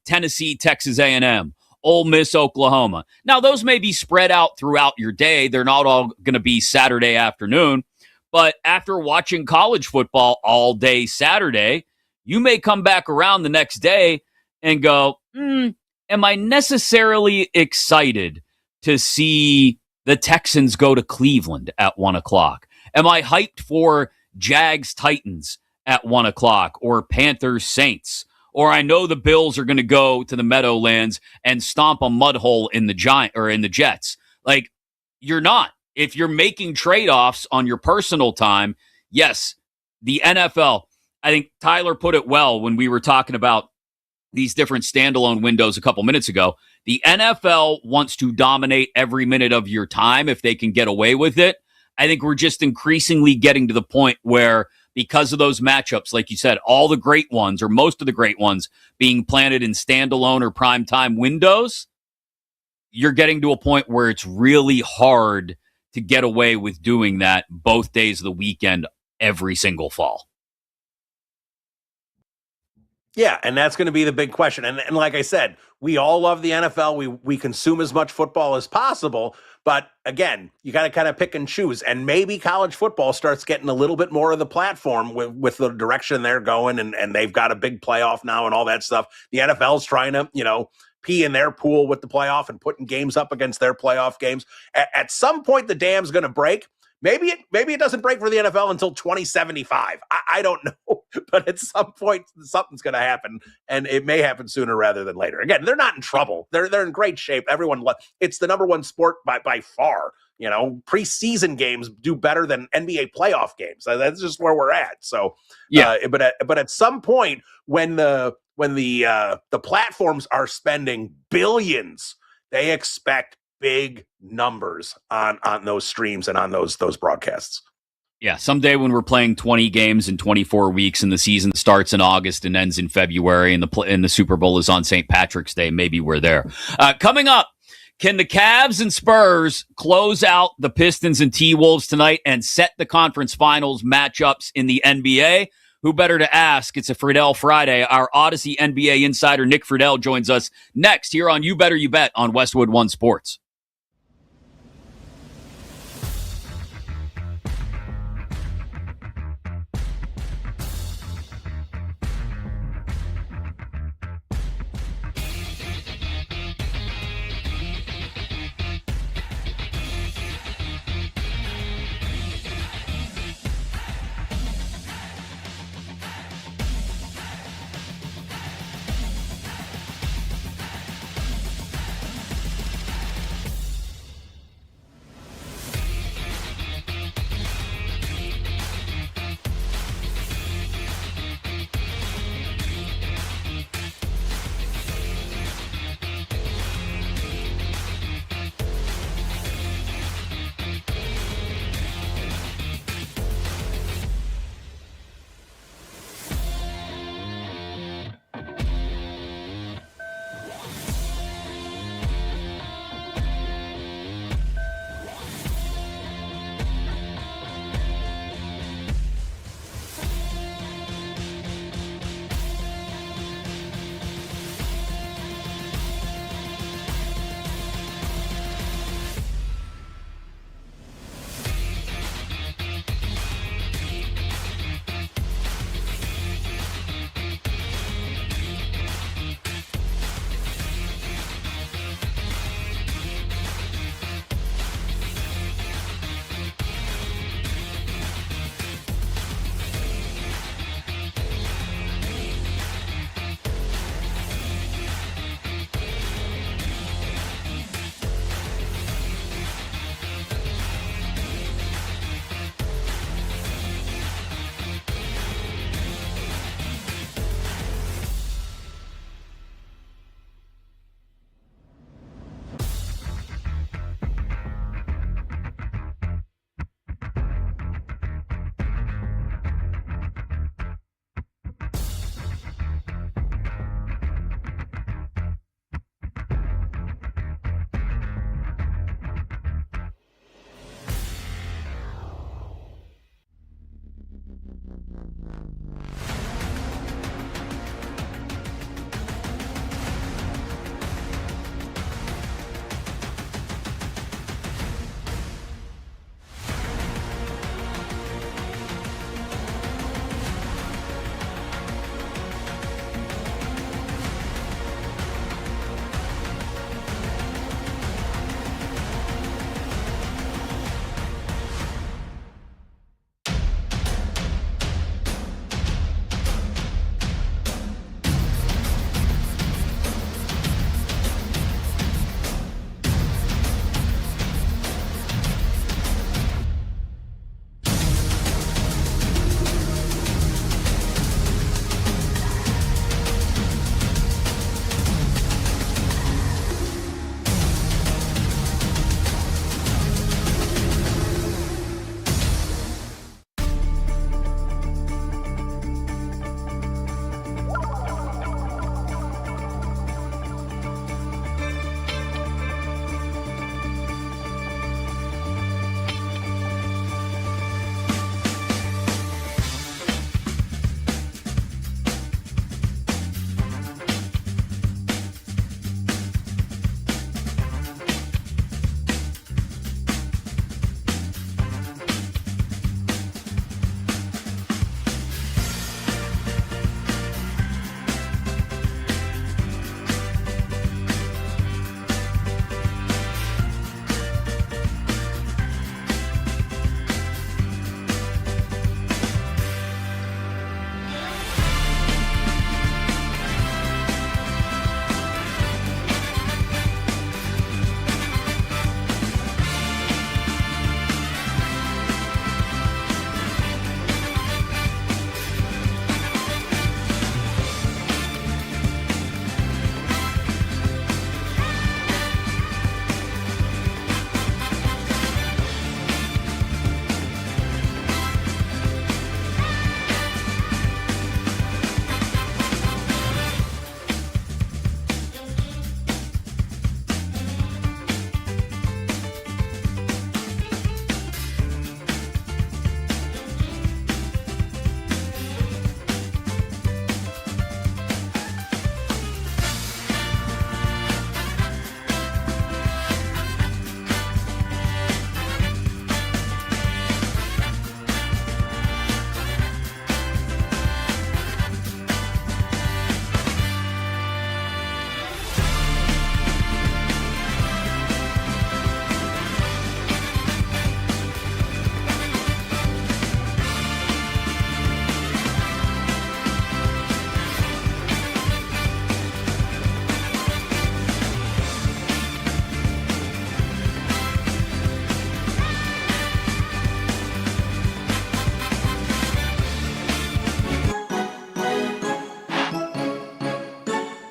Tennessee, Texas A&M, Ole Miss, Oklahoma. Now, those may be spread out throughout your day. They're not all going to be Saturday afternoon. But after watching college football all day Saturday, you may come back around the next day and go, am I necessarily excited to see the Texans go to Cleveland at 1 o'clock? Am I hyped for Jags Titans at 1 o'clock or Panthers Saints? Or I know the Bills are going to go to the Meadowlands and stomp a mud hole in the Jets. Like, you're not. If you're making trade-offs on your personal time, yes, the NFL, I think Tyler put it well when we were talking about these different standalone windows a couple minutes ago. The NFL wants to dominate every minute of your time if they can get away with it. I think we're just increasingly getting to the point where, because of those matchups, like you said, all the great ones or most of the great ones being planted in standalone or primetime windows, you're getting to a point where it's really hard to get away with doing that both days of the weekend every single fall. Yeah, and that's going to be the big question. And like I said, we all love the NFL. We consume as much football as possible. But again, you got to kind of pick and choose. And maybe college football starts getting a little bit more of the platform with the direction they're going. And they've got a big playoff now and all that stuff. The NFL's trying to, pee in their pool with the playoff and putting games up against their playoff games. At some point, the dam's going to break. Maybe it doesn't break for the NFL until 2075. I don't know, but at some point something's going to happen, and it may happen sooner rather than later. Again, they're not in trouble. They're in great shape. It's the number one sport by far. Preseason games do better than NBA playoff games. That's just where we're at. So yeah, but at some point when the platforms are spending billions, they expect big numbers on those streams and on those broadcasts. Yeah, someday when we're playing 20 games in 24 weeks and the season starts in August and ends in February and the Super Bowl is on St. Patrick's Day, maybe we're there. Coming up, can the Cavs and Spurs close out the Pistons and T-Wolves tonight and set the conference finals matchups in the NBA? Who better to ask? It's a Friedell Friday. Our Audacy NBA insider Nick Friedell joins us next here on You Better You Bet on Westwood One Sports.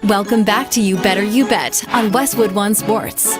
Welcome back to You Better You Bet on Westwood One Sports.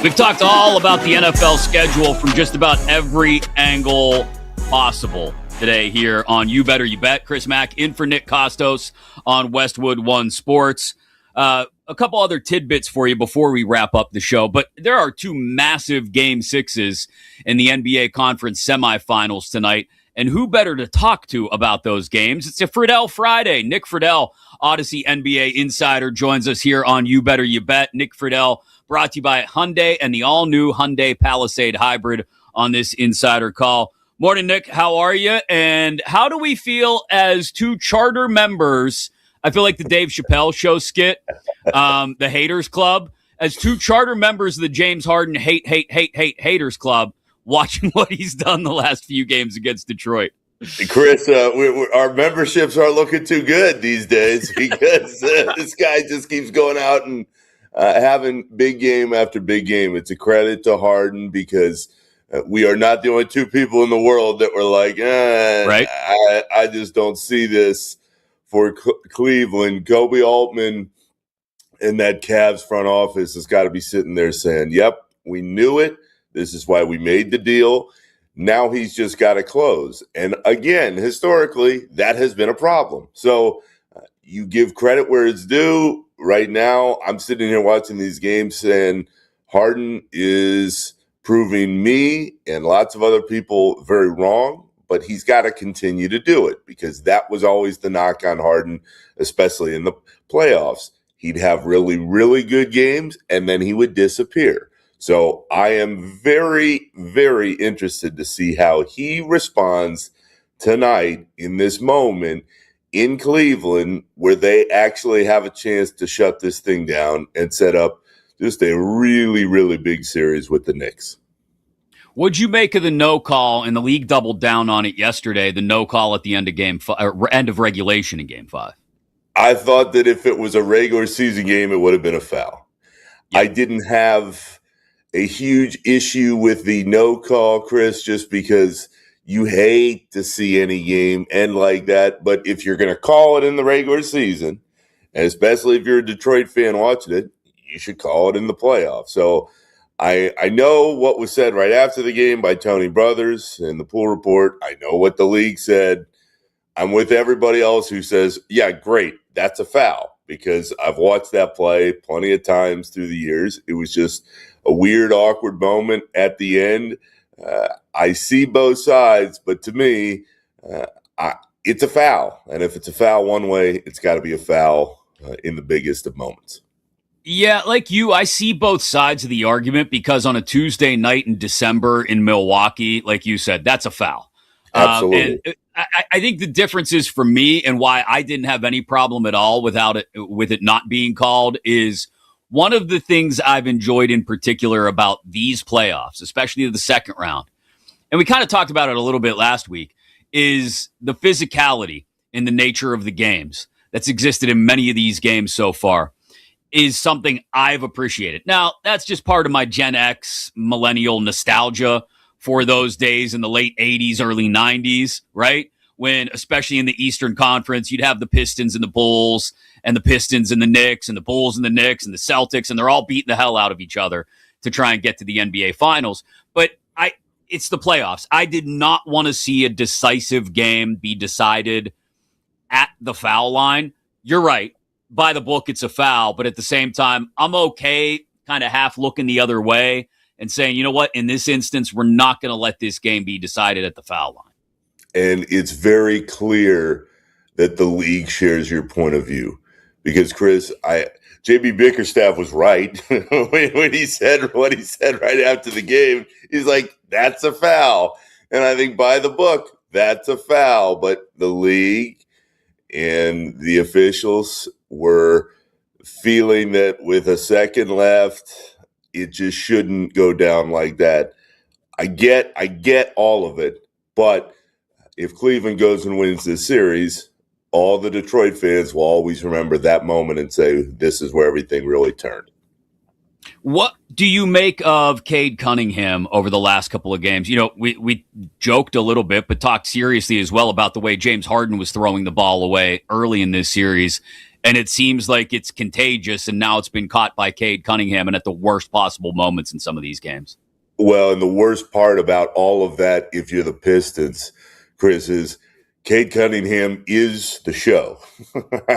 We've talked all about the NFL schedule from just about every angle possible today here on You Better You Bet. Chris Mack in for Nick Kostos on Westwood One Sports. A couple other tidbits for you before we wrap up the show, but there are two massive Game 6s in the NBA Conference Semifinals tonight, and who better to talk to about those games? It's a Friedell Friday. Nick Friedell, Audacy NBA Insider, joins us here on You Better You Bet. Nick Friedell, brought to you by Hyundai and the all-new Hyundai Palisade Hybrid on this Insider Call. Morning, Nick. How are you? And how do we feel as two charter members? I feel like the Dave Chappelle show skit, the Haters Club, as two charter members of the James Harden Haters Club, watching what he's done the last few games against Detroit. Chris, our memberships aren't looking too good these days because this guy just keeps going out and having big game after big game. It's a credit to Harden because we are not the only two people in the world that were like, right. I just don't see this for Cleveland. Kobe Altman and that Cavs front office has got to be sitting there saying, yep, we knew it. This is why we made the deal. Now he's just got to close. And again, historically, that has been a problem. So you give credit where it's due. Right now, I'm sitting here watching these games saying Harden is proving me and lots of other people very wrong, but he's got to continue to do it because that was always the knock on Harden, especially in the playoffs. He'd have really, really good games, and then he would disappear. So I am very, very interested to see how he responds tonight in this moment in Cleveland, where they actually have a chance to shut this thing down and set up just a really, really big series with the Knicks. What'd you make of the no call? And the league doubled down on it yesterday. The no call at the end of end of regulation in Game 5. I thought that if it was a regular season game, it would have been a foul. Yep. I didn't have a huge issue with the no call, Chris, just because you hate to see any game end like that. But if you're going to call it in the regular season, and especially if you're a Detroit fan watching it, you should call it in the playoffs. So I know what was said right after the game by Tony Brothers in the pool report. I know what the league said. I'm with everybody else who says, yeah, great, that's a foul, because I've watched that play plenty of times through the years. It was just a weird, awkward moment at the end. I see both sides, but to me, it's a foul. And if it's a foul one way, it's got to be a foul in the biggest of moments. Yeah, like you, I see both sides of the argument because on a Tuesday night in December in Milwaukee, like you said, that's a foul. Absolutely. And I think the difference is for me and why I didn't have any problem at all with it not being called is one of the things I've enjoyed in particular about these playoffs, especially the second round, and we kind of talked about it a little bit last week, is the physicality in the nature of the games that's existed in many of these games so far is something I've appreciated. Now, that's just part of my Gen X millennial nostalgia for those days in the late 80s, early 90s, right? When, especially in the Eastern Conference, you'd have the Pistons and the Bulls and the Pistons and the Knicks and the Bulls and the Knicks and the Celtics, and they're all beating the hell out of each other to try and get to the NBA Finals. But it's the playoffs. I did not want to see a decisive game be decided at the foul line. You're right. By the book, it's a foul. But at the same time, I'm okay kind of half looking the other way and saying, you know what, in this instance, we're not going to let this game be decided at the foul line. And it's very clear that the league shares your point of view. Because, Chris, JB Bickerstaff was right when he said what he said right after the game. He's like, that's a foul. And I think by the book, that's a foul. But the league and the officials were feeling that with a second left, it just shouldn't go down like that. I get all of it. But if Cleveland goes and wins this series, all the Detroit fans will always remember that moment and say, this is where everything really turned. What do you make of Cade Cunningham over the last couple of games? You know, we joked a little bit, but talked seriously as well about the way James Harden was throwing the ball away early in this series. And it seems like it's contagious, and now it's been caught by Cade Cunningham and at the worst possible moments in some of these games. Well, and the worst part about all of that, if you're the Pistons, Chris, is Cade Cunningham is the show.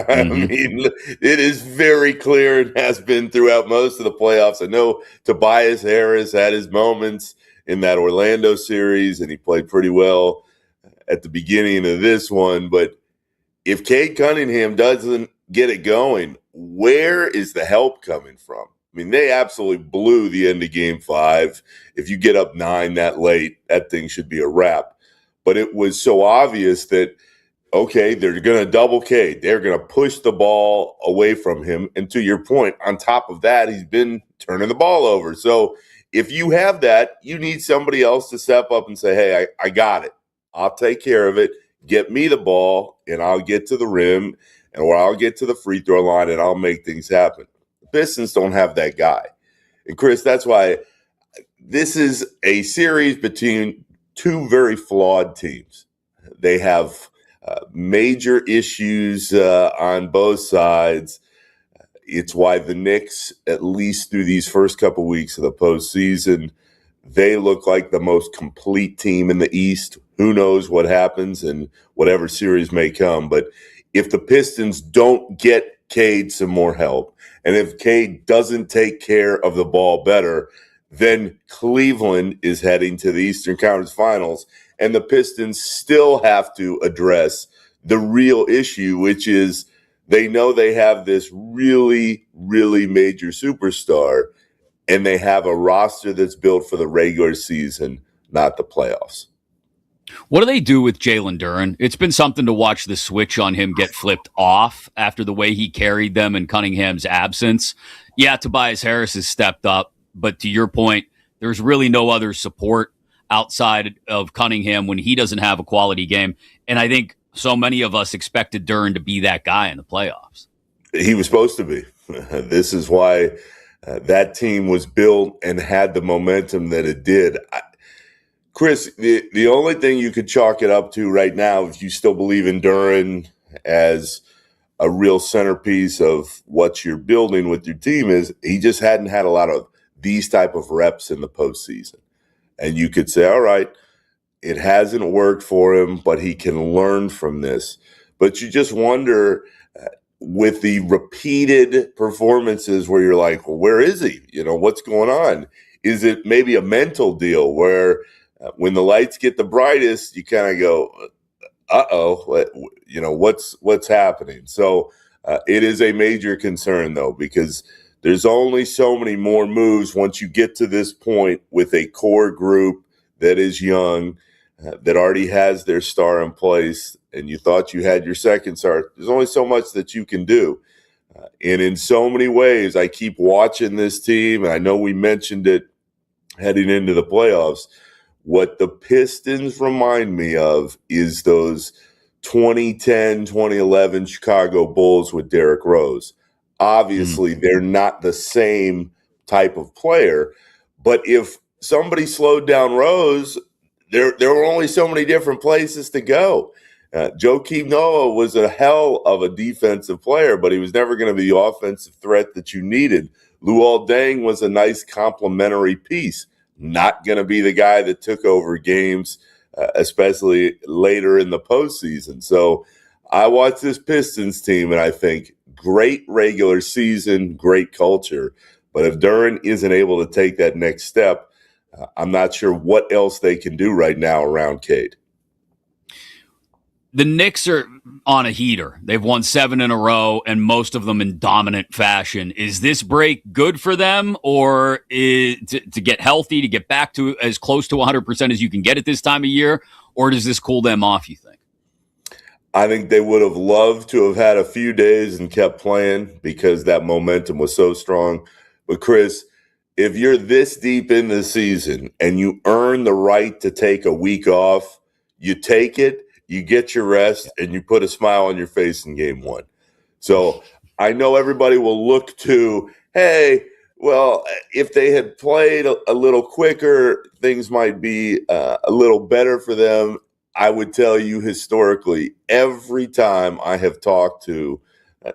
I mean, it is very clear and has been throughout most of the playoffs. I know Tobias Harris had his moments in that Orlando series, and he played pretty well at the beginning of this one. But if Cade Cunningham doesn't get it going, where is the help coming from? I mean, they absolutely blew the end of Game 5. If you get up 9 that late, that thing should be a wrap. But it was so obvious that, okay, they're going to double Cade. They're going to push the ball away from him. And to your point, on top of that, he's been turning the ball over. So if you have that, you need somebody else to step up and say, hey, I got it. I'll take care of it. Get me the ball, and I'll get to the rim, or I'll get to the free throw line, and I'll make things happen. The Pistons don't have that guy. And, Chris, that's why this is a series between two very flawed teams. They have major issues on both sides. It's why the Knicks, at least through these first couple weeks of the postseason, they look like the most complete team in the East. Who knows what happens and whatever series may come. But if the Pistons don't get Cade some more help, and if Cade doesn't take care of the ball better, then Cleveland is heading to the Eastern Conference Finals, and the Pistons still have to address the real issue, which is they know they have this really, really major superstar, and they have a roster that's built for the regular season, not the playoffs. What do they do with Jalen Duren? It's been something to watch the switch on him get flipped off after the way he carried them in Cunningham's absence. Yeah, Tobias Harris has stepped up, but to your point, there's really no other support outside of Cunningham when he doesn't have a quality game. And I think so many of us expected Duren to be that guy in the playoffs. He was supposed to be. This is why that team was built and had the momentum that it did. Chris, the only thing you could chalk it up to right now, if you still believe in Duren as a real centerpiece of what you're building with your team, is he just hadn't had a lot of these type of reps in the postseason. And you could say, all right, it hasn't worked for him, but he can learn from this. But you just wonder with the repeated performances where you're like, well, where is he? You know, what's going on? Is it maybe a mental deal where when the lights get the brightest, you kind of go, what's happening? So it is a major concern, though, because there's only so many more moves once you get to this point with a core group that is young, that already has their star in place, and you thought you had your second star. There's only so much that you can do. And in so many ways, I keep watching this team, and I know we mentioned it heading into the playoffs. What the Pistons remind me of is those 2010, 2011 Chicago Bulls with Derrick Rose. Obviously, they're not the same type of player, but if somebody slowed down Rose, there were only so many different places to go. Joakim Noah was a hell of a defensive player, but he was never going to be the offensive threat that you needed. Luol Deng was a nice complementary piece. Not going to be the guy that took over games, especially later in the postseason. So I watch this Pistons team, and I think great regular season, great culture. But if Duren isn't able to take that next step, I'm not sure what else they can do right now around Cade. The Knicks are on a heater. They've won 7 in a row, and most of them in dominant fashion. Is this break good for them, or to get healthy, to get back to as close to 100% as you can get at this time of year, or does this cool them off, you think? I think they would have loved to have had a few days and kept playing because that momentum was so strong. But, Chris, if you're this deep in the season and you earn the right to take a week off, you take it. You get your rest, and you put a smile on your face in game 1. So I know everybody will look to, hey, Well, if they had played a little quicker, things might be a little better for them. I would tell you historically, every time I have talked to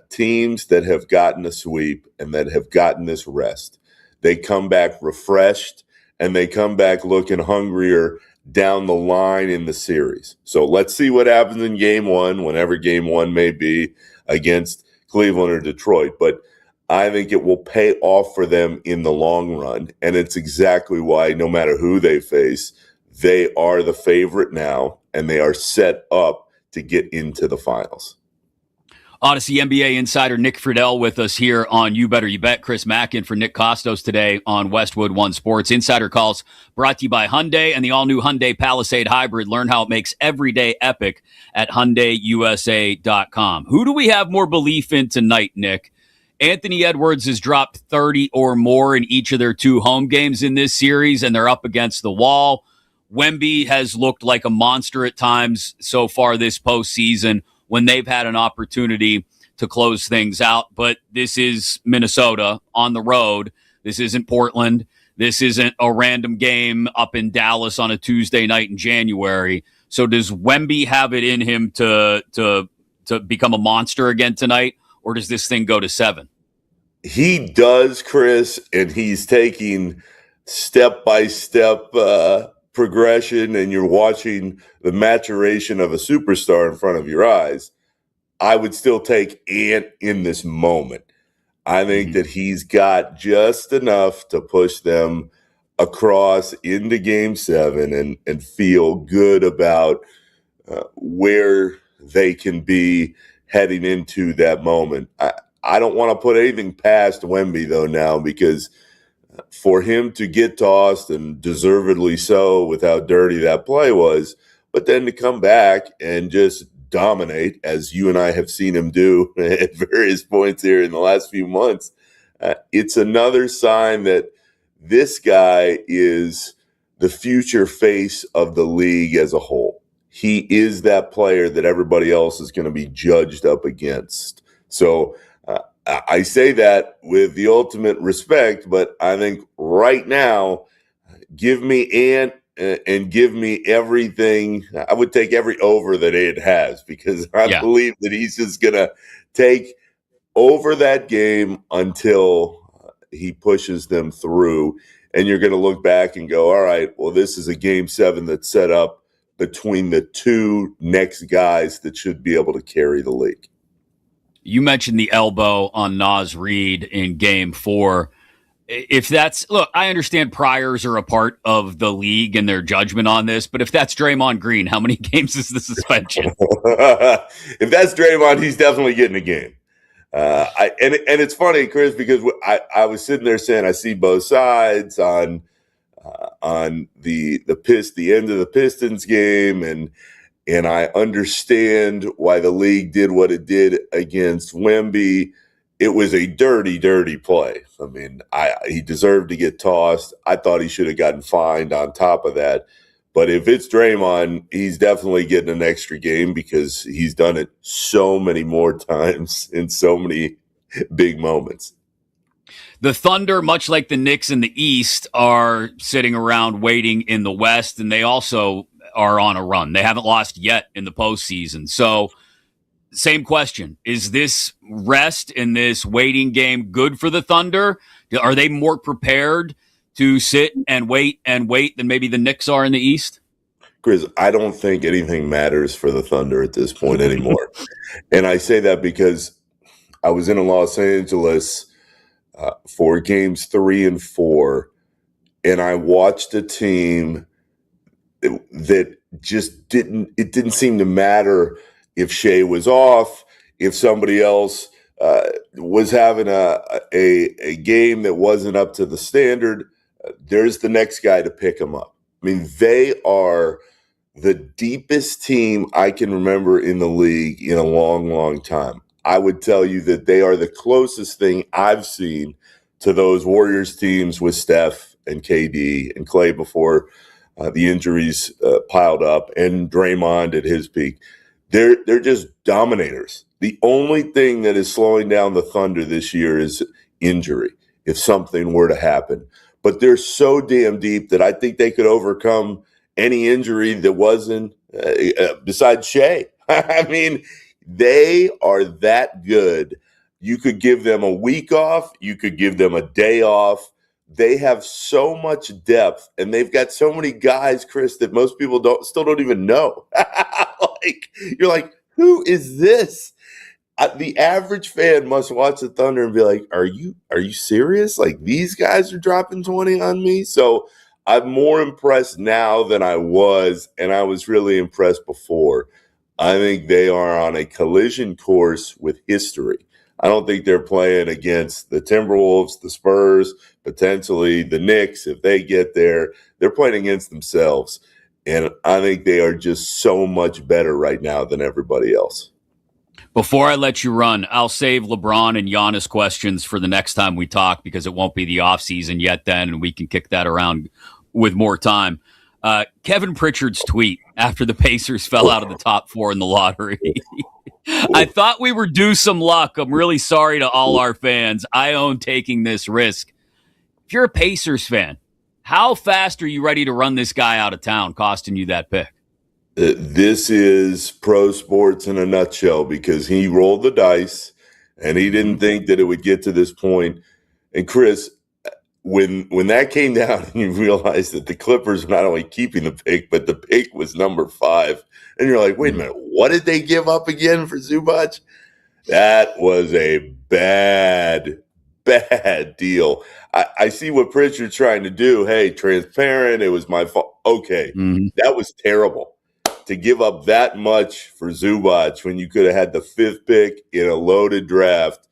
teams that have gotten a sweep and that have gotten this rest, they come back refreshed and they come back looking hungrier down the line in the series. So let's see what happens in game one, whenever game one may be, against Cleveland or Detroit. But I think it will pay off for them in the long run. And it's exactly why, no matter who they face, they are the favorite now, and they are set up to get into the finals. Audacy NBA insider Nick Friedell with us here on You Better You Bet. Chris Mack in for Nick Kostos today on Westwood One Sports. Insider calls brought to you by Hyundai and the all-new Hyundai Palisade Hybrid. Learn how it makes every day epic at HyundaiUSA.com. Who do we have more belief in tonight, Nick? Anthony Edwards has dropped 30 or more in each of their 2 home games in this series, and they're up against the wall. Wemby has looked like a monster at times so far this postseason when they've had an opportunity to close things out. But this is Minnesota on the road. This isn't Portland. This isn't a random game up in Dallas on a Tuesday night in January. So does Wemby have it in him to become a monster again tonight, or does this thing go to 7? He does, Chris, and he's taking step-by-step progression, and you're watching the maturation of a superstar in front of your eyes. I would still take Ant in this moment. I think that he's got just enough to push them across into Game 7 and feel good about where they can be heading into that moment. I don't want to put anything past Wemby, though, now, because for him to get tossed, and deservedly so, with how dirty that play was, but then to come back and just dominate, as you and I have seen him do at various points here in the last few months, it's another sign that this guy is the future face of the league as a whole. He is that player that everybody else is going to be judged up against. So I say that with the ultimate respect, but I think right now, give me Ant and give me everything. I would take every over that Ant has, because I believe that he's just going to take over that game until he pushes them through. And you're going to look back and go, all right, well, this is a Game 7 that's set up between the 2 next guys that should be able to carry the league. You mentioned the elbow on Naz Reid in Game 4. If that's, look, I understand priors are a part of the league and their judgment on this, but if that's Draymond Green, how many games is the suspension? If that's Draymond, he's definitely getting a game. And it's funny, Chris, because I was sitting there saying I see both sides on the end of the Pistons game, and I understand why the league did what it did against Wemby. It was a dirty, dirty play. I mean, he deserved to get tossed. I thought he should have gotten fined on top of that. But if it's Draymond, he's definitely getting an extra game, because he's done it so many more times in so many big moments. The Thunder, much like the Knicks in the East, are sitting around waiting in the West, and they also are on a run. They haven't lost yet in the postseason. So, same question. Is this rest in this waiting game good for the Thunder? Are they more prepared to sit and wait than maybe the Knicks are in the East? Chris, I don't think anything matters for the Thunder at this point anymore. And I say that because I was in Los Angeles for Games 3 and 4, and I watched a team that just didn't seem to matter if Shea was off, if somebody else was having a game that wasn't up to the standard. There's the next guy to pick them up. I mean, they are the deepest team I can remember in the league in a long, long time. I would tell you that they are the closest thing I've seen to those Warriors teams with Steph and KD and Clay before the injuries piled up, and Draymond at his peak. They're just dominators. The only thing that is slowing down the Thunder this year is injury. if something were to happen. But they're so damn deep that I think they could overcome any injury that wasn't besides Shea. I mean, they are that good. You could give them a week off. You could give them a day off. They have so much depth, and they've got so many guys, Chris, that most people still don't even know. You're like, who is this? The average fan must watch the Thunder and be like, are you serious? Like, these guys are dropping 20 on me? So I'm more impressed now than I was, and I was really impressed before. I think they are on a collision course with history. I don't think they're playing against the Timberwolves, the Spurs, potentially the Knicks. If they get there, they're playing against themselves. And I think they are just so much better right now than everybody else. Before I let you run, I'll save LeBron and Giannis questions for the next time we talk because it won't be the offseason yet then, and we can kick that around with more time. Kevin Pritchard's tweet after the Pacers fell out of the top 4 in the lottery. I thought we were due some luck. I'm really sorry to all our fans. I own taking this risk. If you're a Pacers fan, how fast are you ready to run this guy out of town, costing you that pick? This is pro sports in a nutshell because he rolled the dice and he didn't think that it would get to this point. And Chris, when that came down and you realized that the Clippers were not only keeping the pick, but the pick was number 5, and you're like, wait a minute, what did they give up again for Zubac? That was a bad deal. I see what Pritchard's trying to do. Hey, transparent, it was my fault. Okay, That was terrible. To give up that much for Zubac when you could have had the 5th pick in a loaded draft,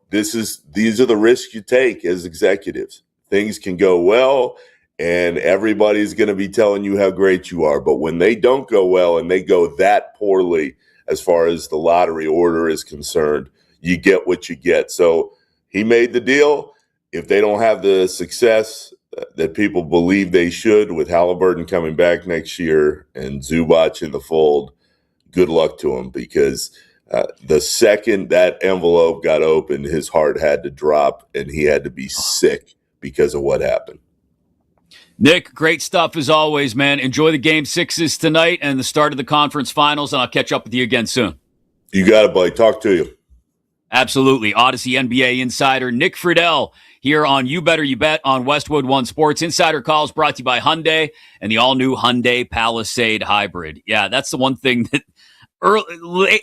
these are the risks you take as executives. Things can go well, and everybody's going to be telling you how great you are. But when they don't go well and they go that poorly as far as the lottery order is concerned, you get what you get. So he made the deal. If they don't have the success that people believe they should with Halliburton coming back next year and Zubac in the fold, good luck to him because the second that envelope got opened, his heart had to drop and he had to be sick because of what happened. Nick, great stuff as always, man. Enjoy the Game 6s tonight and the start of the conference finals, and I'll catch up with you again soon. You got it, buddy. Talk to you. Absolutely. Audacy NBA insider Nick Friedell here on You Better You Bet on Westwood One Sports. Insider calls brought to you by Hyundai and the all-new Hyundai Palisade Hybrid. Yeah, that's the one thing that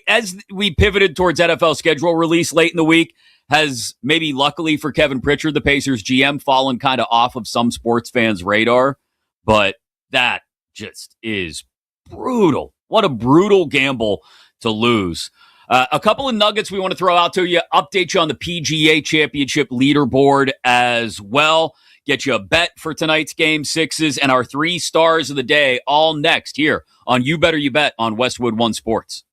as we pivoted towards NFL schedule release late in the week, has maybe luckily for Kevin Pritchard, the Pacers GM, fallen kind of off of some sports fans' radar. But that just is brutal. What a brutal gamble to lose. A couple of nuggets we want to throw out to you. Update you on the PGA Championship leaderboard as well. Get you a bet for tonight's Game 6s and our 3 stars of the day all next here on You Better You Bet on Westwood One Sports.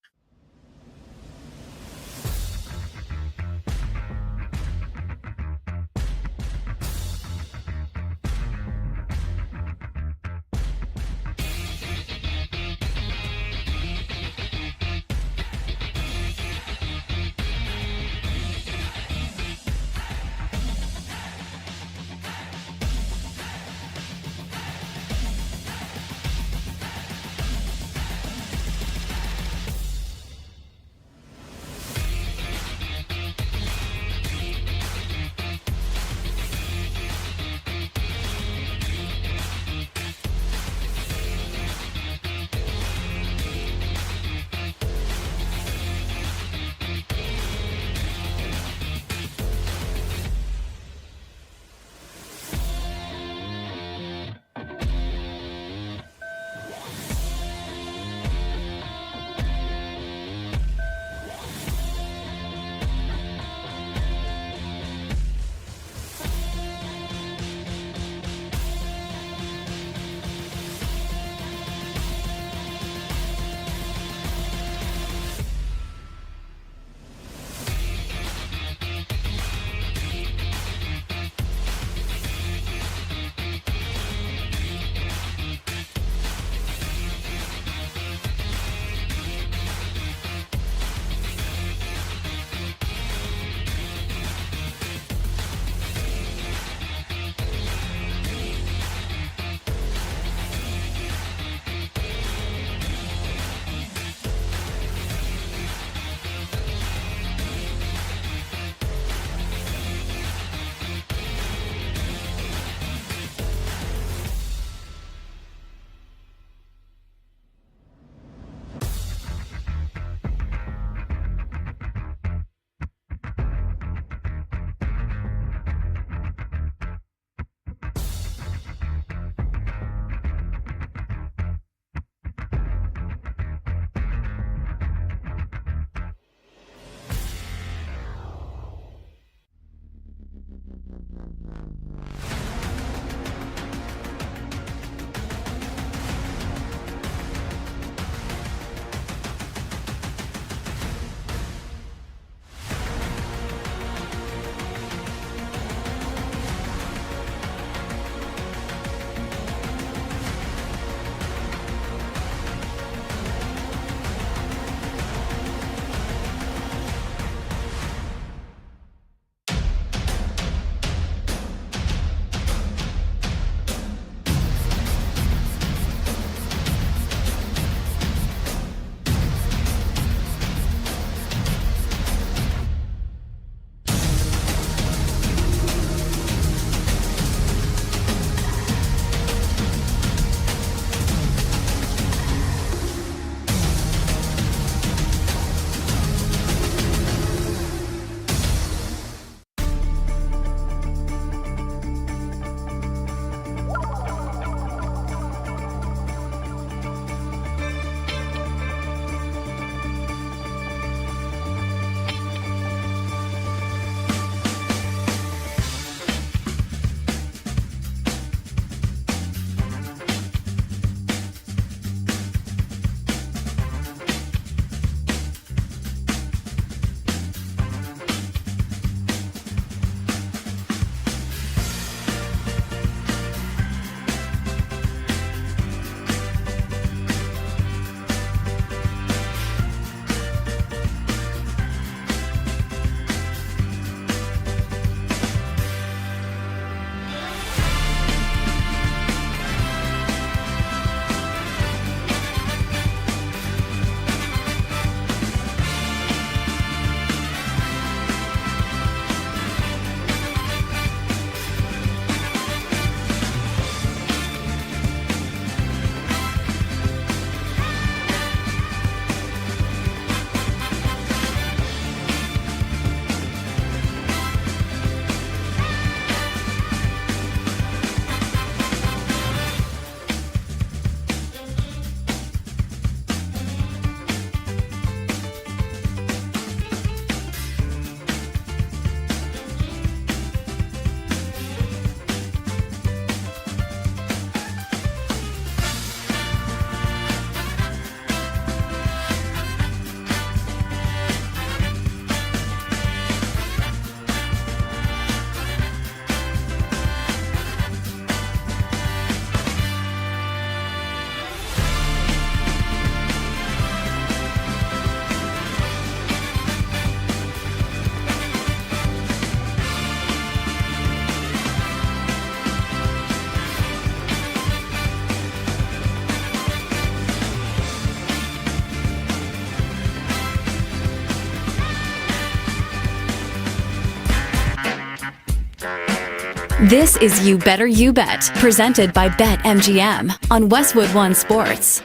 This is You Better You Bet, presented by BetMGM on Westwood One Sports.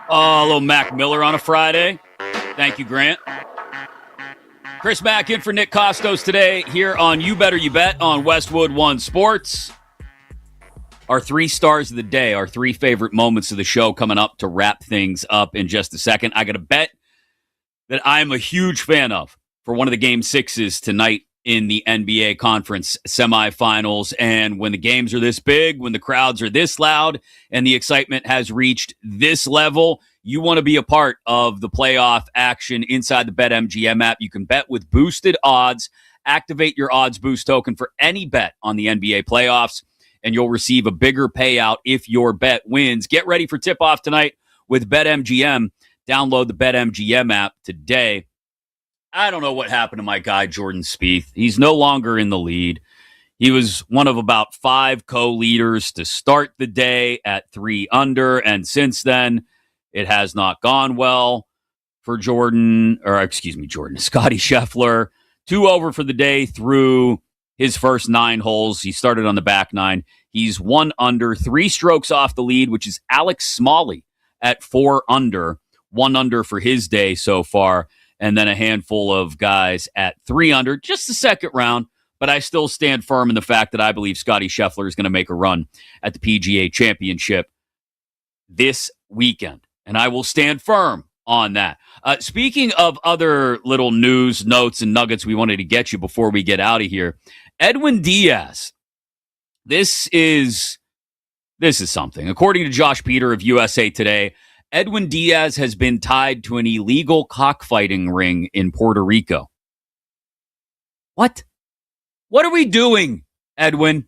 Oh, a little Mack Miller on a Friday. Thank you, Grant. Chris Mack in for Nick Kostos today here on You Better You Bet on Westwood One Sports. Our 3 stars of the day, our 3 favorite moments of the show coming up to wrap things up in just a second. I got a bet that I'm a huge fan of for one of the Game 6s tonight in the NBA Conference Semifinals. And when the games are this big, when the crowds are this loud, and the excitement has reached this level, you want to be a part of the playoff action inside the BetMGM app. You can bet with boosted odds. Activate your odds boost token for any bet on the NBA playoffs, and you'll receive a bigger payout if your bet wins. Get ready for tip-off tonight with BetMGM. Download the BetMGM app today. I don't know what happened to my guy, Jordan Spieth. He's no longer in the lead. He was one of about 5 co-leaders to start the day at 3 under, and since then, it has not gone well for Scotty Scheffler. 2 over for the day through his first 9 holes. He started on the back 9. He's 1 under, 3 strokes off the lead, which is Alex Smalley at 4 under. 1 under for his day so far. And then a handful of guys at 3 under, just the second round. But I still stand firm in the fact that I believe Scotty Scheffler is going to make a run at the PGA Championship this weekend. And I will stand firm on that. Speaking of other little news, notes, and nuggets we wanted to get you before we get out of here, Edwin Diaz. This is something. According to Josh Peter of USA Today, Edwin Diaz has been tied to an illegal cockfighting ring in Puerto Rico. What? What are we doing, Edwin?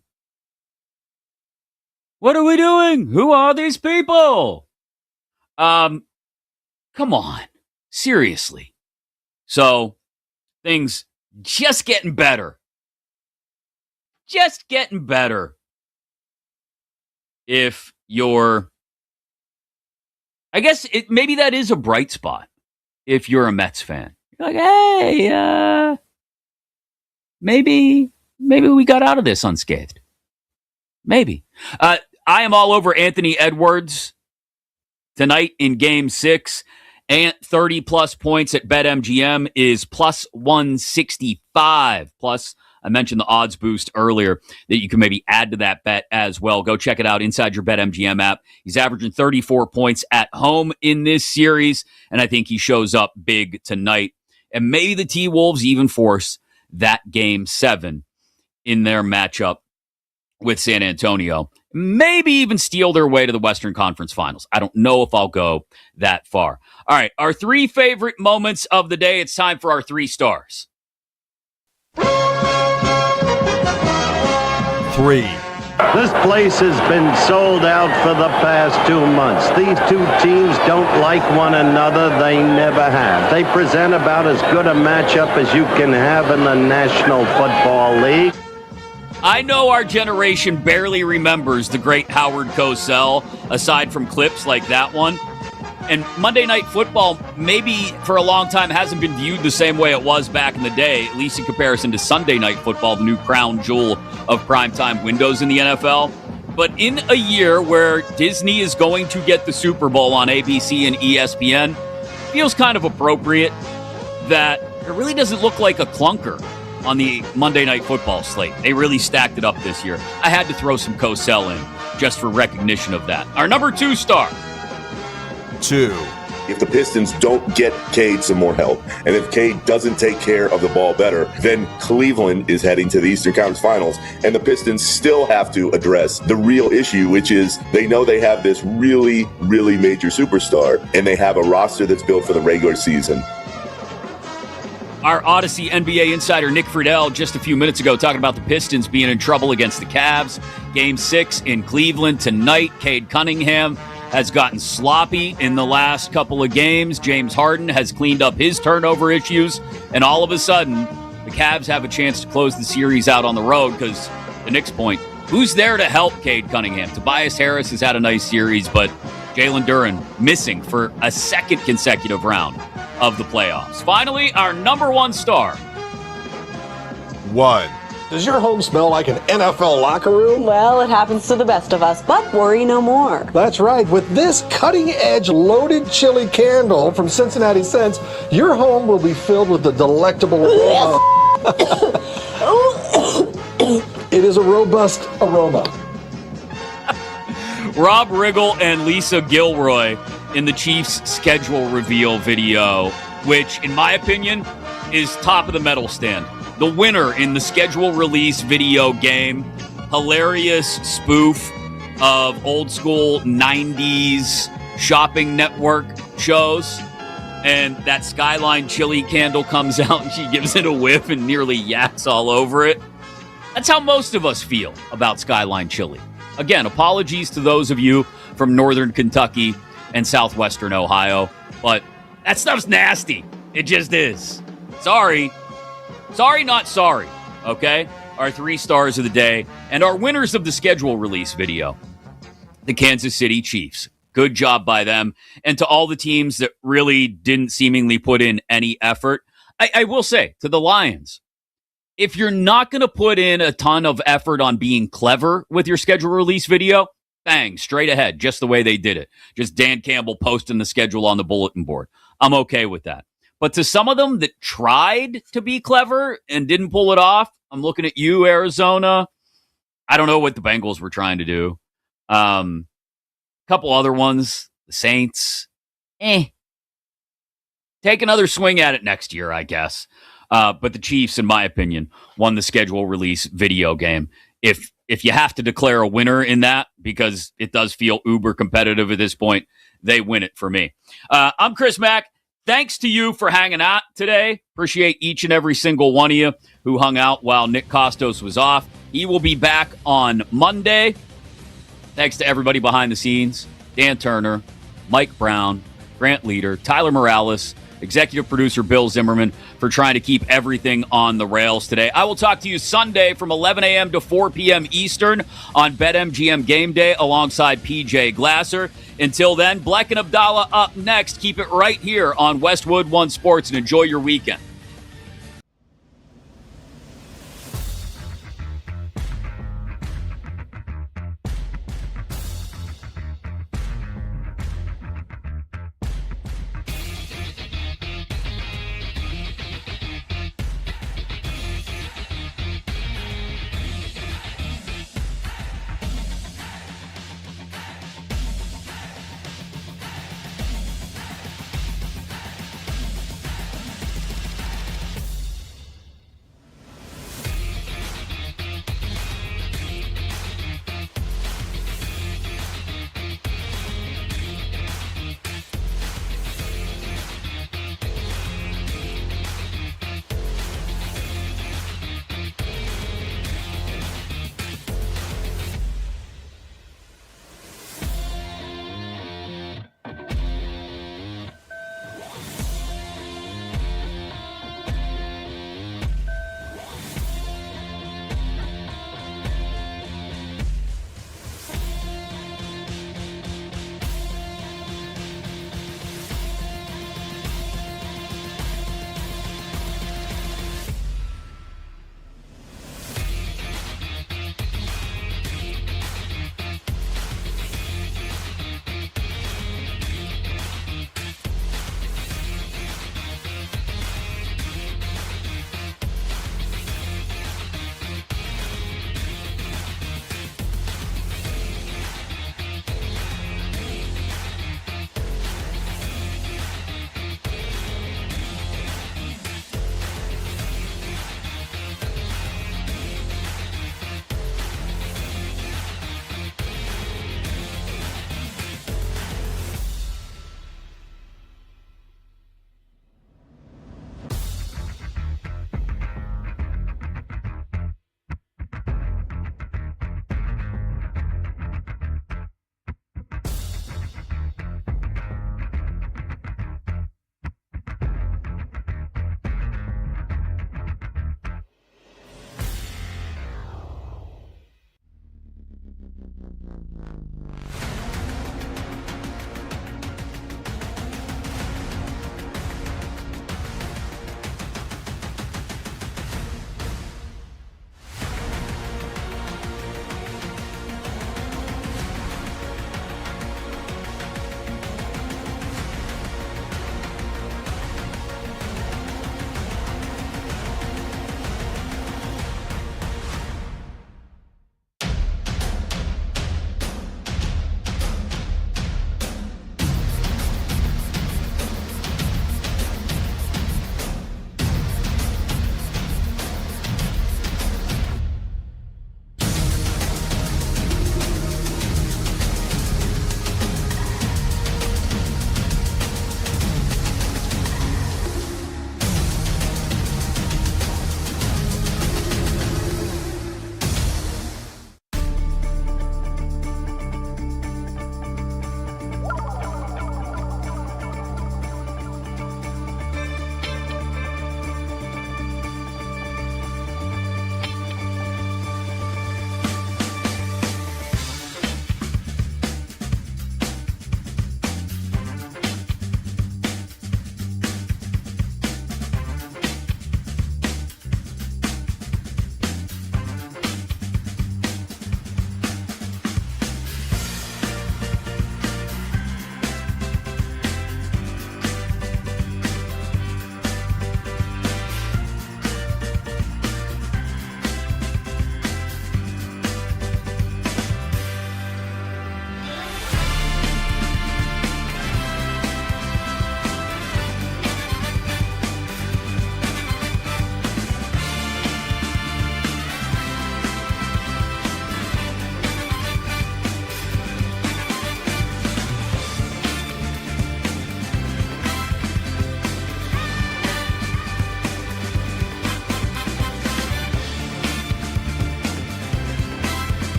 What are we doing? Who are these people? Come on. Seriously. So, things just getting better. Just getting better. If you're... I guess maybe that is a bright spot if you're a Mets fan. You're like, hey, maybe we got out of this unscathed. Maybe. I am all over Anthony Edwards tonight in Game 6. Ant 30-plus points at BetMGM is plus 165. Plus, I mentioned the odds boost earlier that you can maybe add to that bet as well. Go check it out inside your BetMGM app. He's averaging 34 points at home in this series, and I think he shows up big tonight. And maybe the T-Wolves even force that Game 7 in their matchup with San Antonio. Maybe even steal their way to the Western Conference Finals. I don't know if I'll go that far. All right, our 3 favorite moments of the day. It's time for our 3 stars. 3. This place has been sold out for the past 2 months. These 2 teams don't like one another. They never have. They present about as good a matchup as you can have in the National Football League. I know our generation barely remembers the great Howard Cosell, aside from clips like that one. And Monday Night Football, maybe for a long time, hasn't been viewed the same way it was back in the day, at least in comparison to Sunday Night Football, the new crown jewel of primetime windows in the NFL. But in a year where Disney is going to get the Super Bowl on ABC and ESPN, it feels kind of appropriate that it really doesn't look like a clunker on the Monday Night Football slate. They really stacked it up this year. I had to throw some Cosell in just for recognition of that. Our number 2 star. 2. If the Pistons don't get Cade some more help, and if Cade doesn't take care of the ball better, then Cleveland is heading to the Eastern Conference Finals, and the Pistons still have to address the real issue, which is they know they have this really, really major superstar, and they have a roster that's built for the regular season. Our Audacy NBA insider Nick Friedell just a few minutes ago talking about the Pistons being in trouble against the Cavs. Game 6 in Cleveland tonight. Cade Cunningham has gotten sloppy in the last couple of games. James Harden has cleaned up his turnover issues. And all of a sudden, the Cavs have a chance to close the series out on the road because, to Nick's point, who's there to help Cade Cunningham? Tobias Harris has had a nice series, but Jalen Duren missing for a second consecutive round of the playoffs. Finally, our number 1 star. 1. Does your home smell like an NFL locker room? Well, it happens to the best of us, but worry no more. That's right. With this cutting-edge loaded chili candle from Cincinnati Scents, your home will be filled with the delectable aroma. It is a robust aroma. Rob Riggle and Lisa Gilroy in the Chiefs schedule reveal video, which, in my opinion, is top of the medal stand. The winner in the schedule release video game, hilarious spoof of old school 90s shopping network shows. And that Skyline chili candle comes out and she gives it a whiff and nearly yaks all over it. That's how most of us feel about Skyline chili. Again, apologies to those of you from northern Kentucky and southwestern Ohio, but that stuff's nasty. It just is. Sorry. Sorry, not sorry, okay? Our 3 stars of the day and our winners of the schedule release video, the Kansas City Chiefs. Good job by them. And to all the teams that really didn't seemingly put in any effort, I will say to the Lions, if you're not going to put in a ton of effort on being clever with your schedule release video, bang, straight ahead, just the way they did it. Just Dan Campbell posting the schedule on the bulletin board. I'm okay with that. But to some of them that tried to be clever and didn't pull it off, I'm looking at you, Arizona. I don't know what the Bengals were trying to do. Couple other ones, the Saints. Take another swing at it next year, I guess. But the Chiefs, in my opinion, won the schedule release video game. If you have to declare a winner in that, because it does feel uber competitive at this point, they win it for me. I'm Chris Mack. Thanks to you for hanging out today. Appreciate each and every single one of you who hung out while Nick Kostos was off. He will be back on Monday. Thanks to everybody behind the scenes. Dan Turner, Mike Brown, Grant Leader, Tyler Morales, executive producer Bill Zimmerman for trying to keep everything on the rails today. I will talk to you Sunday from 11 a.m. to 4 p.m. Eastern on BetMGM Game Day alongside PJ Glasser. Until then, Bleck and Abdallah up next. Keep it right here on Westwood One Sports and enjoy your weekend.